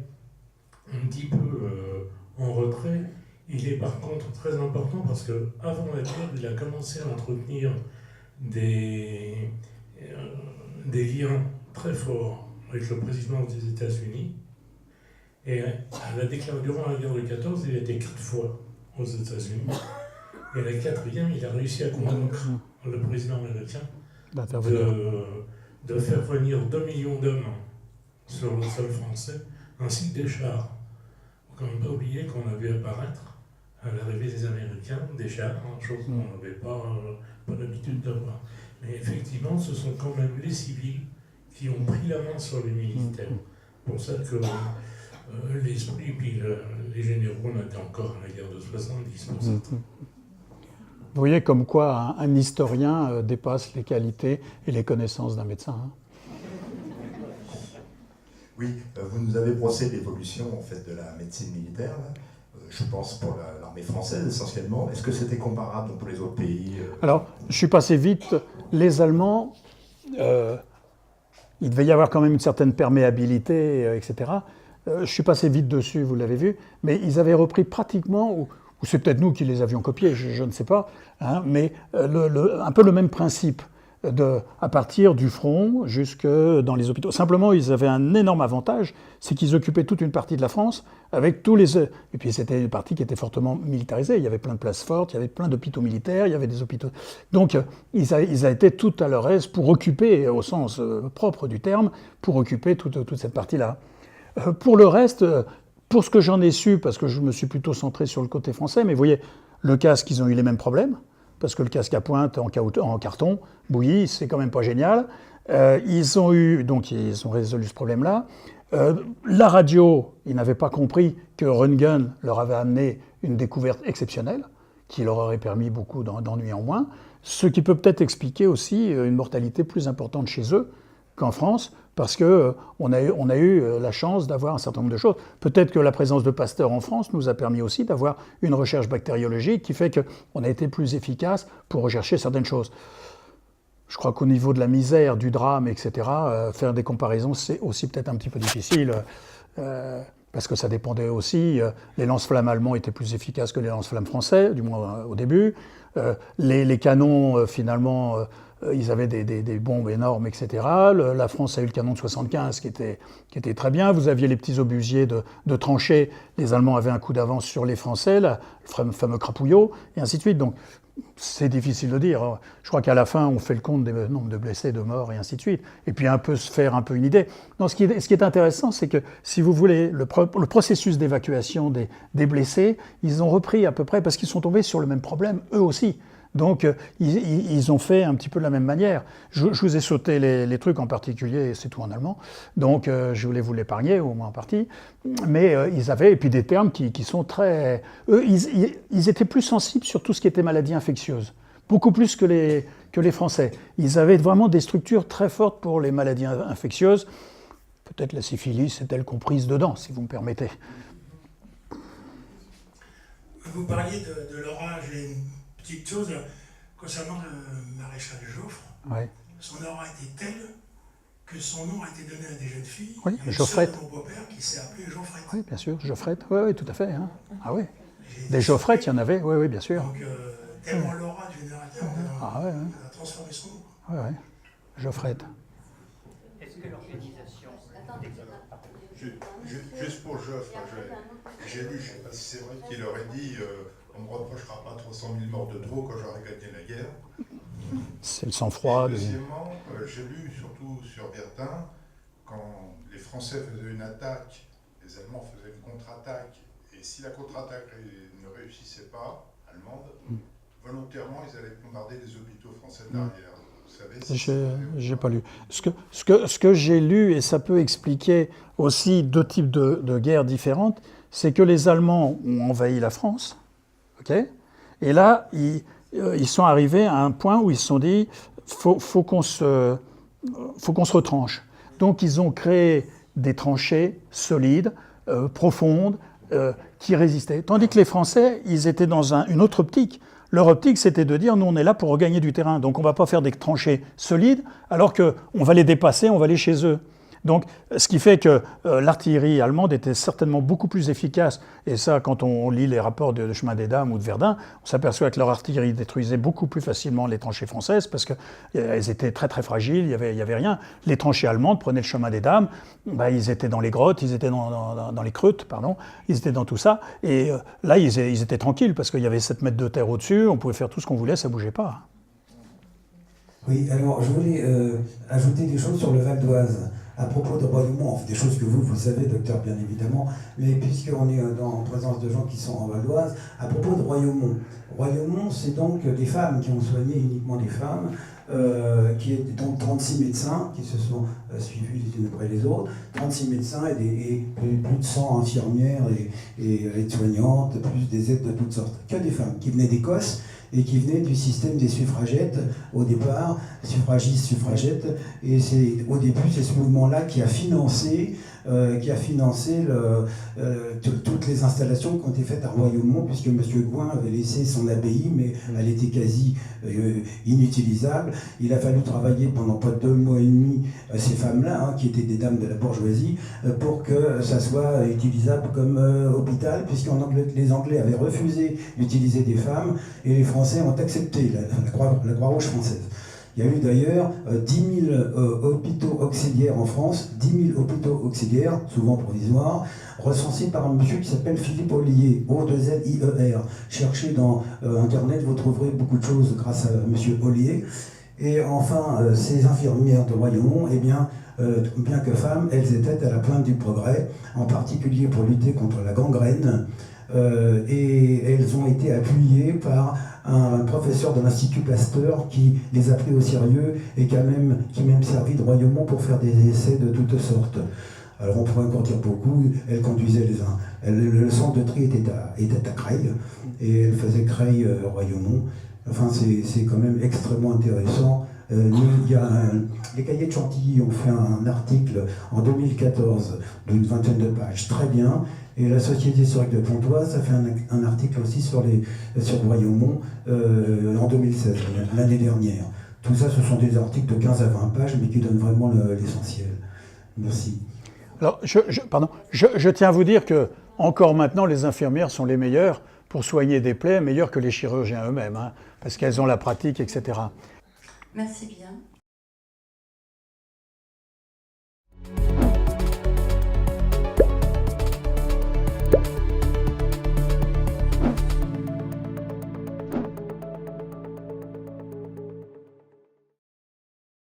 Speaker 5: un petit peu en retrait. Il est par contre très important parce qu'avant la guerre, il a commencé à entretenir des liens très forts avec le président des États-Unis. Et durant la guerre de 14, il a été 4 fois aux États-Unis. Et la 4e, il a réussi à convaincre le président américain de faire venir 2 millions d'hommes sur le sol français, ainsi que des chars. Il ne faut quand même pas oublier qu'on a vu apparaître, à l'arrivée des Américains, des chars, chose qu'on n'avait pas l'habitude d'avoir. Mais effectivement, ce sont quand même les civils qui ont pris la main sur les militaires. C'est pour ça que l'esprit, puis les généraux, on était encore à la guerre de 70 pour ça.
Speaker 1: Vous voyez comme quoi un historien dépasse les qualités et les connaissances d'un médecin. Hein.
Speaker 6: Oui, vous nous avez brossé l'évolution en fait, de la médecine militaire, là. Je pense pour l'armée française essentiellement. Est-ce que c'était comparable pour les autres pays
Speaker 1: Alors, je suis passé vite. Les Allemands, il devait y avoir quand même une certaine perméabilité, etc. Je suis passé vite dessus, vous l'avez vu, mais ils avaient repris pratiquement... ou c'est peut-être nous qui les avions copiés, je ne sais pas, hein, mais un peu le même principe, à partir du front jusque dans les hôpitaux. Simplement, ils avaient un énorme avantage, c'est qu'ils occupaient toute une partie de la France, avec tous les... Et puis c'était une partie qui était fortement militarisée, il y avait plein de places fortes, il y avait plein d'hôpitaux militaires, il y avait des hôpitaux... Donc, ils a été tout à leur aise pour occuper, au sens propre du terme, pour occuper toute cette partie-là. Pour le reste... Pour ce que j'en ai su, parce que je me suis plutôt centré sur le côté français, mais vous voyez, le casque, ils ont eu les mêmes problèmes, parce que le casque à pointe en carton, bouilli, c'est quand même pas génial. Ils ont résolu ce problème-là. La radio, ils n'avaient pas compris que Röntgen leur avait amené une découverte exceptionnelle, qui leur aurait permis beaucoup d'ennuis en moins, ce qui peut peut-être expliquer aussi une mortalité plus importante chez eux qu'en France, parce qu'on a eu la chance d'avoir un certain nombre de choses. Peut-être que la présence de Pasteur en France nous a permis aussi d'avoir une recherche bactériologique qui fait qu'on a été plus efficace pour rechercher certaines choses. Je crois qu'au niveau de la misère, du drame, etc., faire des comparaisons, c'est aussi peut-être un petit peu difficile, parce que ça dépendait aussi. Les lance-flammes allemands étaient plus efficaces que les lance-flammes français, du moins au début. Les canons, finalement... ils avaient des bombes énormes, etc. La France a eu le canon de 75 qui était très bien. Vous aviez les petits obusiers de tranchées. Les Allemands avaient un coup d'avance sur les Français, le fameux crapouillot, et ainsi de suite. Donc, c'est difficile de dire. Je crois qu'à la fin, on fait le compte des nombres de blessés, de morts, et ainsi de suite. Et puis, se faire un peu une idée. Non, ce qui est intéressant, c'est que, si vous voulez, le processus d'évacuation des blessés, ils ont repris à peu près, parce qu'ils sont tombés sur le même problème, eux aussi. Donc, ils ont fait un petit peu de la même manière. Je vous ai sauté les trucs en particulier, c'est tout en allemand, donc je voulais vous l'épargner, au moins en partie. Mais ils avaient, et puis des termes qui sont très... Eux, ils étaient plus sensibles sur tout ce qui était maladie infectieuse, beaucoup plus que les Français. Ils avaient vraiment des structures très fortes pour les maladies infectieuses. Peut-être la syphilis est-elle comprise dedans, si vous me permettez.
Speaker 7: Vous parliez de l'orage et... Petite chose, concernant le maréchal Joffre,
Speaker 1: ouais.
Speaker 7: Son aura était telle que son nom a été donné à des jeunes filles.
Speaker 1: Oui, Geoffrette.
Speaker 7: Mon beau-père qui s'est appelé Geoffrette.
Speaker 1: Oui, bien sûr, Geoffrette, oui, tout à fait. Hein. Ah oui, des Geoffrettes, il y en avait, oui, bien sûr.
Speaker 7: Donc, tellement l'aura du générateur, on a transformé son nom.
Speaker 1: Oui, Geoffrette.
Speaker 2: Est-ce que l'organisation...
Speaker 3: Juste pour Joffre, j'ai lu, je ne sais pas si c'est vrai qu'il aurait dit on ne me reprochera pas 300 000 morts de trop quand j'aurai gagné la guerre.
Speaker 1: C'est le sang-froid.
Speaker 3: Deuxièmement, j'ai lu surtout sur Verdun, quand les Français faisaient une attaque, les Allemands faisaient une contre-attaque, et si la contre-attaque ne réussissait pas, allemande, volontairement ils allaient bombarder les hôpitaux français de l'arrière. Vous savez,
Speaker 1: j'ai pas lu. Ce que j'ai lu, et ça peut expliquer aussi deux types de guerres différentes, c'est que les Allemands ont envahi la France, ok, et là, ils sont arrivés à un point où ils se sont dit faut qu'on se retranche. Donc ils ont créé des tranchées solides, profondes, qui résistaient. Tandis que les Français, ils étaient dans une autre optique. Leur optique, c'était de dire, nous, on est là pour regagner du terrain. Donc, on ne va pas faire des tranchées solides, alors qu'on va les dépasser, on va aller chez eux. Donc, ce qui fait que l'artillerie allemande était certainement beaucoup plus efficace. Et ça, quand on lit les rapports de Chemin des Dames ou de Verdun, on s'aperçoit que leur artillerie détruisait beaucoup plus facilement les tranchées françaises parce qu'elles étaient très très fragiles, il y avait rien. Les tranchées allemandes prenaient le Chemin des Dames, ils étaient dans les grottes, ils étaient dans les creutes, pardon, ils étaient dans tout ça. Et là, ils étaient tranquilles parce qu'il y avait 7 mètres de terre au-dessus, on pouvait faire tout ce qu'on voulait, ça ne bougeait pas.
Speaker 8: Oui, alors je voulais ajouter des choses sur le Val d'Oise. À propos de Royaumont, des choses que vous savez, docteur, bien évidemment, mais puisqu'on est en présence de gens qui sont en Val d'Oise, à propos de Royaumont. Royaumont, c'est donc des femmes qui ont soigné, uniquement des femmes, qui est donc 36 médecins qui se sont suivis les unes après les autres, 36 médecins et plus de 100 infirmières et aides-soignantes, plus des aides de toutes sortes, que des femmes qui venaient d'Écosse et qui venaient du système des suffragettes au départ, suffragistes, suffragettes, et au début c'est ce mouvement-là qui a financé toutes les installations qui ont été faites à Royaumont, puisque M. Gouin avait laissé son abbaye, mais elle était quasi inutilisable. Il a fallu travailler pendant près de 2 mois et demi ces femmes-là, qui étaient des dames de la bourgeoisie, pour que ça soit utilisable comme hôpital, puisque les Anglais avaient refusé d'utiliser des femmes, et les Français ont accepté la Croix-Rouge française. Il y a eu d'ailleurs 10 000 hôpitaux auxiliaires en France, 10 000 hôpitaux auxiliaires, souvent provisoires, recensés par un monsieur qui s'appelle Philippe Ollier, O2L-I-E-R. Cherchez dans Internet, vous trouverez beaucoup de choses grâce à monsieur Ollier. Et enfin, ces infirmières de Royaumont, eh bien que femmes, elles étaient à la pointe du progrès, en particulier pour lutter contre la gangrène. Et elles ont été appuyées par un professeur de l'Institut Pasteur qui les a pris au sérieux et qui même servi de Royaumont pour faire des essais de toutes sortes. Alors on pourrait encore dire beaucoup, elle conduisait le centre de tri était à Creil, et elle faisait Creil-Royaumont. Enfin c'est quand même extrêmement intéressant. Les Cahiers de Chantilly ont fait un article en 2014 d'une 20aine de pages, très bien. Et la Société historique de Pontoise a fait un article aussi sur Royaumont en 2016, l'année dernière. Tout ça, ce sont des articles de 15 à 20 pages, mais qui donnent vraiment l'essentiel. Merci.
Speaker 1: Alors, je tiens à vous dire que, encore maintenant, les infirmières sont les meilleures pour soigner des plaies, meilleures que les chirurgiens eux-mêmes, parce qu'elles ont la pratique, etc.
Speaker 9: Merci bien.